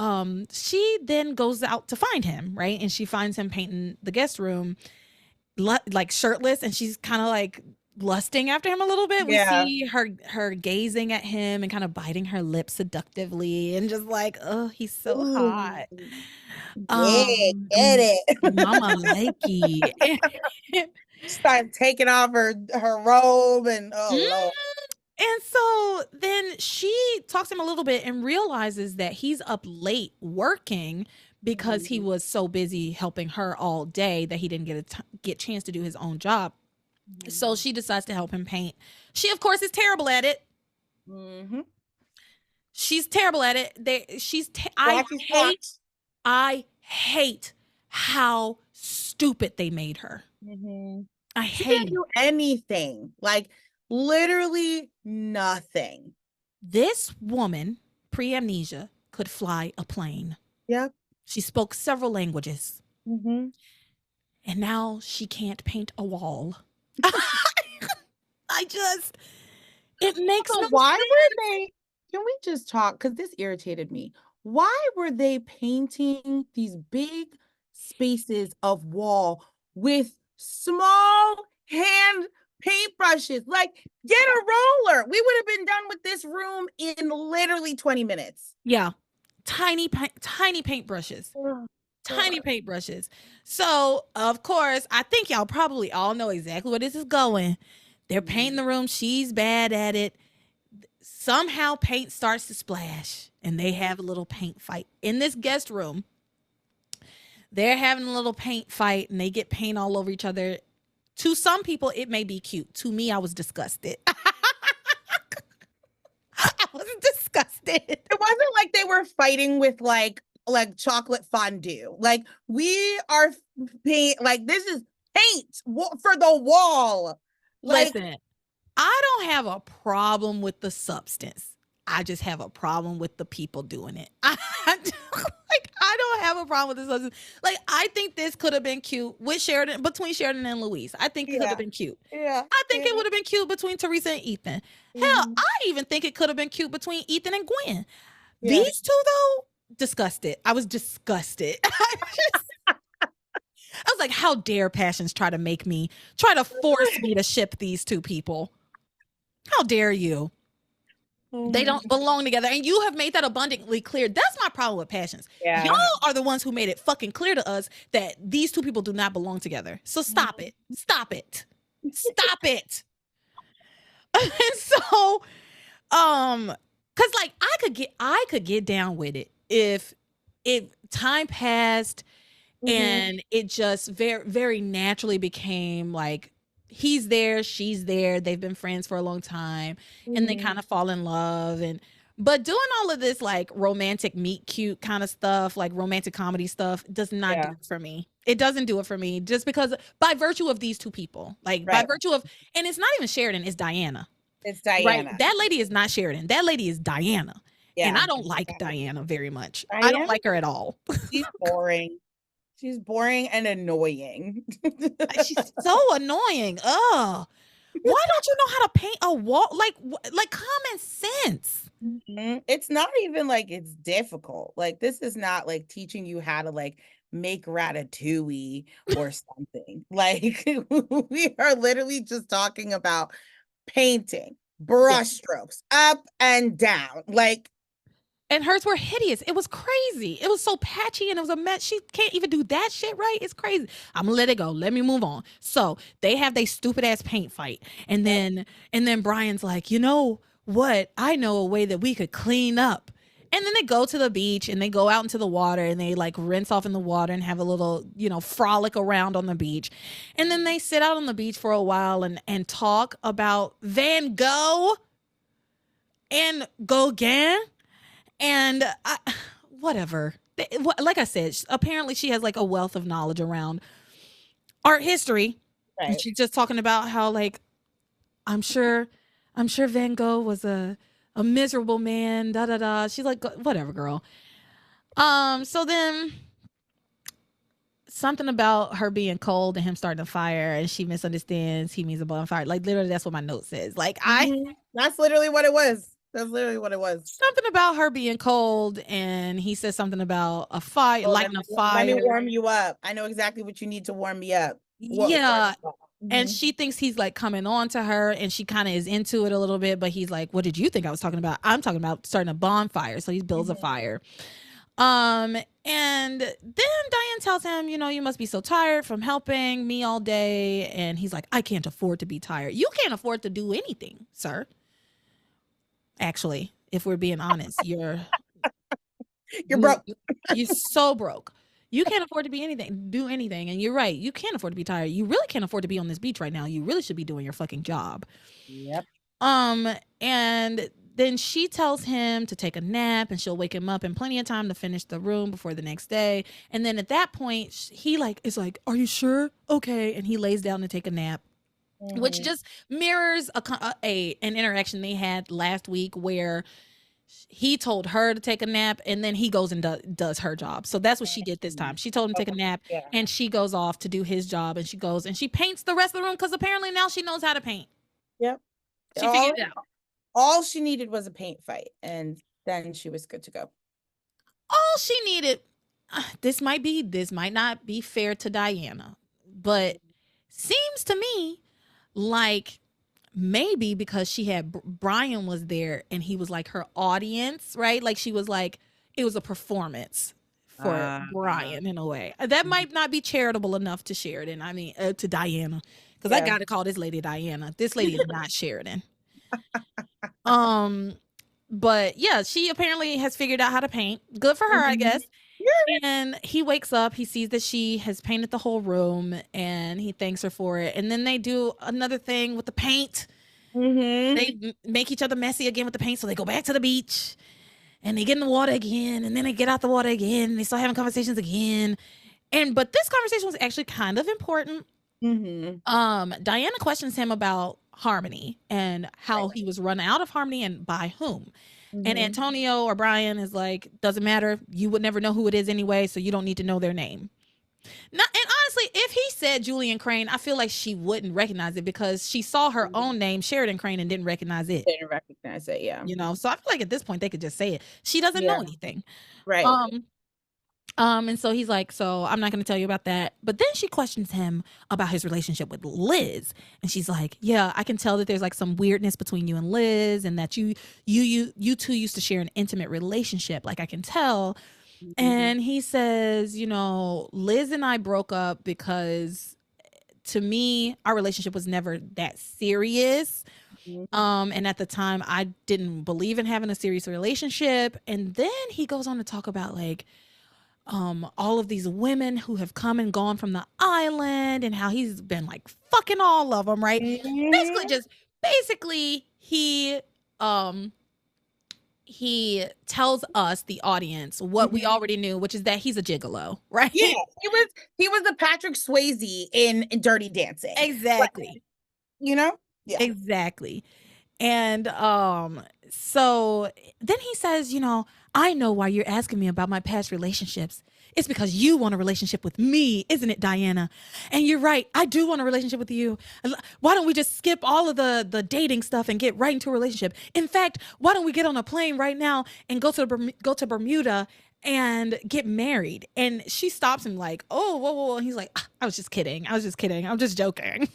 she then goes out to find him, right? And she finds him painting the guest room, like shirtless, and she's kind of like lusting after him a little bit. We see her gazing at him and kind of biting her lips seductively, and just like, oh, he's so hot. Get it. Mama likey. Start taking off her robe and Lord. And so then she talks to him a little bit and realizes that he's up late working because he was so busy helping her all day that he didn't get a chance to do his own job. So she decides to help him paint. She, of course, is terrible at it. She's terrible at it. I hate how stupid they made her. I hate. She didn't do anything. Like, literally nothing. This woman, pre-amnesia, could fly a plane. Yep. She spoke several languages. And now she can't paint a wall. It makes no sense. Why were they, can we just talk, because this irritated me. Why were they painting these big spaces of wall with small hand paintbrushes? Like, get a roller. We would have been done with this room in literally 20 minutes. Yeah. Tiny paintbrushes. Tiny paintbrushes. So, of course, I think y'all probably all know exactly where this is going. They're painting the room. She's bad at it. Somehow paint starts to splash, and they have a little paint fight in this guest room. They're having a little paint fight, and they get paint all over each other. To some people, it may be cute. To me, I was disgusted. I was disgusted. It wasn't like they were fighting with like chocolate fondue. Like, we are paint. Like, this is paint for the wall. Like, listen, I don't have a problem with the substance. I just have a problem with the people doing it. I don't have a problem with the substance. Like, I think this could have been cute between Sheridan and Louise. I think it could have been cute. Yeah. I think it would have been cute between Theresa and Ethan. Hell, I even think it could have been cute between Ethan and Gwen. These two, though, disgusted. I was disgusted. I was like, how dare Passions try to force me to ship these two people? How dare you? They don't belong together. And you have made that abundantly clear. That's my problem with Passions. Yeah. Y'all are the ones who made it fucking clear to us that these two people do not belong together. So stop it. Stop it. Stop it. And so, cause like I could get down with it if time passed and it just very, very naturally became like, he's there, she's there, they've been friends for a long time, and they kind of fall in love. But doing all of this like romantic meet cute kind of stuff, like romantic comedy stuff, does not do it for me. It doesn't do it for me, just because by virtue of these two people, like by virtue of, and it's not even Sheridan, it's Diana. It's Diana. Right? That lady is not Sheridan. That lady is Diana. Yeah, and I don't like Diana very much. I don't like her at all. She's boring. She's boring and annoying. She's so annoying. Ugh. Why don't you know how to paint a wall? Like common sense. It's not even like it's difficult. Like this is not like teaching you how to like make ratatouille or something. Like we are literally just talking about painting, Yeah. brush strokes, up and down. Like, And hers were hideous. It was crazy. It was so patchy and it was a mess. She can't even do that shit right. It's crazy. I'm gonna let it go. Let me move on. So they have their stupid ass paint fight. And then Brian's like, you know what? I know a way that we could clean up. And then they go to the beach and they go out into the water and they like rinse off in the water and have a little, frolic around on the beach. And then they sit out on the beach for a while and talk about Van Gogh and Gauguin and whatever. Like I said, apparently she has like a wealth of knowledge around art history. And right. she's just talking about how like I'm sure Van Gogh was a miserable man, da da da. She's like, whatever, girl. So then something about her being cold and him starting a fire and she misunderstands he means a bonfire. Like literally that's what my note says. Like That's literally what it was. That's literally what it was. something about her being cold and he says something about a fire, lighting a fire. Let me warm you up. I know exactly what you need to warm me up. Yeah. And she thinks he's like coming on to her and she kind of is into it a little bit, but he's like, what did you think I was talking about? I'm talking about starting a bonfire. So he builds a fire. And then Diane tells him, you must be so tired from helping me all day. And he's like, I can't afford to be tired. You can't afford to do anything, sir. Actually, if we're being honest, you're broke. You're so broke. You can't afford to do anything. And you're right. You can't afford to be tired. You really can't afford to be on this beach right now. You really should be doing your fucking job. Yep. And then she tells him to take a nap and she'll wake him up in plenty of time to finish the room before the next day. And then at that point, he is like, are you sure? Okay. And he lays down to take a nap. Which just mirrors an interaction they had last week where he told her to take a nap and then he goes and does her job. So that's what she did this time. She told him to take a nap and she goes off to do his job and she goes and she paints the rest of the room because apparently now she knows how to paint. Yep. She figured it out. All she needed was a paint fight and then she was good to go. All she needed, this might not be fair to Diana, but seems to me like maybe because she had Brian was there and he was like her audience, right? Like she was like, it was a performance for Brian in a way. That might not be charitable enough to Sheridan. I mean, to Diana, because I got to call this lady Diana. This lady is not Sheridan. But yeah, she apparently has figured out how to paint. Good for her, I guess. And he wakes up, he sees that she has painted the whole room and he thanks her for it. And then they do another thing with the paint. They make each other messy again with the paint. So they go back to the beach and they get in the water again. And then they get out the water again. And they start having conversations again. But this conversation was actually kind of important. Diana questions him about harmony and how he was run out of harmony and by whom. And Antonio or Brian is like, doesn't matter. You would never know who it is anyway, so you don't need to know their name. And honestly, if he said Julian Crane, I feel like she wouldn't recognize it because she saw her own name, Sheridan Crane, and didn't recognize it. Yeah. So I feel like at this point they could just say it. She doesn't know anything. Right. And so he's like, so I'm not going to tell you about that. But then she questions him about his relationship with Liz. And she's like, yeah, I can tell that there's like some weirdness between you and Liz and that you two used to share an intimate relationship. Like I can tell. And he says, Liz and I broke up because to me, our relationship was never that serious. And at the time I didn't believe in having a serious relationship. And then he goes on to talk about like, all of these women who have come and gone from the island and how he's been like fucking all of them, right? Basically he tells us, the audience, what we already knew, which is that he's a gigolo, right? Yeah, he was the Patrick Swayze in Dirty Dancing. Exactly. Yeah. Exactly. And so then he says, I know why you're asking me about my past relationships. It's because you want a relationship with me, isn't it, Diana? And you're right. I do want a relationship with you. Why don't we just skip all of the dating stuff and get right into a relationship? In fact, why don't we get on a plane right now and go to Bermuda and get married? And she stops him like, oh, whoa, whoa, whoa. And he's like, I was just kidding. I'm just joking.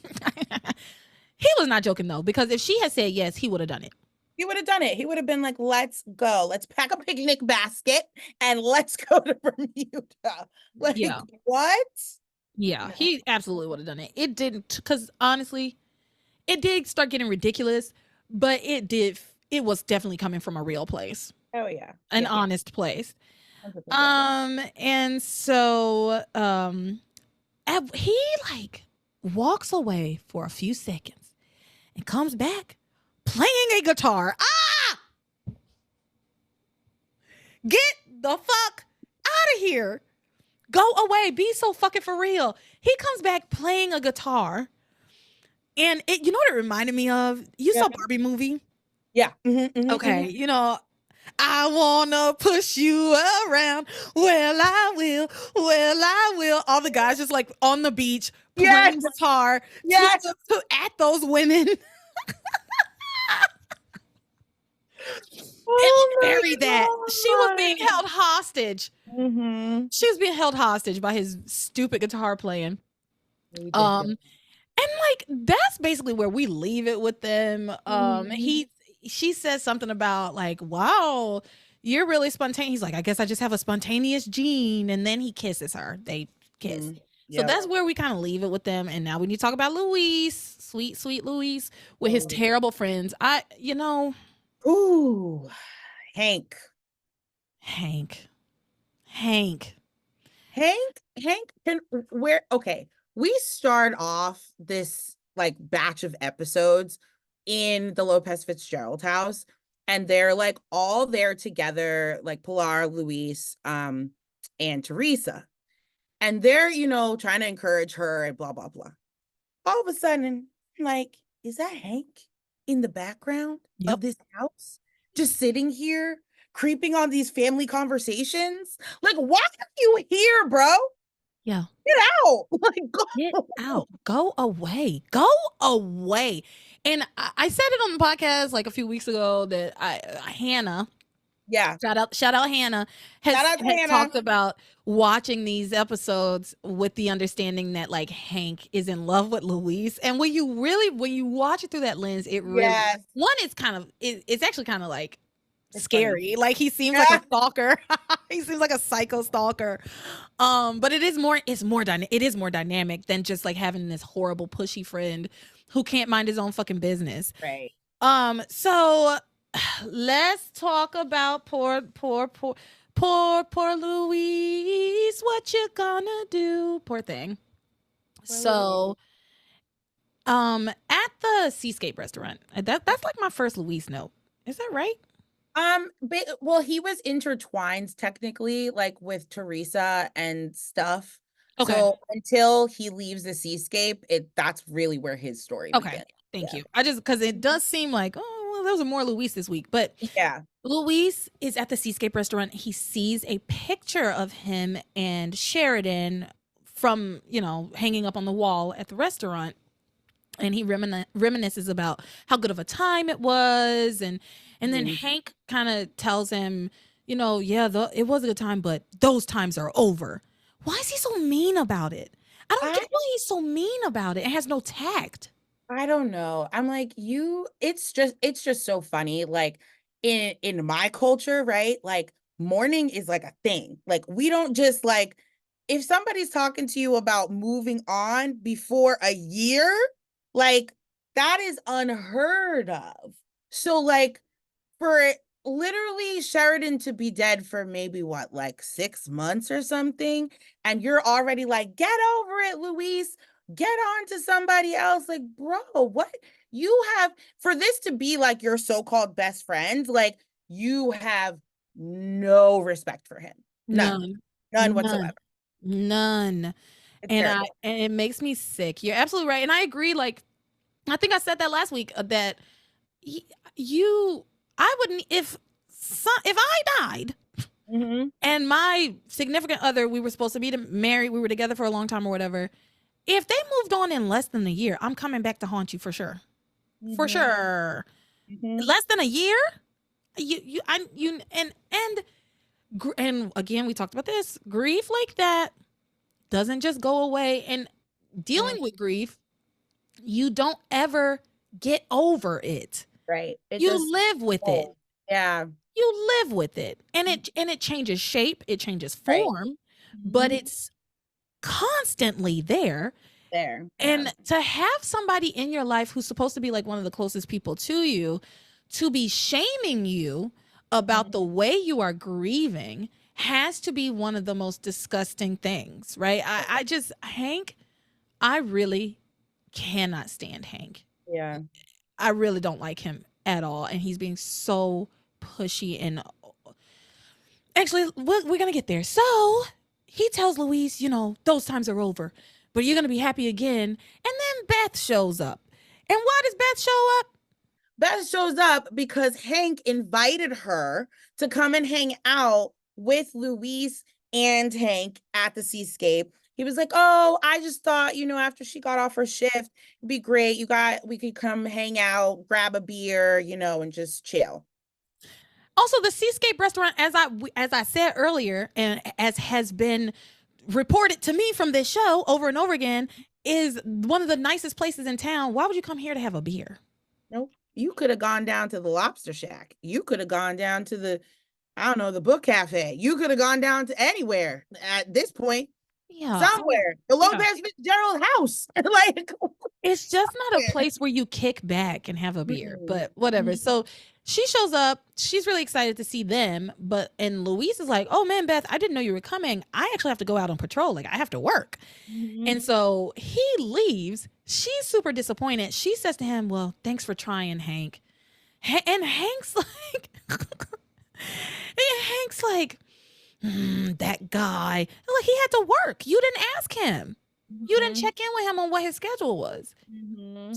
He was not joking though, because if she had said yes, he would have done it. He would have done it. He would have been like, let's go. Let's pack a picnic basket and let's go to Bermuda. Like, Yeah. what? Yeah, he absolutely would have done it. It didn't, because honestly, it did start getting ridiculous, but it was definitely coming from a real place. Oh, yeah. An honest place. 100%. And so he like walks away for a few seconds and comes back playing a guitar. Get the fuck out of here. Go away. Be so fucking for real. He comes back playing a guitar. And you know what it reminded me of? You saw Barbie movie? Yeah. Okay. You know, I wanna push you around. Well, I will. All the guys just like on the beach playing guitar at those women. Marry that. She was being held hostage. She was being held hostage by his stupid guitar playing. And like that's basically where we leave it with them. She says something about like, wow, you're really spontaneous. He's like, I guess I just have a spontaneous gene. And then he kisses her. They kiss. So that's where we kind of leave it with them. And now when you talk about Luis, sweet Luis, with his terrible friends, Ooh, Hank. We start off this like batch of episodes in the Lopez Fitzgerald house, and they're like all there together, like Pilar, Luis, and Theresa, and they're trying to encourage her and blah blah blah. All of a sudden, like, is that Hank in the background of this house, just sitting here, creeping on these family conversations? Like, why are you here, bro? Yeah. Get out. Like, get out. Go away. Go away. And I said it on the podcast like a few weeks ago that Hannah. Yeah. Shout out Hannah. Had talked about watching these episodes with the understanding that like Hank is in love with Luis. And when you watch it through that lens, it really it's actually kind of like scary. Funny. Like he seems like a stalker. He seems like a psycho stalker. But it is more dynamic than just like having this horrible pushy friend who can't mind his own fucking business. Right. So let's talk about poor Luis. What you gonna do? Poor thing. So at the Seascape restaurant, that's like my first Luis note. Is that right? Well, he was intertwined technically, like with Theresa and stuff. Okay. So until he leaves the Seascape, that's really where his story begins. Thank you. Because it does seem like, those are more Luis this week. But yeah, Luis is at the Seascape restaurant. He sees a picture of him and Sheridan from, hanging up on the wall at the restaurant. And he reminisces about how good of a time it was. And then Hank kind of tells him, it was a good time, but those times are over. Why is he so mean about it? I don't get why he's so mean about it. It has no tact. I don't know. I'm like, it's just so funny. Like in my culture, right? Like mourning is like a thing. Like we don't just like, if somebody's talking to you about moving on before a year, like that is unheard of. So like for literally Sheridan to be dead for maybe like 6 months or something, and you're already like, get over it, Luis, get on to somebody else. Like, bro, what you have for this to be like your so-called best friend, like you have no respect for him. None whatsoever. None. And it makes me sick. You're absolutely right. And I agree. Like, I think I said that last week that I wouldn't, if I died Mhm. And my significant other, we were supposed to be married. We were together for a long time or whatever. If they moved on in less than a year, I'm coming back to haunt you for sure. For Mhm. sure. Mhm. Less than a year? And again, we talked about this. Grief like that doesn't just go away. And Mm. dealing with grief, you don't ever get over it. Right. It You just live with it. oh, yeah. You live with it. And it changes shape, it changes Right. form, but Mhm. it's constantly there. There. Yeah. And to have somebody in your life who's supposed to be like one of the closest people to you to be shaming you about Mhm. the way you are grieving has to be one of the most disgusting things, right? Hank, I really cannot stand Hank. Yeah. I really don't like him at all. And he's being so pushy. And actually, we're going to get there. So he tells Louise, those times are over, but you're going to be happy again. And then Beth shows up. And why does Beth show up? Beth shows up because Hank invited her to come and hang out with Luis and Hank at the seascape. He was like, "Oh, I just thought, after she got off her shift, it'd be great. We could come hang out, grab a beer, and just chill." Also, the Seascape restaurant, as I said earlier, and as has been reported to me from this show over and over again, is one of the nicest places in town. Why would you come here to have a beer? Nope. You could have gone down to the Lobster Shack. You could have gone down to I don't know, the Book Cafe. You could have gone down to anywhere at this point. Yeah, Somewhere. The Lopez Fitzgerald house. Like, it's just not a place where you kick back and have a beer, but whatever. So she shows up. She's really excited to see them. And Louise is like, "Oh man, Beth, I didn't know you were coming. I actually have to go out on patrol. Like, I have to work." And so he leaves. She's super disappointed. She says to him, "Well, thanks for trying, Hank." And Hank's like, that guy. Like, he had to work. You didn't ask him. You didn't check in with him on what his schedule was.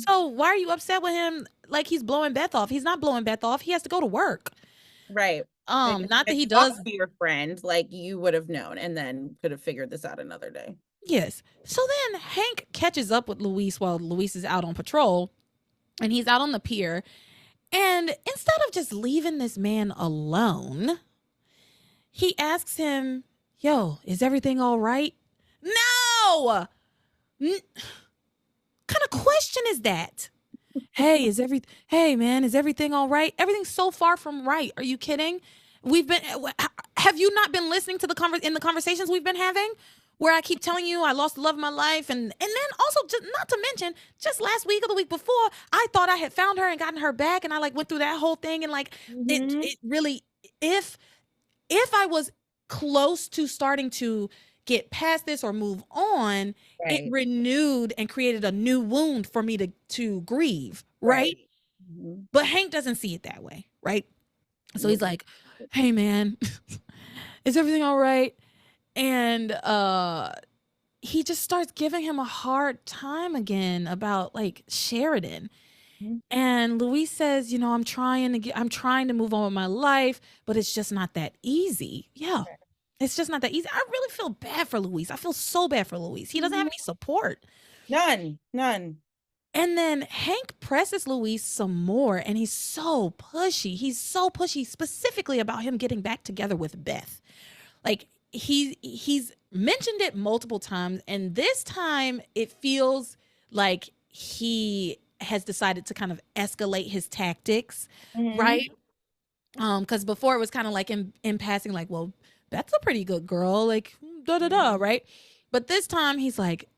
So why are you upset with him? Like, he's blowing Beth off. He's not blowing Beth off. He has to go to work. Right. Not that he Talk does. to your friend, like you would have known, and then could have figured this out another day. Yes. So then Hank catches up with Luis while Luis is out on patrol, and he's out on the pier. And instead of just leaving this man alone, he asks him, "Yo, is everything all right?" No! Kind of question is that? Hey, hey man, is everything all right? Everything's so far from right. Are you kidding? Have you not been listening to in the conversations we've been having? Where I keep telling you I lost the love of my life, and then also, just not to mention, just last week or the week before, I thought I had found her and gotten her back, and I like went through that whole thing, and like it really, if I was close to starting to get past this or move on, it renewed and created a new wound for me to grieve, right? But Hank doesn't see it that way, right? So he's like, "Hey man, is everything all right?" And he just starts giving him a hard time again about like Sheridan. And Luis says, "I'm trying to move on with my life, but it's just not that easy." Yeah. It's just not that easy. I really feel bad for Luis. I feel so bad for Luis. He doesn't have any support. None. And then Hank presses Luis some more, and he's so pushy. He's so pushy, specifically about him getting back together with Beth. Like, he's mentioned it multiple times, and this time it feels like he has decided to kind of escalate his tactics, right? Because before it was kind of like in passing, like, "Well, Beth's a pretty good girl, like right?" But this time he's like,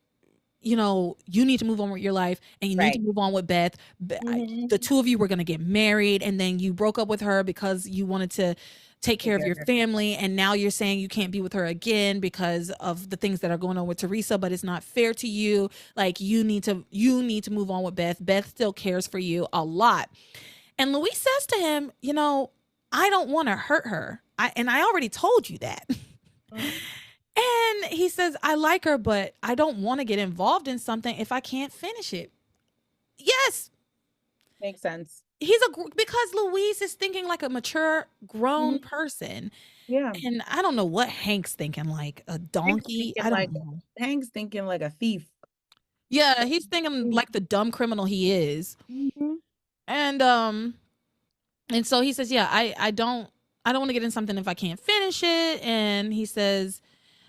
"You need to move on with your life, and you need to move on with Beth. The two of you were going to get married, and then you broke up with her because you wanted to take care of your family, and now you're saying you can't be with her again because of the things that are going on with Theresa, but it's not fair to you. Like, you need to move on with Beth. Beth still cares for you a lot." And Luis says to him, "I don't want to hurt her. I already told you that." And he says, "I like her, but I don't want to get involved in something if I can't finish it." Yes. Makes sense. because Luis is thinking like a mature, grown Mhm. person. Yeah. And I don't know what Hank's thinking, like a donkey. I don't know. Hank's thinking like a thief. Yeah, he's thinking like the dumb criminal he is. Mhm. And so he says, "Yeah, I don't want to get in something if I can't finish it." And he says,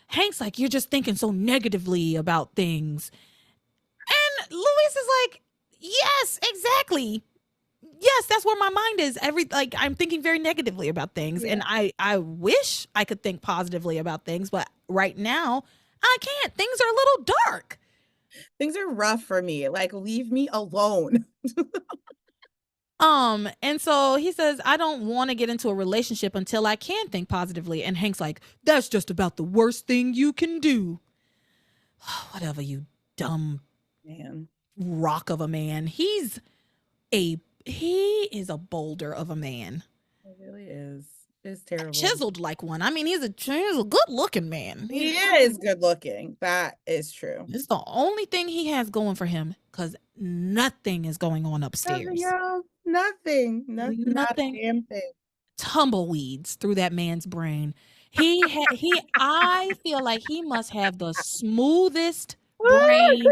Hank's like, "You're just thinking so negatively about things." And Luis is like, "Yes, exactly. Yes, that's where my mind is. I'm thinking very negatively about things, Yeah. and I wish I could think positively about things, but right now I can't. Things are a little dark." Things are rough for me. Like, leave me alone. And so he says, "I don't want to get into a relationship until I can think positively." And Hank's like, "That's just about the worst thing you can do." Whatever, you dumb Man, rock of a man. He is a boulder of a man. it really is. It's terrible. Chiseled like one. I mean, he's a good looking man. He is good looking. That is true. It's the only thing he has going for him because nothing is going on Nothing, upstairs. y'all. Nothing. Nothing. Not a Nothing. damn thing. Tumbleweeds through that man's brain. I feel like he must have the smoothest brain,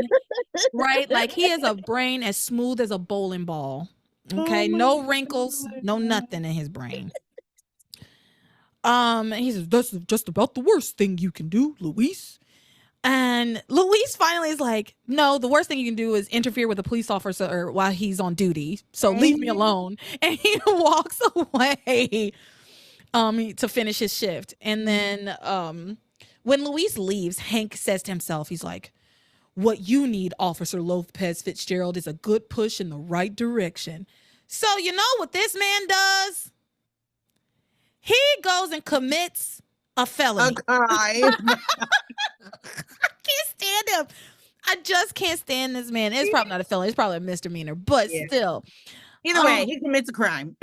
right? Like he has a brain as smooth as a bowling ball. Okay, Oh my no wrinkles, no God. nothing in his brain. He says, "That's just about the worst thing you can do, Luis." And Luis finally is like, "No, the worst thing you can do is interfere with a police officer while he's on duty. So leave me alone." And he walks away to finish his shift. And then when Luis leaves, Hank says to himself, he's like, "What you need, Officer Lopez Fitzgerald, is a good push in the right direction." So you know what this man does? He goes and commits a felony. I Can't stand him. I just can't stand this man. It's probably not a felony. It's probably a misdemeanor, but Yeah. still. Either way, he commits a crime.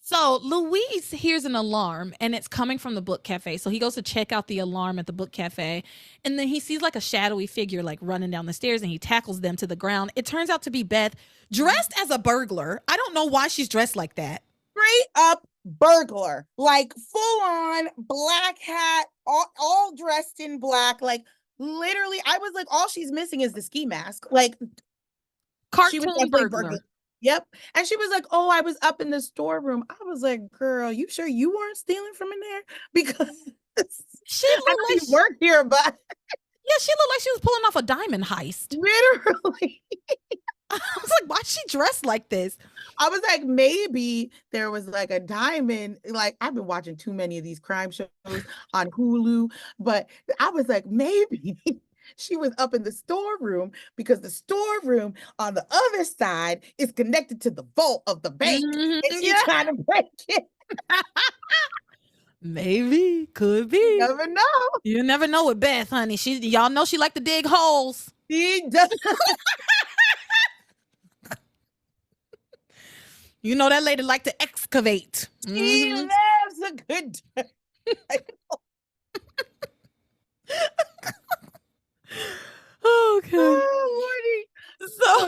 So Luis hears an alarm and it's coming from the book cafe. So he goes to check out the alarm at the book cafe. And then he sees like a shadowy figure like running down the stairs and he tackles them to the ground. It turns out to be Beth dressed as a burglar. I don't know why she's dressed like that. Straight up burglar. Like full on black hat, all dressed in black. Like literally, I was like, all she's missing is the ski mask. Like she was Cartoon definitely burglar. Yep. And she was like, "Oh, I was up in the storeroom." I was like, "Girl, you sure you weren't stealing from in there?" Because She I looked know like you work here, but yeah, she looked like she was pulling off a diamond heist. literally, I was like, why's she dressed like this? I was like, maybe there was like a diamond. Like, I've been watching too many of these crime shows on Hulu, but I was like, maybe she was up in the storeroom because the storeroom on the other side is connected to the vault of the bank. Mhm, And she's yeah. trying to break it. Maybe, could be. You never know. You never know with Beth, honey. Y'all know she like to dig holes. He does. You know that lady like to excavate. He Mhm. loves a good time. Okay. Oh, So,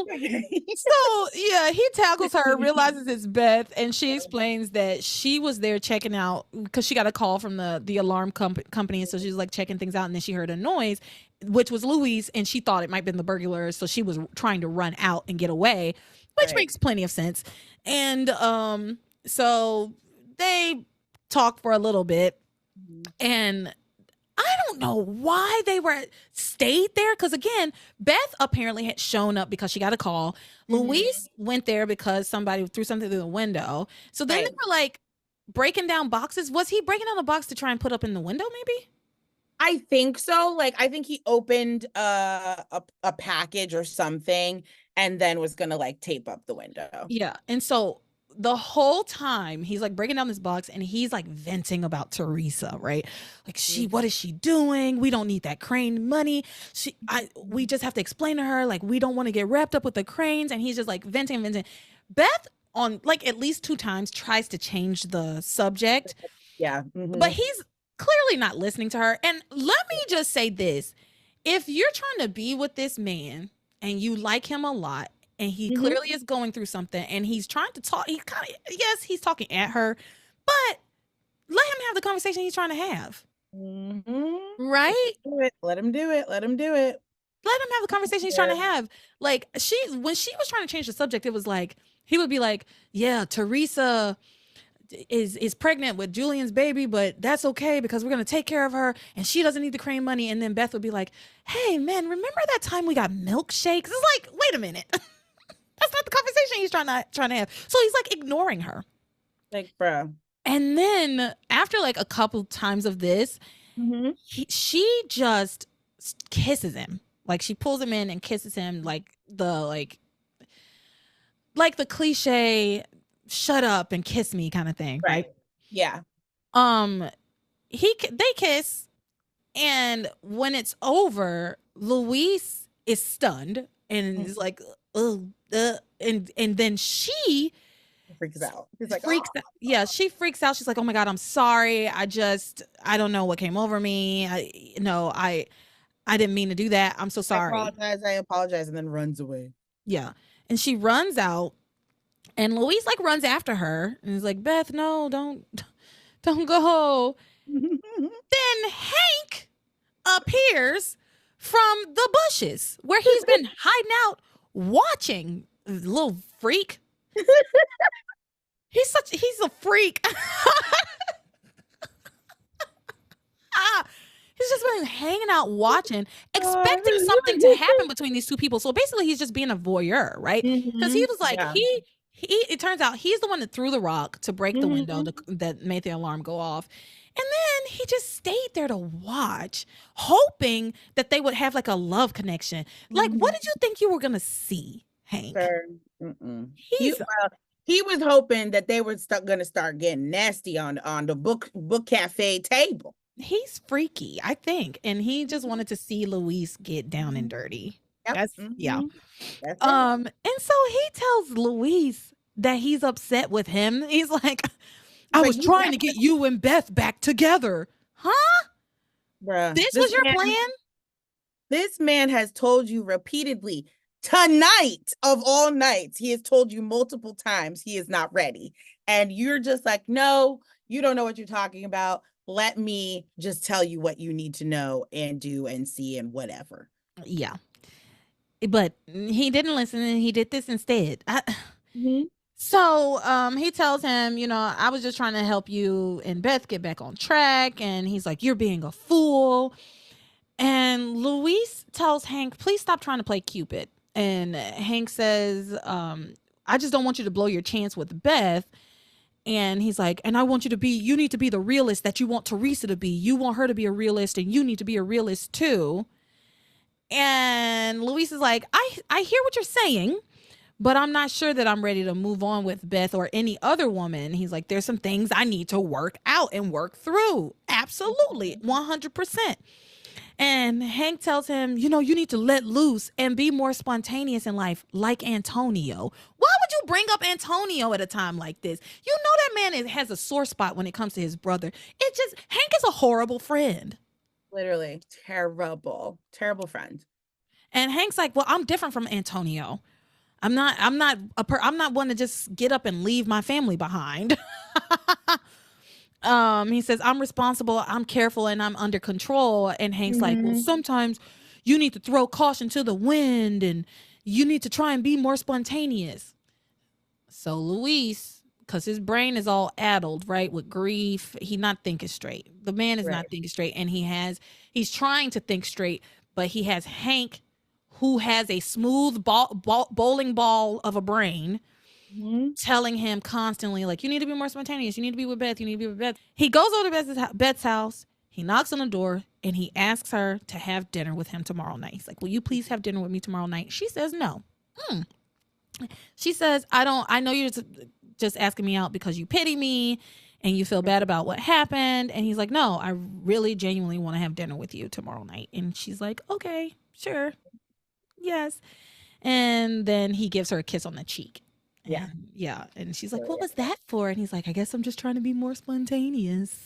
Lordy. so yeah, he tackles her, realizes it's Beth, and she explains that she was there checking out because she got a call from the alarm company, and so she was like checking things out, and then she heard a noise, which was Louise, and she thought it might have been the burglar, so she was trying to run out and get away, which Right. makes plenty of sense. And so they talked for a little bit, and I don't know why they stayed there. Because again, Beth apparently had shown up because she got a call. Louise went there because somebody threw something through the window. So then they were like breaking down boxes. Was he breaking down a box to try and put up in the window? Maybe. I think so. Like, I think he opened a package or something and then was gonna like tape up the window. Yeah. And so the whole time he's like breaking down this box and he's like venting about Theresa, right? Like what is she doing? We don't need that Crane money. We just have to explain to her, like, we don't want to get wrapped up with the Cranes. And he's just like venting. Beth on like at least 2 times tries to change the subject. Yeah. But he's clearly not listening to her. And let me just say this. If you're trying to be with this man and you like him a lot, and he clearly is going through something, and he's trying to talk. He kind of, yes, he's talking at her, but let him have the conversation he's trying to have. Right? Let him do it. Let him do it. Let him have the conversation he's trying to have. Like, when she was trying to change the subject, it was like, he would be like, yeah, Theresa is pregnant with Julian's baby, but that's okay because we're going to take care of her and she doesn't need the Crane money. And then Beth would be like, hey man, remember that time we got milkshakes? It's like, wait a minute. That's not the conversation he's trying to have. So he's like ignoring her. Like, bro. And then after like a couple times of this, she just kisses him. Like, she pulls him in and kisses him like the cliche shut up and kiss me kind of thing, right? Yeah. They kiss, and when it's over, Luis is stunned and is like, and then she freaks out. She's like, freaks out. Yeah, she freaks out. She's like, oh my God, I'm sorry. I don't know what came over me. I didn't mean to do that. I'm so sorry. I apologize, and then runs away. Yeah. And she runs out, and Luis like runs after her and is like, Beth, no, don't go. Then Hank appears from the bushes where he's been hiding out watching. Little freak. He's a freak. He's just been hanging out watching, expecting something to happen between these two people. So basically he's just being a voyeur, right? Because he was like, it turns out he's the one that threw the rock to break the window that made the alarm go off. And then he just stayed there to watch, hoping that they would have like a love connection. Like, what did you think you were going to see, Hank? He was hoping that they were going to start getting nasty on the book cafe table. He's freaky, I think. And he just wanted to see Luis get down and dirty. Yep. Yeah. And so he tells Luis that he's upset with him. He's like, I was trying to get you and Beth back together. Huh? Bruh, this was your plan? This man has told you repeatedly, tonight of all nights, he has told you multiple times he is not ready. And you're just like, no, you don't know what you're talking about. Let me just tell you what you need to know and do and see and whatever. Yeah. But he didn't listen, and he did this instead. So he tells him, I was just trying to help you and Beth get back on track. And he's like, you're being a fool. And Luis tells Hank, please stop trying to play Cupid. And Hank says, I just don't want you to blow your chance with Beth. And he's like, and you need to be the realist that you want Theresa to be. You want her to be a realist, and you need to be a realist too. And Luis is like, I hear what you're saying, but I'm not sure that I'm ready to move on with Beth or any other woman. He's like, there's some things I need to work out and work through. Absolutely. 100%. And Hank tells him, you need to let loose and be more spontaneous in life, like Antonio. Why would you bring up Antonio at a time like this? You know that man has a sore spot when it comes to his brother. Hank is a horrible friend. Literally terrible friend. And Hank's like, well, I'm different from Antonio. I'm not one to just get up and leave my family behind. He says, I'm responsible, I'm careful, and I'm under control. And Hank's like, well, sometimes you need to throw caution to the wind and you need to try and be more spontaneous. So Luis, because his brain is all addled, right, with grief, he's not thinking straight. The man is not thinking straight, and he's trying to think straight, but he has Hank, who has a smooth bowling ball of a brain, telling him constantly, like, you need to be more spontaneous. You need to be with Beth. You need to be with Beth. He goes over to Beth's house. He knocks on the door, and he asks her to have dinner with him tomorrow night. He's like, will you please have dinner with me tomorrow night? She says no. She says, I know you're just asking me out because you pity me and you feel bad about what happened. And he's like, no, I really genuinely want to have dinner with you tomorrow night. And she's like, okay, sure. Yes. And then he gives her a kiss on the cheek. Yeah. And she's like, what was that for? And he's like, I guess I'm just trying to be more spontaneous.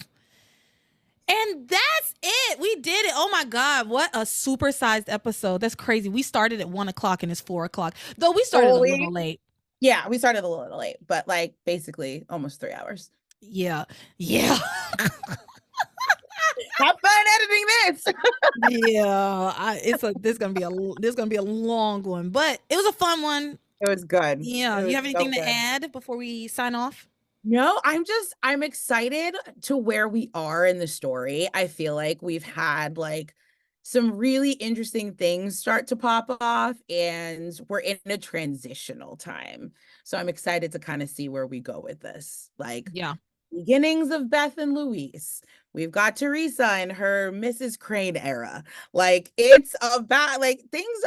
And that's it. We did it. Oh my God. What a supersized episode. That's crazy. We started at 1 o'clock and it's 4 o'clock. Though we started a little late. Yeah, we started a little late, but like basically almost 3 hours. Yeah. Yeah. Have fun editing this. Yeah. This gonna be a long one, but it was a fun one. It was good. Yeah. Was You have anything so to add before we sign off? No, I'm excited to where we are in the story. I feel like we've had like some really interesting things start to pop off, and we're in a transitional time. So I'm excited to kind of see where we go with this. Like, yeah, beginnings of Beth and Louise. We've got Theresa in her Mrs. Crane era. Like, it's about like things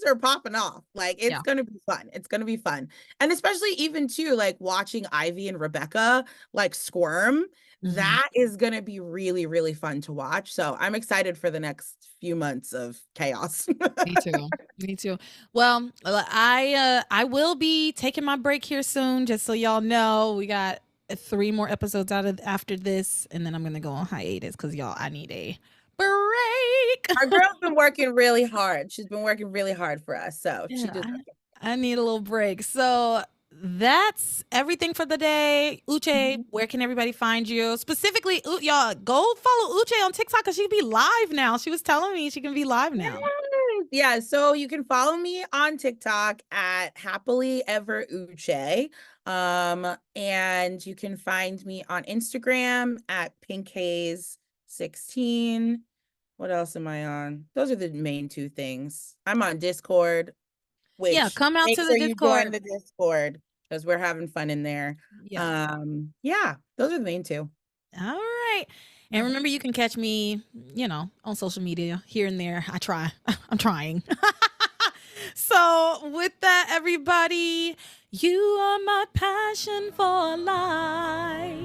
are popping off. Like, it's gonna be fun. It's gonna be fun. And especially even too, like watching Ivy and Rebecca like squirm. That is gonna be really, really fun to watch. So I'm excited for the next few months of chaos. Me too. Me too. Well, I will be taking my break here soon, just so y'all know. We got 3 more episodes after this, and then I'm gonna go on hiatus because y'all, I need a break. Our girl's been working really hard. She's been working really hard for us. So she just I need a little break. So that's everything for the day. Uche, where can everybody find you? Specifically, y'all, go follow Uche on TikTok because she can be live now. She was telling me she can be live now. Yeah, so you can follow me on TikTok at Happily Ever Uche. And you can find me on Instagram at pinkhaze16. What else am I on? Those are the main 2 things. I'm on Discord. Yeah, come out to the Discord. You join the Discord because we're having fun in there. Yeah, those are the main 2. All right. And remember, you can catch me, on social media here and there. I try. I'm trying. So with that, everybody, you are my passion for life.